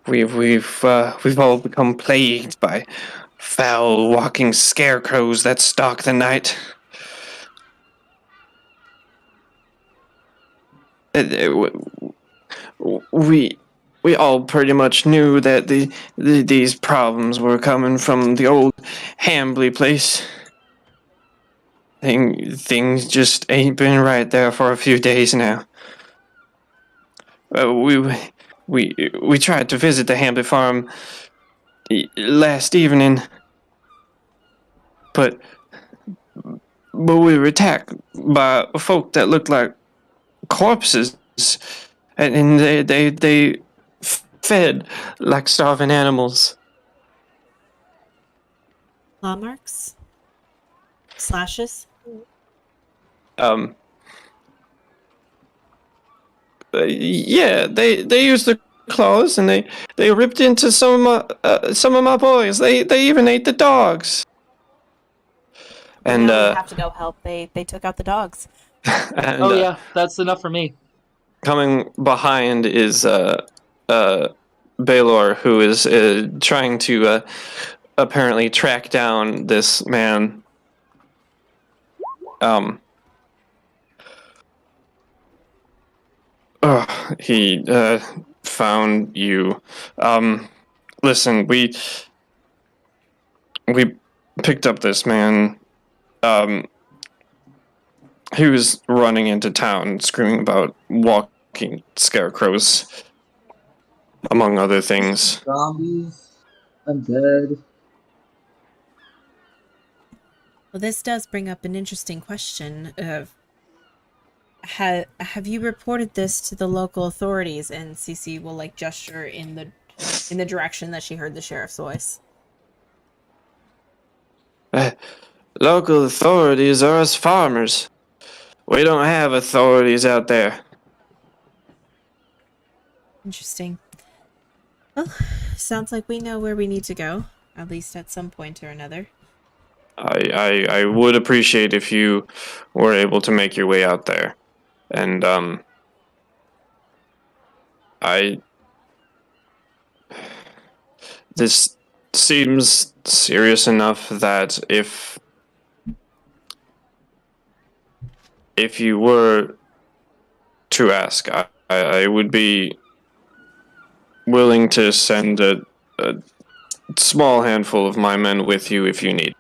we've all become plagued by foul walking scarecrows that stalk the night. We all pretty much knew that these problems were coming from the old Hambly place. Things just ain't been right there for a few days now. We tried to visit the Hambly farm last evening, but we were attacked by folk that looked like corpses, and they fed like starving animals. Claw marks? Slashes? Yeah, they used the claws and they ripped into some of my boys. They even ate the dogs. And now we have to go help. They took out the dogs. And Oh yeah, that's enough for me. coming behind is Baylor, who is trying to apparently track down this man. He found you. Listen, we picked up this man. He was running into town screaming about walking scarecrows, among other things. Zombies. I'm dead. Well, this does bring up an interesting question of have you reported this to the local authorities? And Cece will like gesture in the direction that she heard the sheriff's voice. Local authorities are us farmers. We don't have authorities out there. Interesting. Well, sounds like we know where we need to go, at least at some point or another. I would appreciate if you were able to make your way out there. And, this seems serious enough that if you were to ask, I would be willing to send a small handful of my men with you if you need.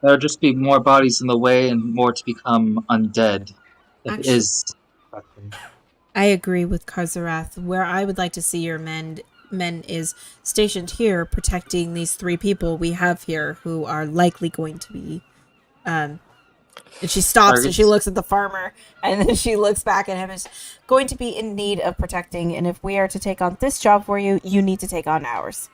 There'll just be more bodies in the way and more to become undead. It Actually- is. I agree with Karzarath. Where I would like to see your men is stationed here, protecting these 3 people we have here who are likely going to be. And she stops and she looks at the farmer, and then she looks back at him. Is going to be in need of protecting, and if we are to take on this job for you, you need to take on ours.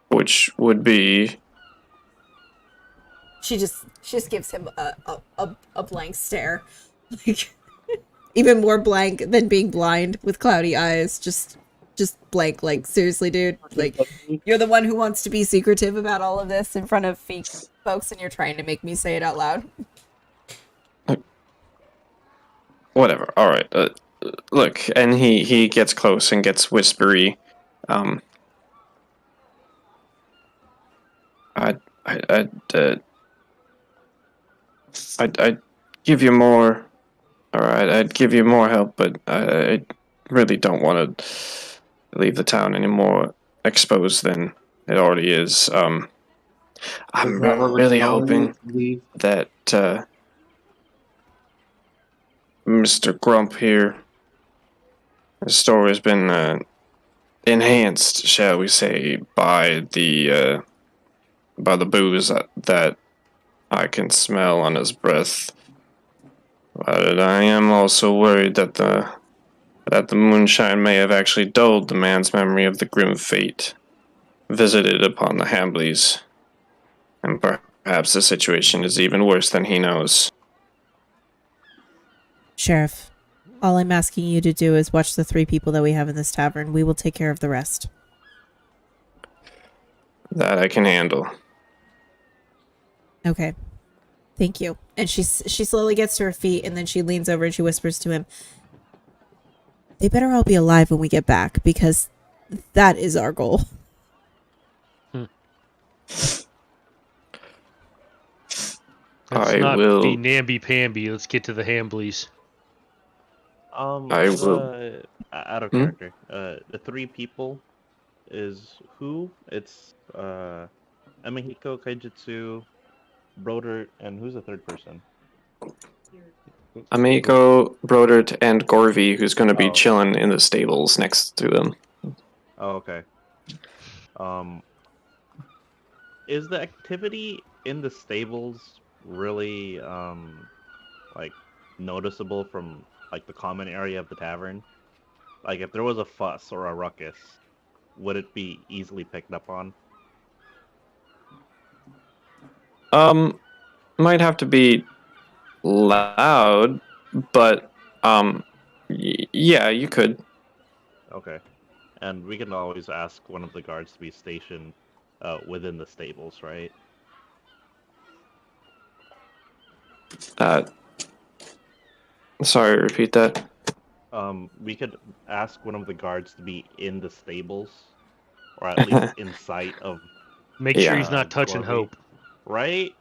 Which would be. She just gives him a blank stare, like even more blank than being blind with cloudy eyes. Just blank. Like, seriously, dude. Like, you're the one who wants to be secretive about all of this in front of fake folks, and you're trying to make me say it out loud. Whatever. All right. Look, and he gets close and gets whispery. I'd give you more. All right, I'd give you more help, but I really don't want to leave the town any more exposed than it already is. I'm really hoping that Mr. Grump here, his story has been enhanced, shall we say, by the booze that I can smell on his breath. But I am also worried that the moonshine may have actually dulled the man's memory of the grim fate visited upon the Hambleys. And perhaps the situation is even worse than he knows. Sheriff, all I'm asking you to do is watch the 3 people that we have in this tavern. We will take care of the rest. That I can handle. Okay. Thank you. And she slowly gets to her feet, and then she leans over and she whispers to him, they better all be alive when we get back, because that is our goal. Let's I not will be namby-pamby. Let's get to the Hambleys. I will. Out of character. The 3 people is who? It's Amihiko, Kaijitsu, Broder, and who's the 3rd person? Amico, Brodert, and Gorvy, who's going to be Oh. chilling in the stables next to them. Oh, okay. Is the activity in the stables really like noticeable from like the common area of the tavern? Like, if there was a fuss or a ruckus, would it be easily picked up on? Might have to be loud, but yeah, you could. Okay. And we can always ask one of the guards to be stationed within the stables, right? Sorry, repeat that. We could ask one of the guards to be in the stables, or at least in sight of. Make sure Yeah. he's not touching Gorby. Hope. Right?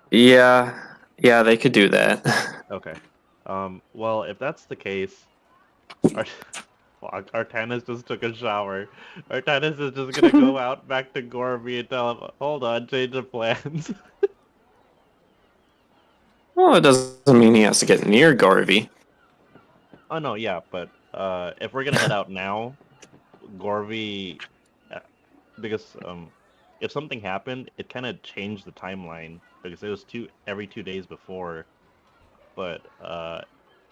Yeah, they could do that. Okay. Well, if that's the case, Art- Artanis just took a shower. Artanis is just gonna go out back to Gorby and tell him, "Hold on, change of plans." Well, it doesn't mean he has to get near Garvey. Oh no, yeah, but if we're gonna head out now, Gorby, because if something happened, it kind of changed the timeline because it was every 2 days before. But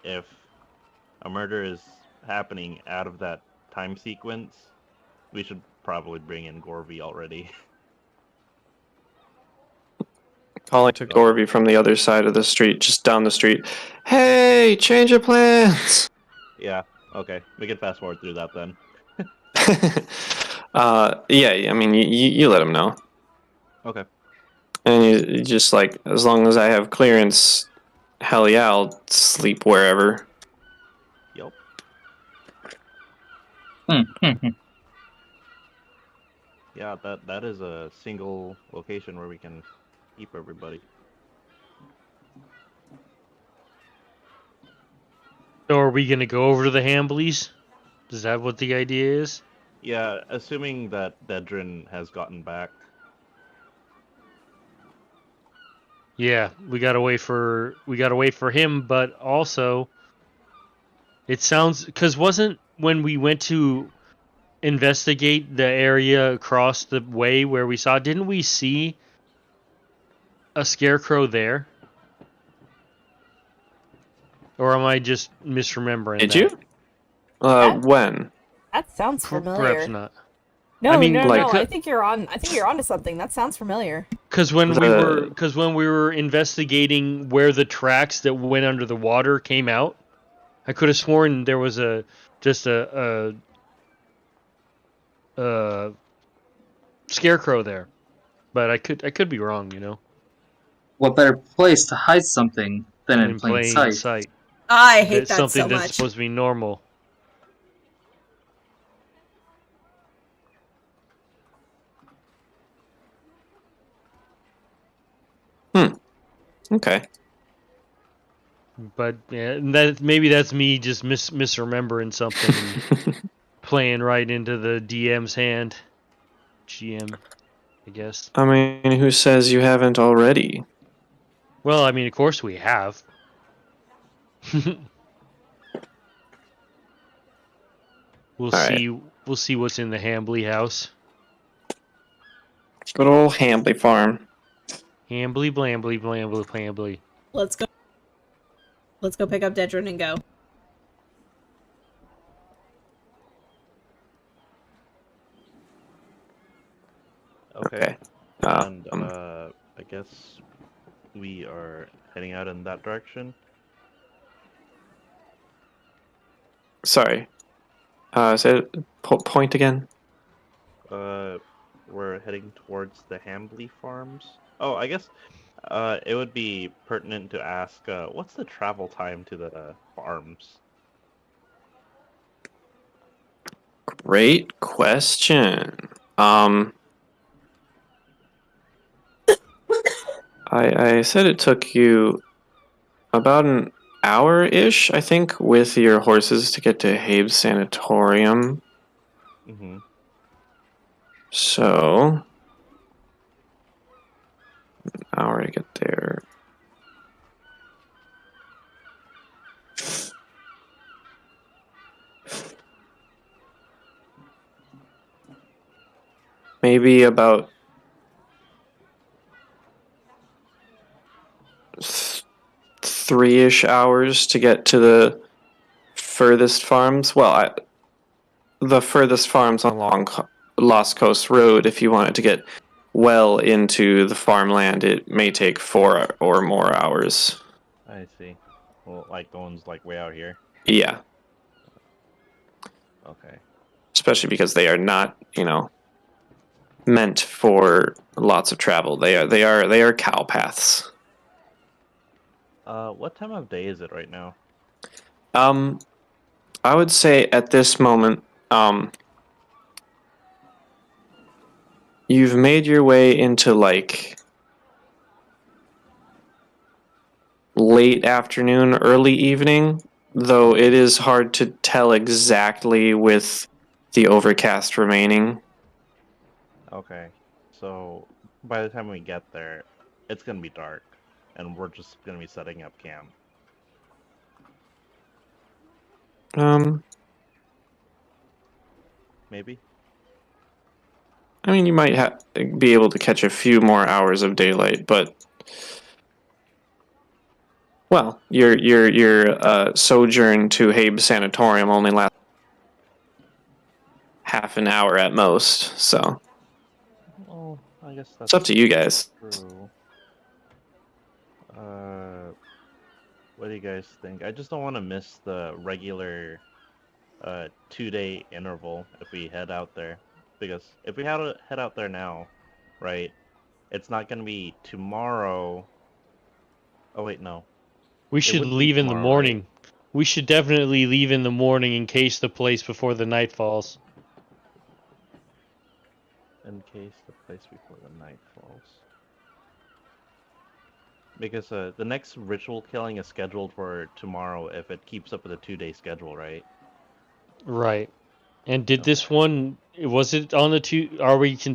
if a murder is happening out of that time sequence, we should probably bring in Gorby already. Calling to Gorvy from the other side of the street, just down the street. Hey, change of plans! Yeah, okay. We can fast forward through that then. Yeah, I mean, you let him know. Okay. And you just like, as long as I have clearance, hell yeah, I'll sleep wherever. Yep. Yeah, that is a single location where we can keep everybody. So are we gonna go over to the Hambleys? Is that what the idea is? Yeah, assuming that Dedrin has gotten back. Yeah, we gotta wait for him, but also it sounds because wasn't when we went to investigate the area across the way where we saw, didn't we see a scarecrow there? Or am I just misremembering Did that? you? When? That sounds Perhaps familiar. not. No, I mean, no, like- no. I think you're on. I think you're onto something. That sounds familiar. Because when we were investigating where the tracks that went under the water came out, I could have sworn there was a scarecrow there, but I could be wrong, you know. What better place to hide something than in plain sight? I hate That's that something so that's much. supposed to be normal. Okay. But yeah, maybe that's me just misremembering something and playing right into the DM's hand. GM, I guess. I mean, who says you haven't already? Well, I mean, of course we have. We'll All see. We'll see what's in the Hambley house. Good old Hambley farm. Hambly, blambly, blambly, blambly. Let's go. Let's go pick up Dedrin and go. Okay. Okay. And I guess we are heading out in that direction. Sorry. Say point again. We're heading towards the Hambley farms. Oh, I guess it would be pertinent to ask, what's the travel time to the farms? Great question. I said it took you about an hour-ish, I think, with your horses to get to Habe's Sanatorium. Mm-hmm. So, an hour to get there. Maybe about 3-ish hours to get to the furthest farms. Well, the furthest farms along Lost Coast Road. If you wanted to get well into the farmland, it may take 4 or more hours. I see. Well, like the ones like way out here. Yeah. Okay. especially because they are not, meant for lots of travel. They are cow paths. What time of day is it right now? I would say at this moment, you've made your way into like late afternoon, early evening, though it is hard to tell exactly with the overcast remaining. Okay. So by the time we get there, it's gonna be dark, and we're just gonna be setting up camp. Um, Maybe. I mean, you might be able to catch a few more hours of daylight, but well, your sojourn to Habe Sanatorium only lasts half an hour at most, so Well, I guess it's up that's to you guys. true. What do you guys think? I just don't want to miss the regular 2-day interval if we head out there. Because if we head out there now, right, it's not going to be tomorrow. Oh, wait, no. We It should would be leave in the tomorrow, right? morning. We should definitely leave in the morning and case the place before the night falls. In case the place before the night falls. Because the next ritual killing is scheduled for tomorrow if it keeps up with a 2-day schedule, right? Right. And did Okay. this one, was it on the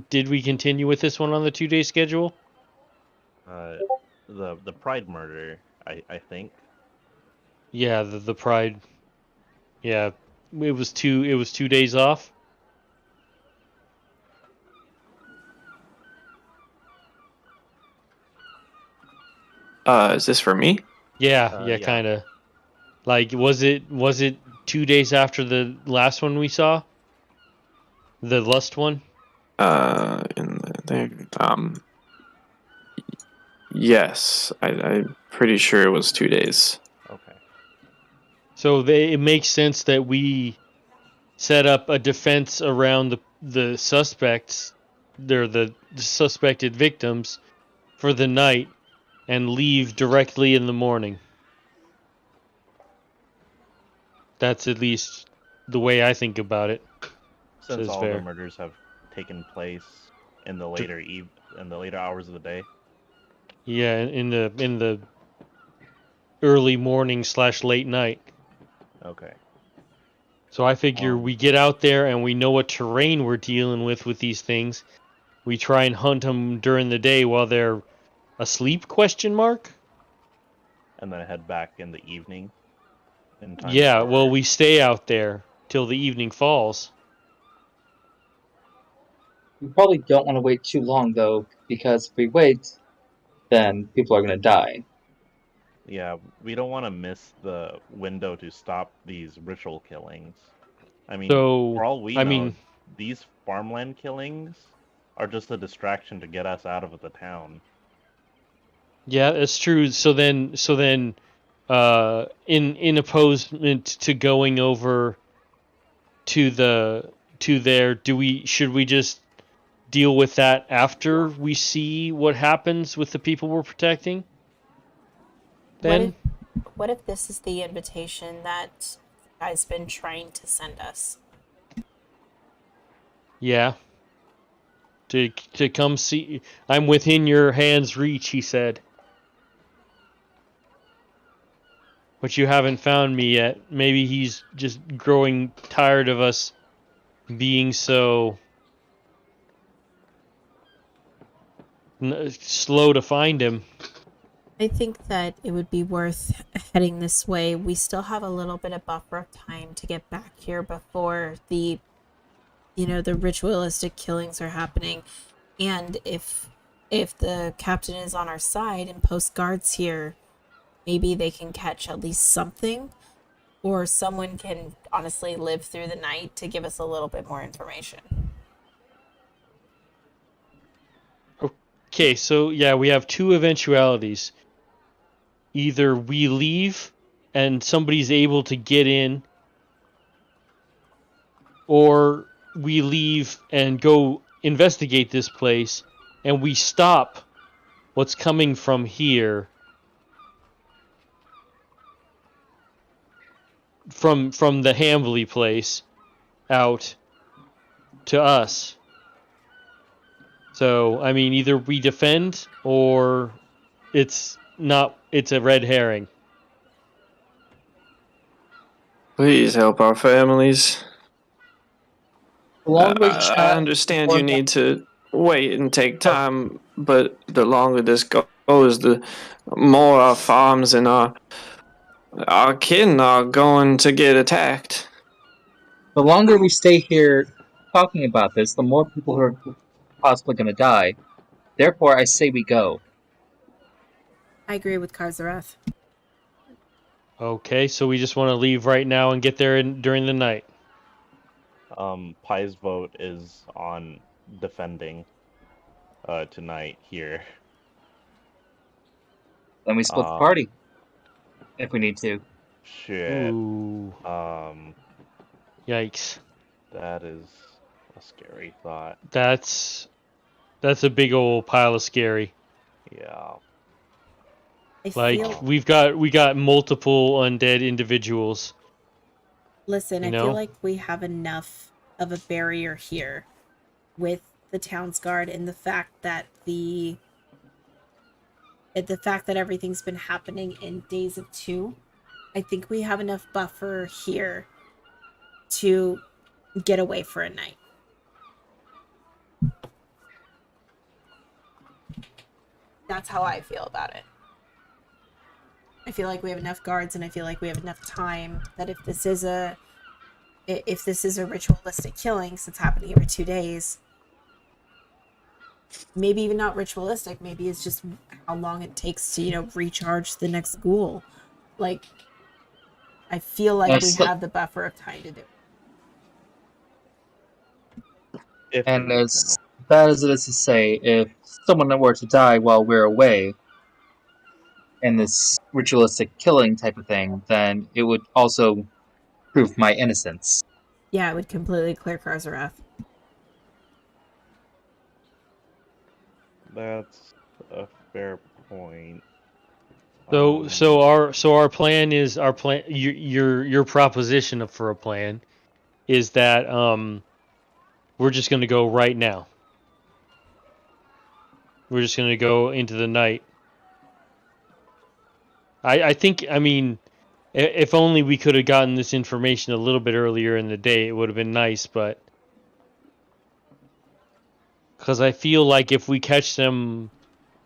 did we continue with this one on the 2-day schedule? The Pride murder, I think. Yeah, the Pride. Yeah, it was 2 days off. Is this for me? Yeah, Yeah. kind of. Like, was it 2 days after the last one we saw? The lust one? Yes, I'm pretty sure it was 2 days. Okay. So it makes sense that we set up a defense around the suspects, they're the suspected victims, for the night and leave directly in the morning. That's at least the way I think about it. Since Says all the Fair. murders have taken place in the later hours of the day. Yeah, in the early morning / late night. Okay. So I figure we get out there and we know what terrain we're dealing with these things. We try and hunt them during the day while they're asleep? ? And then head back in the evening. In time Yeah, for... well, we stay out there till the evening falls. We probably don't want to wait too long, though, because if we wait, then people are going to die. Yeah, we don't want to miss the window to stop these ritual killings. I mean, So, for all we I know, mean, these farmland killings are just a distraction to get us out of the town. yeah, that's true. So then, in opposement to going over to there, should we just deal with that after we see what happens with the people we're protecting? Then, What if this is the invitation that the guy's been trying to send us? yeah, to come see. I'm within your hand's reach, he said. But you haven't found me yet. Maybe he's just growing tired of us being so slow to find him. I think that it would be worth heading this way. We still have a little bit of buffer of time to get back here before the ritualistic killings are happening. And if the captain is on our side and post guards here, maybe they can catch at least something, or someone can honestly live through the night to give us a little bit more information. Okay, so yeah, we have two eventualities. Either we leave and somebody's able to get in or we leave and go investigate this place, and we stop what's coming from here, from the Hambley place out to us. So, I mean, either we defend or it's a red herring. Please help our families. The longer we I chat, understand you need to wait and take time, but the longer this goes, the more our farms and our kin are going to get attacked. the longer we stay here talking about this, the more people who are possibly going to die. Therefore, I say we go. I agree with Karzarath. Okay, so we just want to leave right now and get there during the night. Pie's vote is on defending tonight here. Then we split the party if we need to. Shit. Ooh, yikes. That is a scary thought. That's a big old pile of scary. Yeah. Like we got multiple undead individuals. Listen, You I know? feel like we have enough of a barrier here with the town's guard and the fact that everything's been happening in days of two. I think we have enough buffer here to get away for a night. That's how I feel about it. I feel like we have enough guards, and I feel like we have enough time that if this is a ritualistic killing, since happening every 2 days, maybe even not ritualistic, maybe it's just how long it takes to, recharge the next ghoul. Like, I feel like we have the buffer of time to do it. And as bad as it is to say, if someone were to die while we're away in this ritualistic killing type of thing, then it would also prove my innocence. Yeah, it would completely clear Karzarath. That's a fair point. So our plan is your proposition for a plan is that we're just going to go right now. We're just going to go into the night. I think, I mean, if only we could have gotten this information a little bit earlier in the day, it would have been nice, but because I feel like if we catch them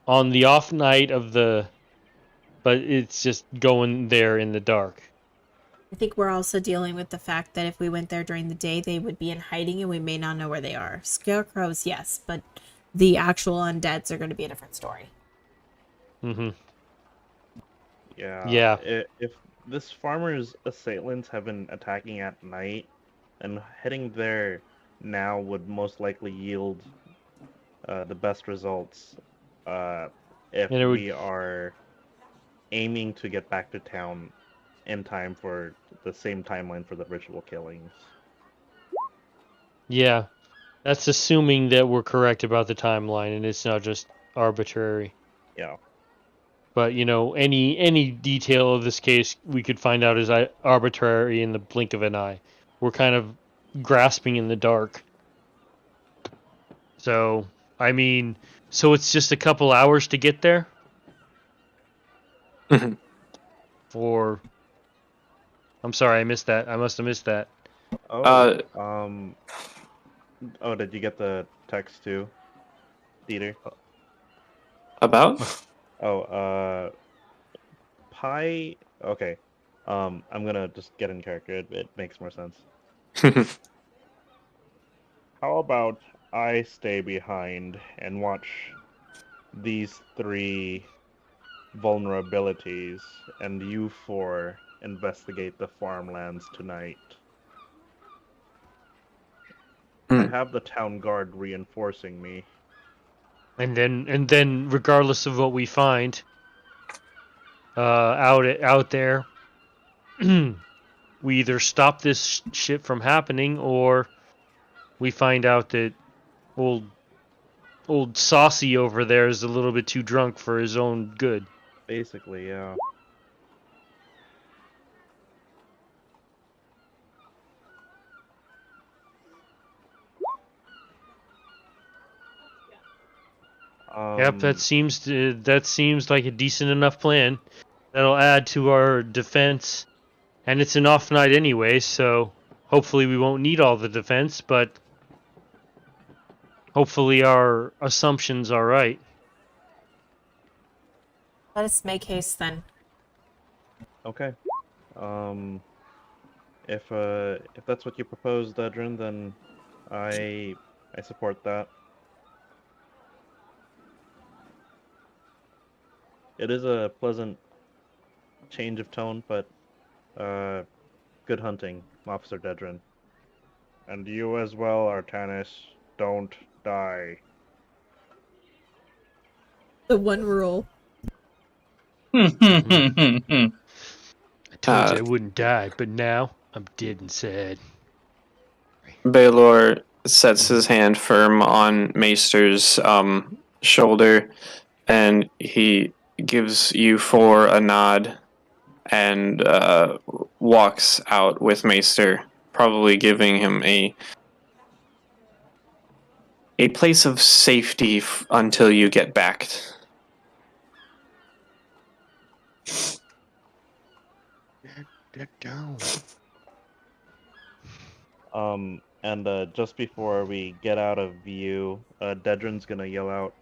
on the off night but it's just going there in the dark. I think we're also dealing with the fact that if we went there during the day, they would be in hiding and we may not know where they are. Scarecrows, yes, but the actual undeads are going to be a different story. Mm-hmm. Yeah. Yeah. If this farmer's assailants have been attacking at night, and heading there now would most likely yield the best results if we are aiming to get back to town in time for the same timeline for the ritual killings. Yeah. That's assuming that we're correct about the timeline and it's not just arbitrary. Yeah. But, any detail of this case we could find out is arbitrary in the blink of an eye. We're kind of grasping in the dark. So, I mean, it's just a couple hours to get there? Or... I'm sorry, I missed that. I must have missed that. Oh, did you get the text too, Dieter? About? Pi. Okay. I'm gonna just get in character. It makes more sense. How about I stay behind and watch these 3 vulnerabilities, and you 4 investigate the farmlands tonight. I have the town guard reinforcing me. And then regardless of what we find out there, we either stop this shit from happening, or we find out that old Saucy over there is a little bit too drunk for his own good. Basically, yeah. Yep, that seems like a decent enough plan. That'll add to our defense, and it's an off night anyway, so hopefully we won't need all the defense, but hopefully our assumptions are right. Let us make haste then. Okay. If that's what you propose, Dedrin, then I support that. It is a pleasant change of tone, but good hunting, Officer Dedrin. And you as well, Artanis. Don't die. The one rule. I told you I Uh, wouldn't die, but now I'm dead inside. Baylor sets his hand firm on Maester's shoulder, and he gives you four a nod and walks out with Maester, probably giving him a place of safety until you get back. Get down. And just before we get out of view, Dedrin's gonna yell out,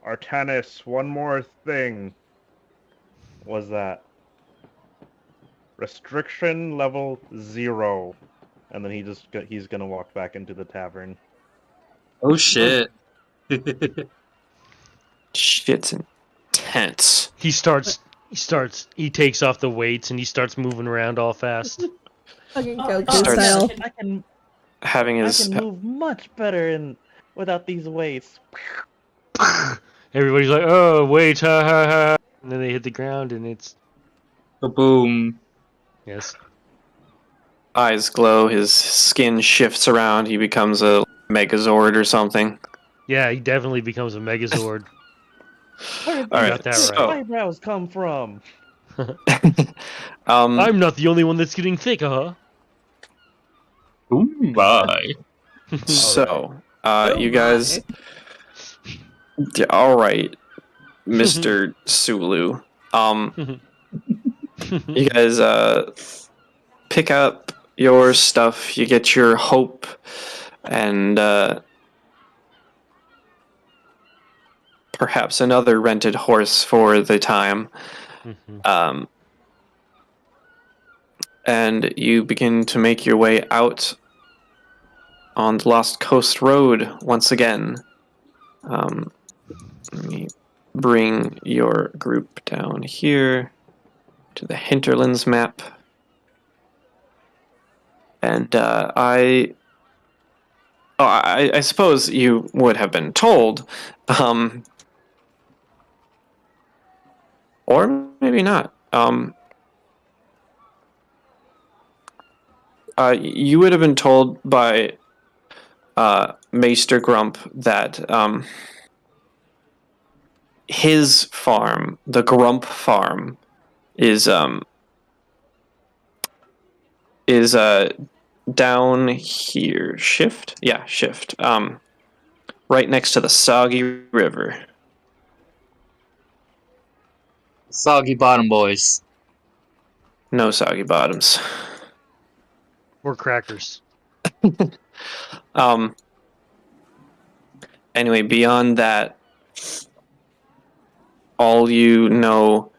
Artanis, one more thing. Was that restriction level 0? And then he's gonna walk back into the tavern. Oh shit. Shit's intense. He takes off the weights and he starts moving around all fast. Fucking Oh, Goku Starts- style. Having I his can move much better without these weights. Everybody's like, oh, wait, ha ha ha. And then they hit the ground and it's. Boom. Yes. eyes glow, his skin shifts around, he becomes a Megazord or something. Yeah, he definitely becomes a Megazord. Where did All these right, that so right. eyebrows come from? I'm not the only one that's getting thicker, huh? Ooh, bye. so Oh you guys, all right, Mr. Sulu. You guys pick up your stuff. You get your hope and perhaps another rented horse for the time. And you begin to make your way out on the Lost Coast Road once again. Let me bring your group down here to the Hinterlands map. And I suppose you would have been told, or maybe not. You would have been told by Maester Grump that his farm, the Grump farm, is down here. Shift? Yeah, shift. Right next to the Soggy River. Soggy bottom boys. No soggy bottoms. Or crackers. Anyway, beyond that, all you know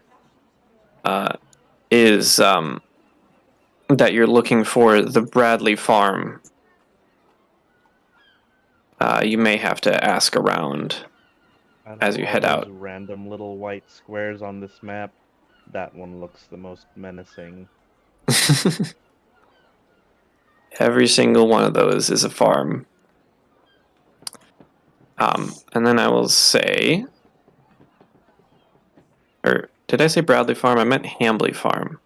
is that you're looking for the Bradley farm. You may have to ask around as you head All out. those random little white squares on this map, that one looks the most menacing. Every single one of those is a farm. And then I will say, or did I say Bradley Farm? I meant Hambley Farm.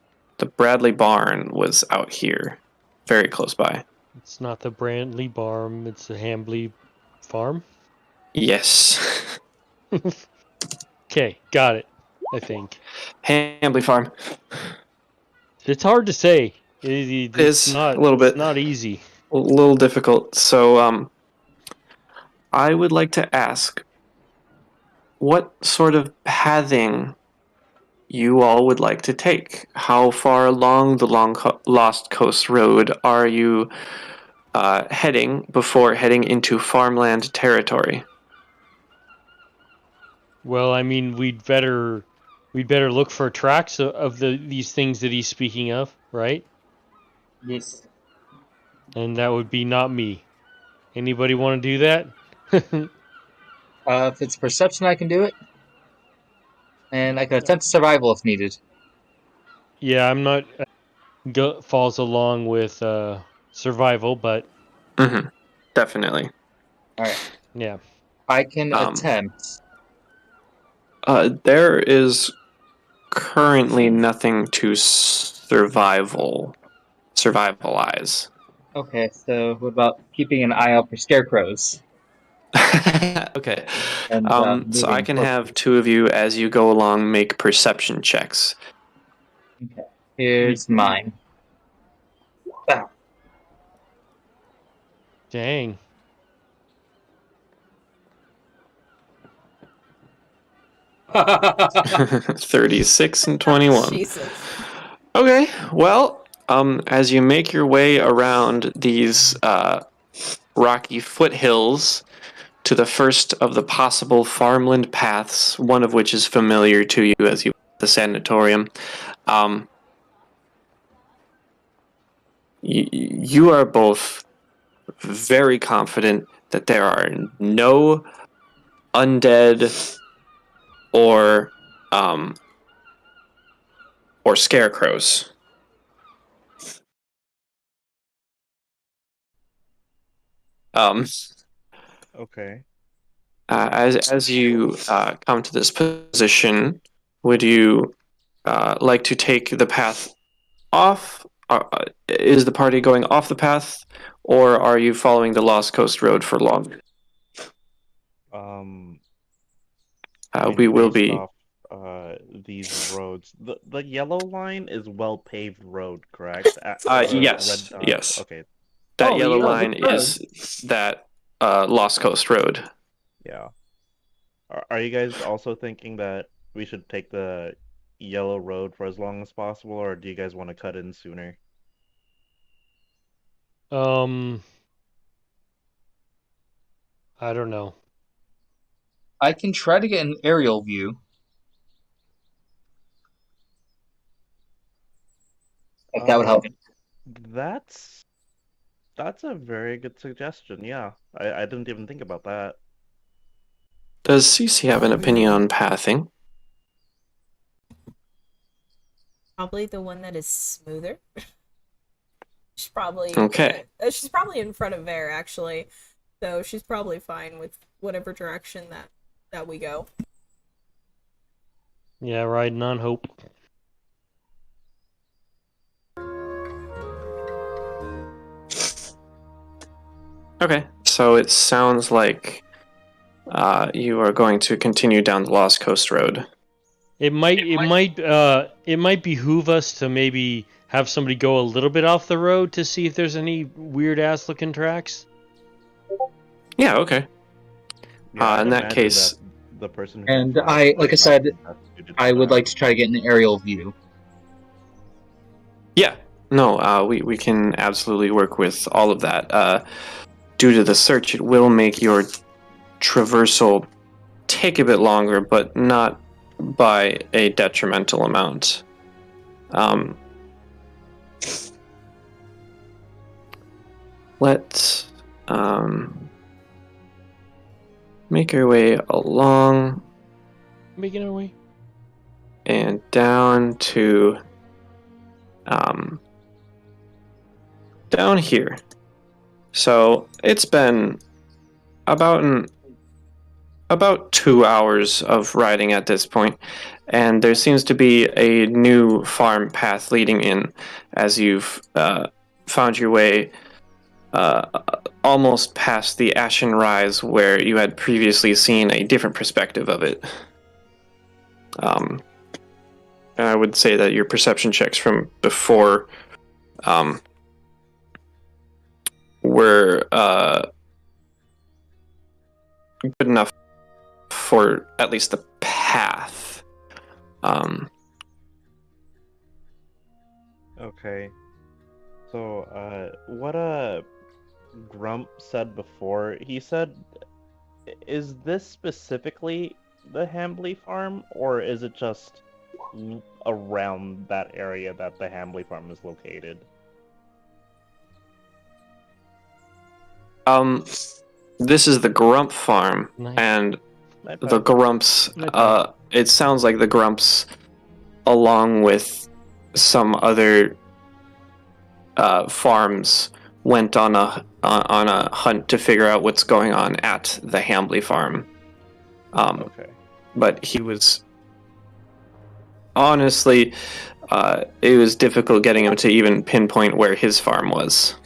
The Bradley Barn was out here, very close by. It's not the Brandley Barn, it's the Hambley Farm. Yes. Okay, got it, I think. Hambley Farm. It's hard to say. It's Is not, a little bit. It's not easy. A little difficult. So, I would like to ask, what sort of pathing you all would like to take? How far along the Lost Coast Road are you heading before heading into farmland territory? Well, I mean, we'd better look for tracks of these things that he's speaking of, right? Yes. And that would be not me. Anybody want to do that? If it's perception, I can do it. And I can attempt survival if needed. Yeah, I'm not. Falls along with survival, but Mm-hmm. Definitely. Alright. yeah. I can attempt. There is currently nothing to survivalize. Okay, so what about keeping an eye out for scarecrows? Okay. And, So I moving can closer. have two of you as you go along make perception checks. Okay, here's mine. Wow. Dang. Oh, 36 and 21. Jesus. Okay, well, as you make your way around these rocky foothills to the first of the possible farmland paths, one of which is familiar to you as you the sanatorium, you are both very confident that there are no undead or scarecrows. Okay. As you come to this position, would you like to take the path off? Is the party going off the path, or are you following the Lost Coast Road for long? I mean, We will based be. off these roads. The yellow line is well paved road, correct? Yes, Red dot. yes. Okay. That Oh, yellow yeah, line good road. is that Lost Coast Road. Yeah. Are you guys also thinking that we should take the yellow road for as long as possible, or do you guys want to cut in sooner? I don't know. I can try to get an aerial view. If that would help. That's a very good suggestion. Yeah, I didn't even think about that. Does Cece have an opinion on pathing? Probably the one that is smoother. She's probably Okay. she's probably in front of Vare actually, so she's probably fine with whatever direction that we go. Yeah, riding on hope. Okay, so it sounds like you are going to continue down the Lost Coast Road. It might behoove us to maybe have somebody go a little bit off the road to see if there's any weird ass looking tracks. Yeah, okay. Yeah, I'd in that imagine case- that the person who And can I- like I said, that's suited I for would that. like to try to get an aerial view. Yeah, no, we can absolutely work with all of that. Due to the search, it will make your traversal take a bit longer, but not by a detrimental amount. Let's make our way along Making our way. and down to down here. So it's been about about 2 hours of riding at this point, and there seems to be a new farm path leading in as you've found your way almost past the Ashen Rise, where you had previously seen a different perspective of it. And I would say that your perception checks from before were good enough for at least the path. Okay. So, what Grump said before, he said, is this specifically the Hambley farm, or is it just around that area that the Hambley farm is located? This is the Grump farm, Nice. and the Grumps, it sounds like the Grumps, along with some other farms, went on a hunt to figure out what's going on at the Hambley farm. Okay. But he was honestly, it was difficult getting him to even pinpoint where his farm was.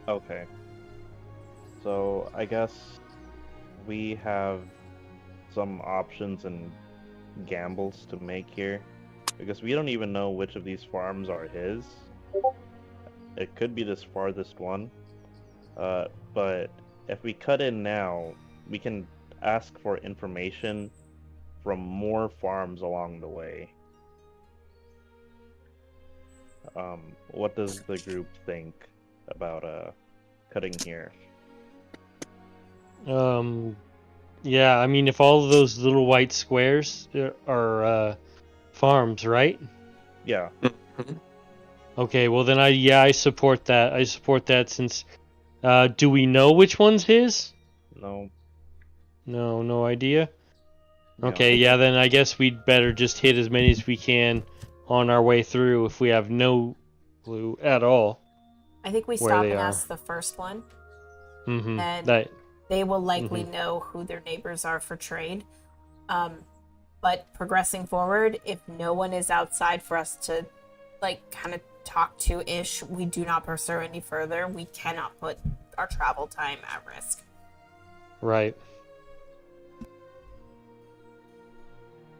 Okay. So, I guess we have some options and gambles to make here, because we don't even know which of these farms are his. It could be this farthest one, but if we cut in now, we can ask for information from more farms along the way. What does the group think about cutting here? Yeah, I mean, if all of those little white squares are farms, right? Yeah. Okay, well then I support that. I support that since do we know which one's his? No. No idea. No. Okay, yeah, then I guess we'd better just hit as many as we can on our way through if we have no clue at all. I think we Where stop they and are. ask the first one, Mm-hmm. and they will likely know who their neighbors are for trade. But progressing forward, if no one is outside for us to, like, kind of talk to-ish, we do not pursue any further. We cannot put our travel time at risk. Right.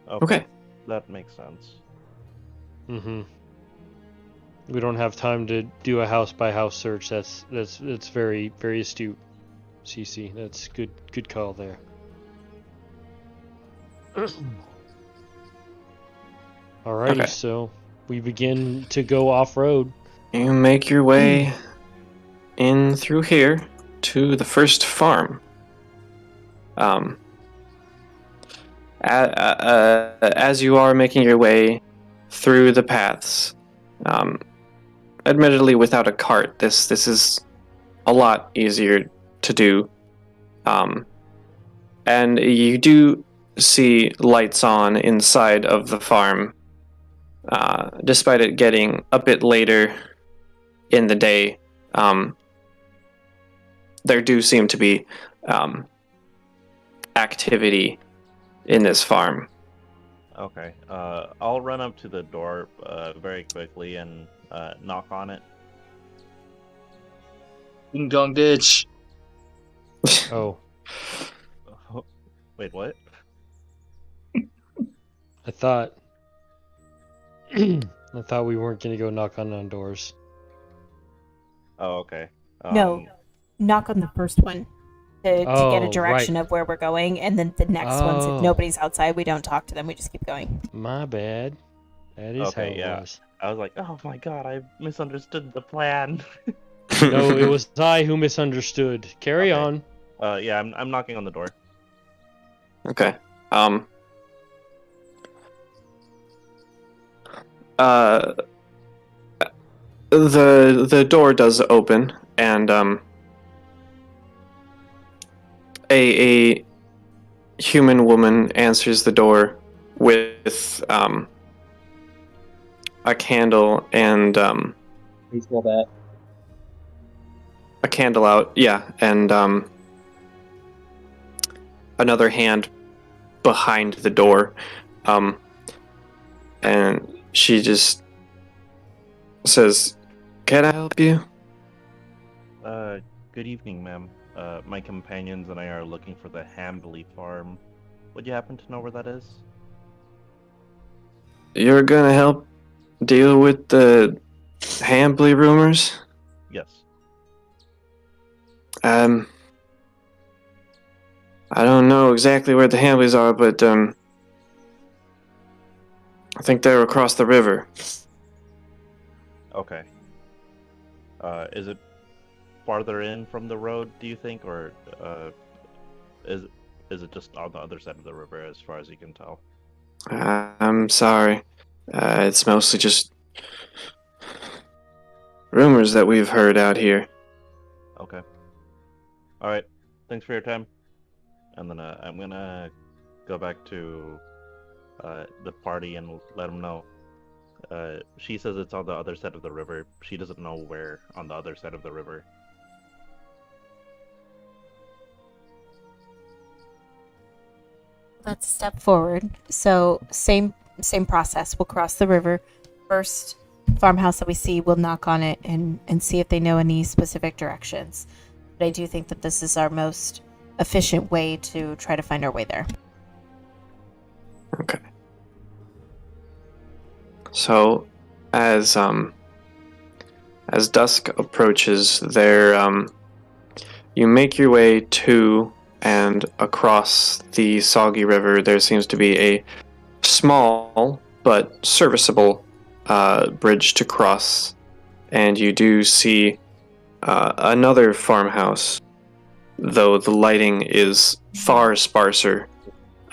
Okay. That makes sense. Mm-hmm. We don't have time to do a house-by-house search. That's very, very astute, CC. That's good call there. Alrighty, Okay. so we begin to go off-road. You make your way in through here to the first farm. As you are making your way through the paths, admittedly without a cart, this is a lot easier to do. And you do see lights on inside of the farm, despite it getting a bit later in the day. There do seem to be activity in this farm. Okay. I'll run up to the door very quickly and knock on it. Ding dong ditch. Oh, Wait, what? I thought we weren't gonna go knock on doors. Oh, okay. No, knock on the first one to get a Oh, direction right. of where we're going, and then the next ones, Oh. if nobody's outside, we don't talk to them. We just keep going. My bad. That is Okay, how it yeah. was. I was like, oh my god, I misunderstood the plan. No, it was I who misunderstood. Carry Okay. on. Yeah, I'm knocking on the door. Okay. The door does open, and a human woman answers the door with a candle and Please roll that. a candle out, yeah, and another hand behind the door, and she just says, "Can I help you?" Good evening, ma'am. My companions and I are looking for the Hambley farm. Would you happen to know where that is? You're gonna help deal with the Hambley rumors? Yes. I don't know exactly where the Hambleys are, but I think they're across the river. Okay. Is it farther in from the road, do you think, or is it just on the other side of the river, as far as you can tell? I'm sorry. It's mostly just rumors that we've heard out here. Okay. All right. Thanks for your time. And then I'm gonna go back to the party and let them know. She says it's on the other side of the river. She doesn't know where on the other side of the river. Let's step forward. So same process. We'll cross the river. First farmhouse that we see, we'll knock on it and see if they know any specific directions. But I do think that this is our most efficient way to try to find our way there. Okay. So, as dusk approaches, you make your way to and across the soggy river. There seems to be a small but serviceable bridge to cross, and you do see another farmhouse, though the lighting is far sparser.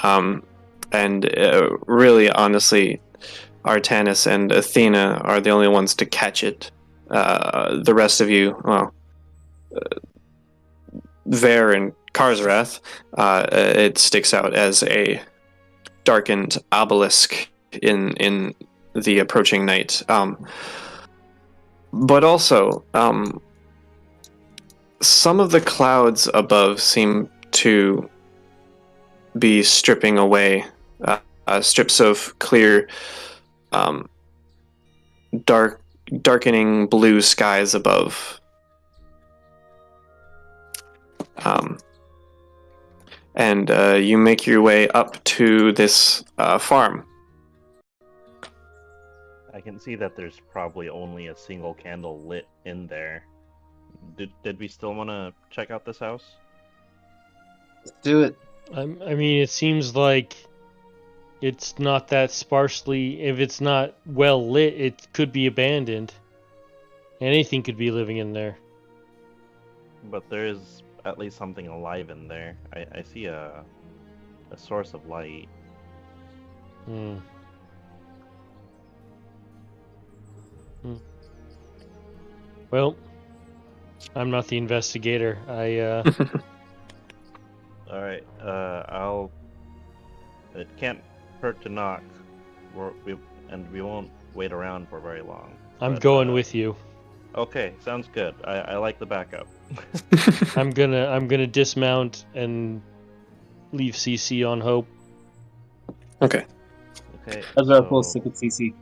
And really, honestly, Artanis and Athena are the only ones to catch it. The rest of you, well, Ver and Karzrath, it sticks out as a darkened obelisk in the approaching night. But also, some of the clouds above seem to be stripping away, strips of clear, darkening blue skies above. And you make your way up to this farm. I can see that there's probably only a single candle lit in there. Did we still want to check out this house? Let's do it. I mean, it seems like it's not that sparsely. If it's not well lit, it could be abandoned. Anything could be living in there. But there is at least something alive in there. I see a source of light. Well, I'm not the investigator. All right. It can't hurt to knock. We won't wait around for very long. I'm going with you. Okay, sounds good. I like the backup. I'm gonna dismount and leave CC on hope. Okay. Okay. As well, full stick with CC.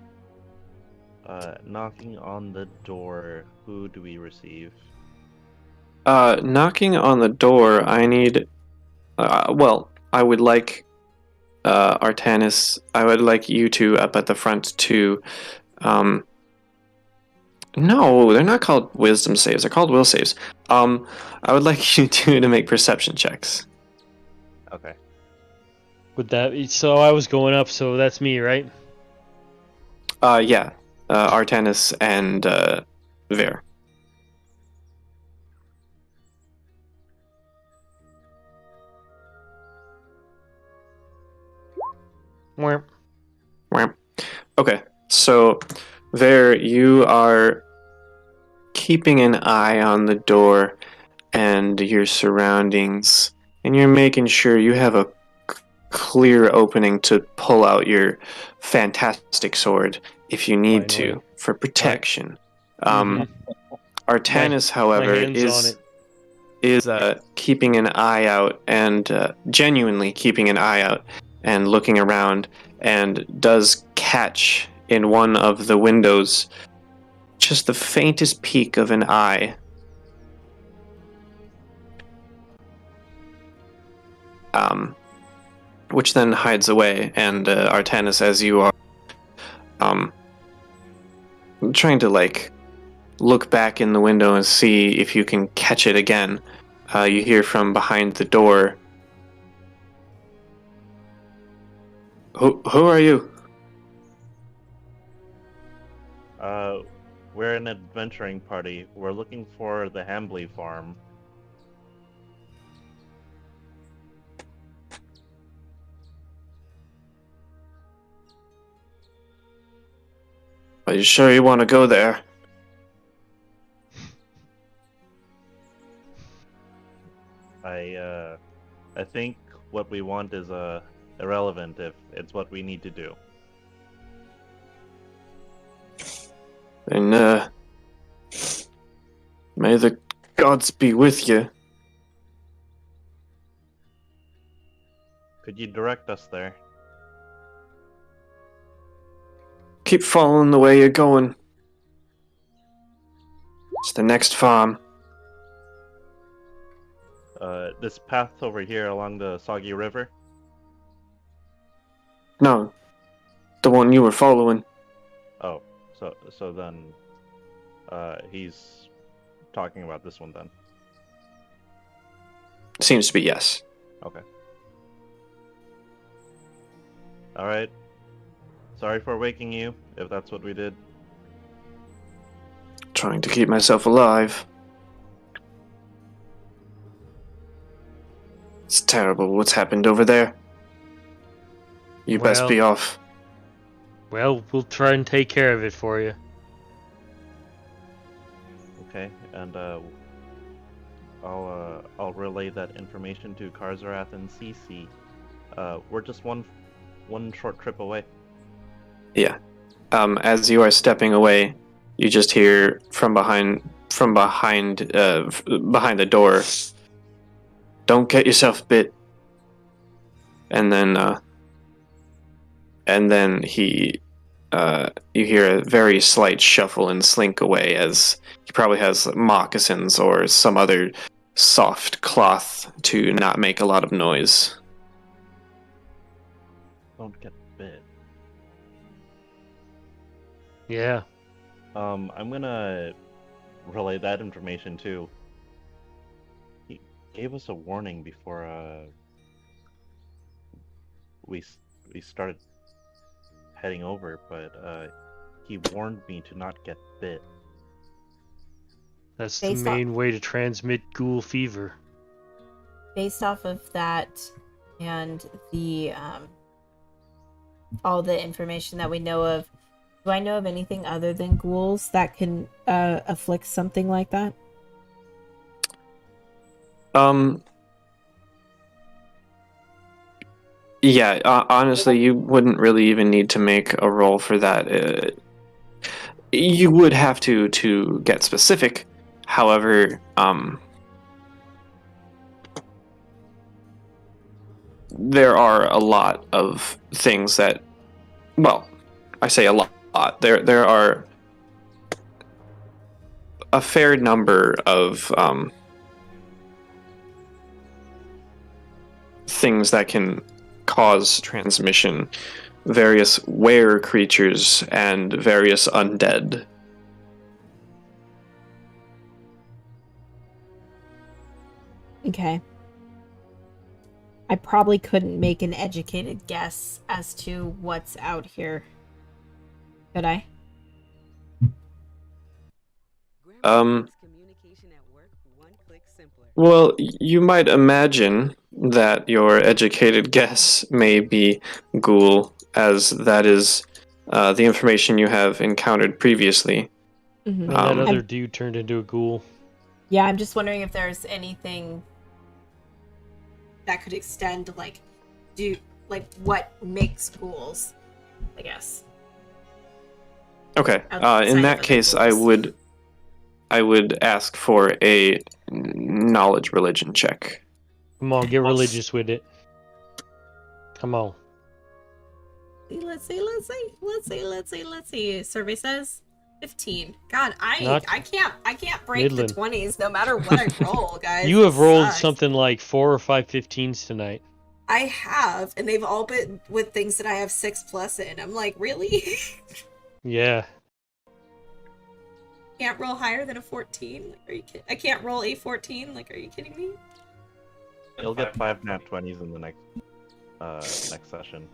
Knocking on the door. Who do we receive? Knocking on the door, I need... I would like Artanis, I would like you two up at the front to... No, they're not called wisdom saves. They're called will saves. I would like you two to make perception checks. Okay. Would that be... So I was going up, so that's me, right? Yeah. Artanis and Ver. Mwah. Okay, so Ver, you are keeping an eye on the door and your surroundings, and you're making sure you have a clear opening to pull out your fantastic sword if you need Finally. to for protection. Mhm. Artanis, however, my hands on is keeping an eye out and genuinely keeping an eye out and looking around, and does catch in one of the windows just the faintest peak of an eye. Which then hides away, and Artanis, as you are trying to look back in the window and see if you can catch it again, you hear from behind the door, Who are you? We're an adventuring party. We're looking for the Hambley farm. Are you sure you want to go there? I think what we want is irrelevant if it's what we need to do. Then, may the gods be with you. Could you direct us there? Keep following the way you're going. It's the next farm. This path over here along the Soggy River? No, the one you were following. Oh, so then, he's talking about this one then. Seems to be yes. Okay. Alright. Sorry for waking you, if that's what we did. Trying to keep myself alive. It's terrible what's happened over there. You best Well- be off. Well, we'll try and take care of it for you. Okay, and I'll relay that information to Karzarath and CC. We're just one short trip away. Yeah. As you are stepping away, you just hear from behind the door, "Don't get yourself bit." And then you hear a very slight shuffle and slink away, as he probably has moccasins or some other soft cloth to not make a lot of noise. Don't get bit. Yeah. I'm gonna relay that information too. He gave us a warning before we started heading over, but he warned me to not get bit. That's the Based main way to transmit ghoul fever. Based off of that and the all the information that we know of, do I know of anything other than ghouls that can afflict something like that? Yeah, honestly, you wouldn't really even need to make a roll for that. You would have to get specific. However, there are a lot of things that, well, I say a lot. There are a fair number of things that can cause transmission. Various were creatures and various undead. Okay. I probably couldn't make an educated guess as to what's out here. Could I? Well, you might imagine that your educated guess may be ghoul, as that is the information you have encountered previously. Mm-hmm. And that other dude turned into a ghoul. Yeah, I'm just wondering if there's anything that could extend, what makes ghouls, I guess. Okay, Outside in of that the case, ghouls. I would ask for a knowledge religion check. Come on, get religious with it. Come on. Let's see. Survey says 15. God, Not- I can't break Midland. the 20s no matter what I roll, guys. You have This rolled sucks. something like 4 or 5 15s tonight. I have, and they've all been with things that I have 6+ in. I'm like, really? Yeah. Can't roll higher than a 14? Like, are you kidding? I can't roll a 14? Like, are you kidding me? You'll get 5 nat 20s in the next session.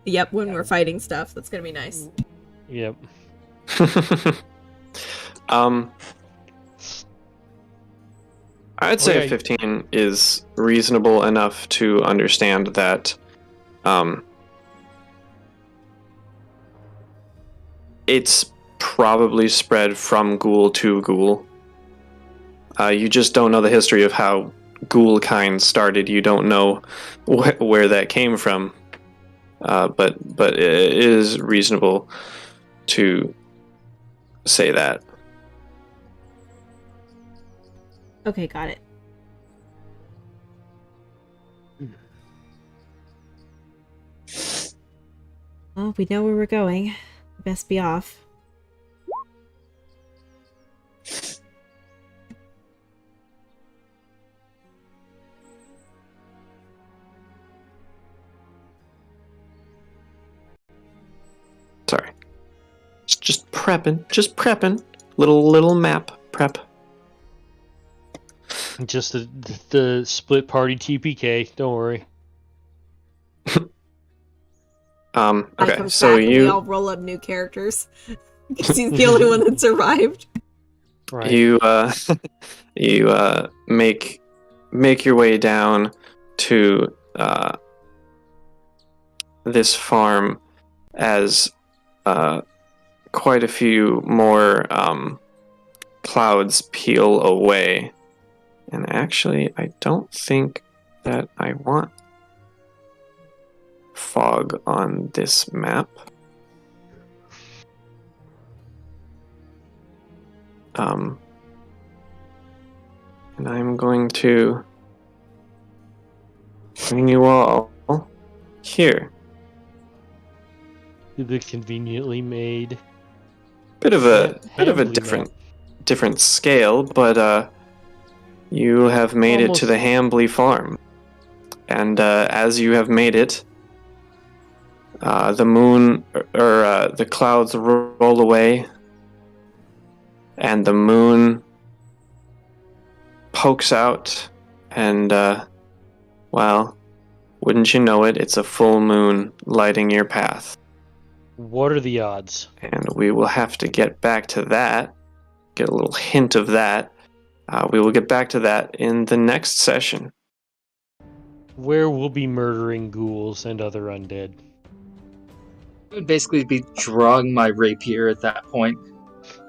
Yep, when we're fighting stuff. That's gonna be nice. Yep. I'd say Okay. 15 is reasonable enough to understand that it's probably spread from ghoul to ghoul. You just don't know the history of how ghoul kind started. You don't know where that came from. But it is reasonable to say that. Okay, got it. Well, we know where we're going. Best be off. Sorry. Just prepping. Little map prep. Just the split party TPK. Don't worry. I Okay, comes so back and we all you roll up new characters. Because he's the only one that survived. Right. you make your way down to this farm as quite a few more clouds peel away. And actually, I don't think that I want fog on this map. And I'm going to bring you all here. The conveniently made. Bit of a Hambly different scale, but you have made it to the Hambly farm, and as you have made it, the moon or the clouds roll away, and the moon pokes out, and well, wouldn't you know it, it's a full moon lighting your path. What are the odds? And we will have to get back to that, get a little hint of that. We will get back to that in the next session. Where we'll be murdering ghouls and other undead. I would basically be drawing my rapier at that point.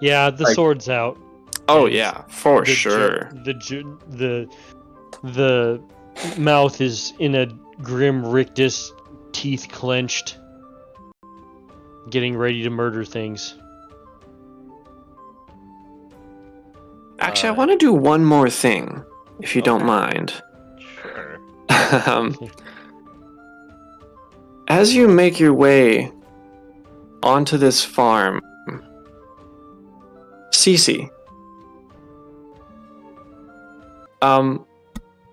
Yeah, the Like- sword's out. Oh And yeah, for the sure. The mouth is in a grim rictus, teeth clenched, getting ready to murder things. Actually, I want to do one more thing, if you don't Okay. mind. Sure. As you make your way onto this farm, Cece,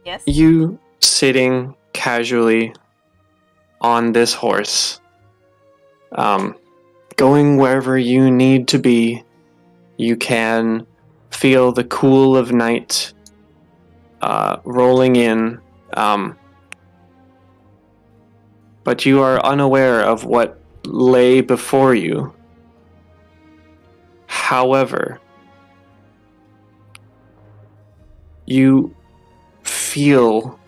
Yes? you sitting casually on this horse, going wherever you need to be, you can feel the cool of night rolling in, but you are unaware of what lay before you. However, you feel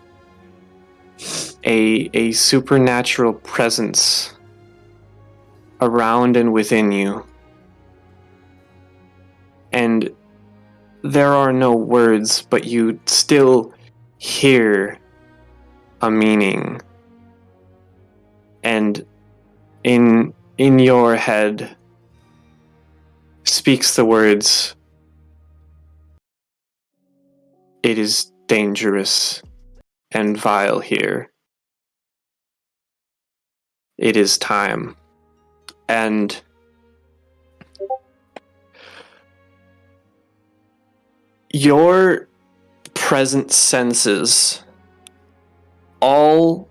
a supernatural presence around and within you. And there are no words, but you still hear a meaning. And in your head speaks the words, It is dangerous and vile here. It is time. And your present senses all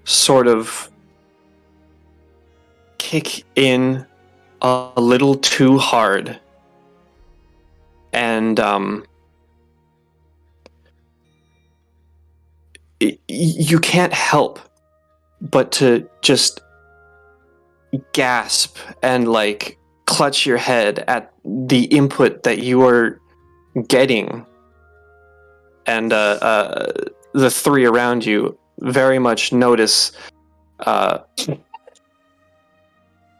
sort of kick in a little too hard. And you can't help but to just gasp and like clutch your head at the input that you are getting. And the three around you very much notice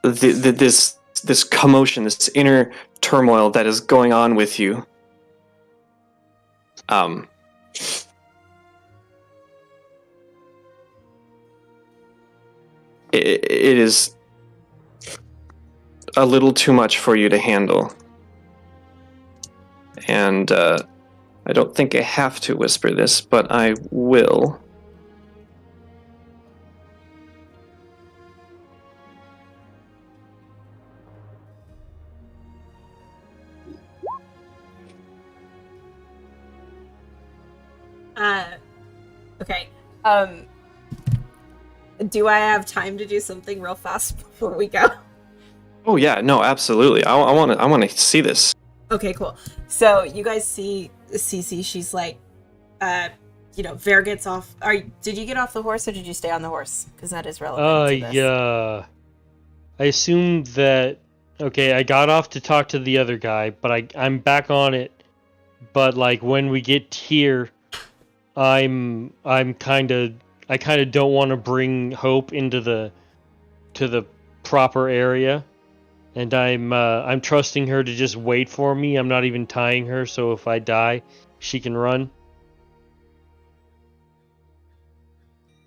this commotion, this inner turmoil that is going on with you. It is a little too much for you to handle. And I don't think I have to whisper this, but I will. Okay. Do I have time to do something real fast before we go? Oh yeah, no, absolutely. I want to see this. Okay, cool. So you guys see Cece. She's like, Ver gets off. Did you get off the horse or did you stay on the horse? Because that is relevant to this. Yeah. I assume that. Okay, I got off to talk to the other guy, but I'm back on it. But like when we get here, I kind of don't want to bring Hope into the proper area, and I'm trusting her to just wait for me. I'm not even tying her, so if I die, she can run.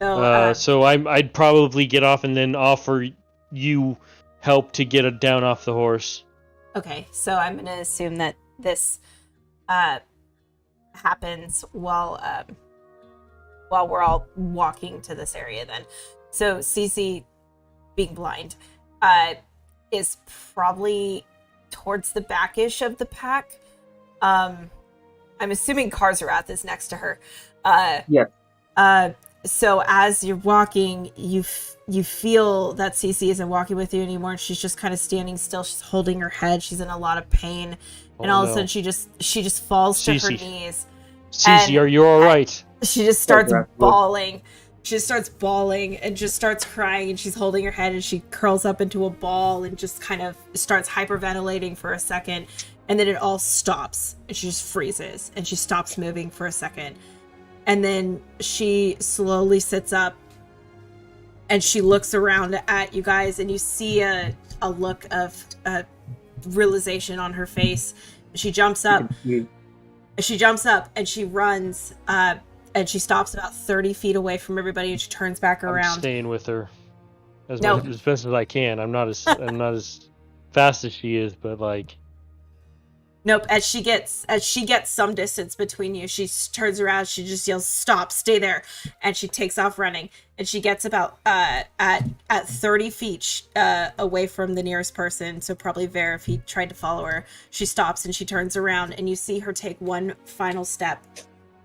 So I'd probably get off and then offer you help to get it down off the horse. Okay, so I'm gonna assume that this happens while we're all walking to this area then. So Cece, being blind, is probably towards the backish of the pack. I'm assuming Karzarath is next to her. Yeah. So as you're walking, you feel that Cece isn't walking with you anymore. She's just kind of standing still. She's holding her head. She's in a lot of pain. And all of a sudden she just falls to her knees. Cece, are you all right? She just starts bawling. She just starts bawling and just starts crying, and she's holding her head and she curls up into a ball and just kind of starts hyperventilating for a second, and then it all stops and she just freezes and she stops moving for a second. And then she slowly sits up and she looks around at you guys, and you see a look of realization on her face. She jumps up. She jumps up and she runs, and she stops about 30 feet away from everybody, and she turns back around. I'm staying with her as best as I can. I'm not as fast as she is, but like. Nope. As she gets some distance between you, she turns around. She just yells, "Stop! Stay there!" And she takes off running. And she gets about at 30 feet away from the nearest person. So probably Ver, if he tried to follow her. She stops and she turns around, and you see her take one final step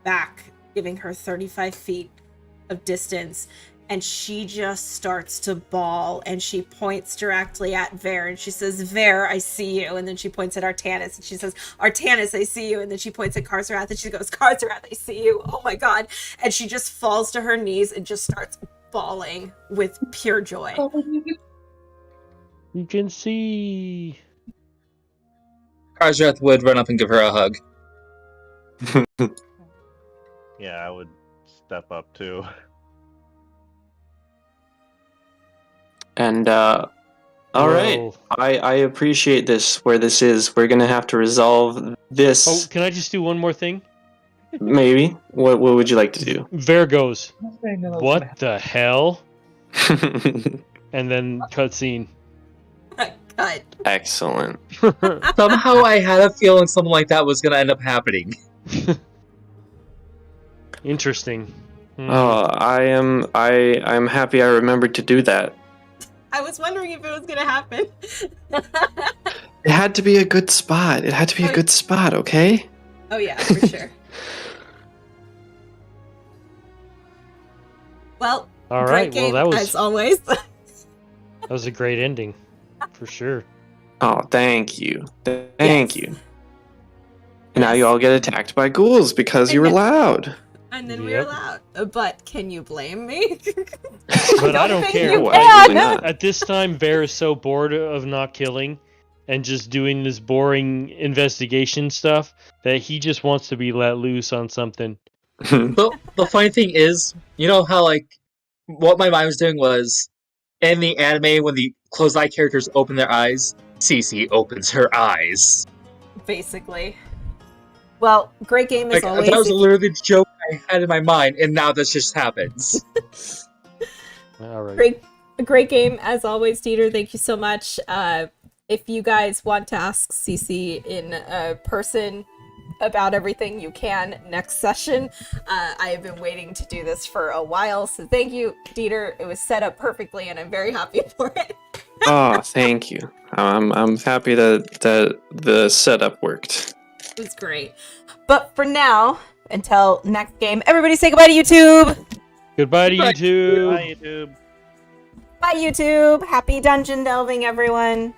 back, giving her 35 feet of distance. And she just starts to bawl, and she points directly at Ver, and she says, "Ver, I see you." And then she points at Artanis, and she says, "Artanis, I see you." And then she points at Karzarath, and she goes, "Karzarath, I see you. Oh my God." And she just falls to her knees and just starts bawling with pure joy. You can see. Karzarath would run up and give her a hug. Yeah, I would step up too. And all right, I appreciate this. Where this is, we're gonna have to resolve this. Oh, can I just do one more thing? Maybe. What would you like to do? Ver goes, "What the hell?" And then cutscene. Cut. Excellent. Somehow I had a feeling something like that was going to end up happening. Interesting. I'm happy I remembered to do that. I was wondering if it was gonna happen. It had to be a good spot. It had to be a good spot, okay? Oh yeah, for sure. Well, All great right. game Well, as always. that was a great ending, for sure. Oh, thank you. Thank Yes. you. And now you all get attacked by ghouls because you were loud. And then we were Yep. loud. But can you blame me? But I don't think care. you No, can. absolutely not. At this time, Bear is so bored of not killing and just doing this boring investigation stuff that he just wants to be let loose on something. The funny thing is, you know how like what my mind was doing was in the anime when the closed eye characters open their eyes, Cece opens her eyes. Basically. Well, great game as Like always. that was literally the joke I had in my mind, and now this just happens. All right. Great game as always, Dieter. Thank you so much. If you guys want to ask CC in person about everything, you can next session. I have been waiting to do this for a while, so thank you, Dieter. It was set up perfectly, and I'm very happy for it. Oh, thank you. I'm happy that the setup worked. It was great. But for now, until next game, everybody say goodbye to YouTube. Goodbye to YouTube. Bye, YouTube. Bye, YouTube. Happy dungeon delving, everyone.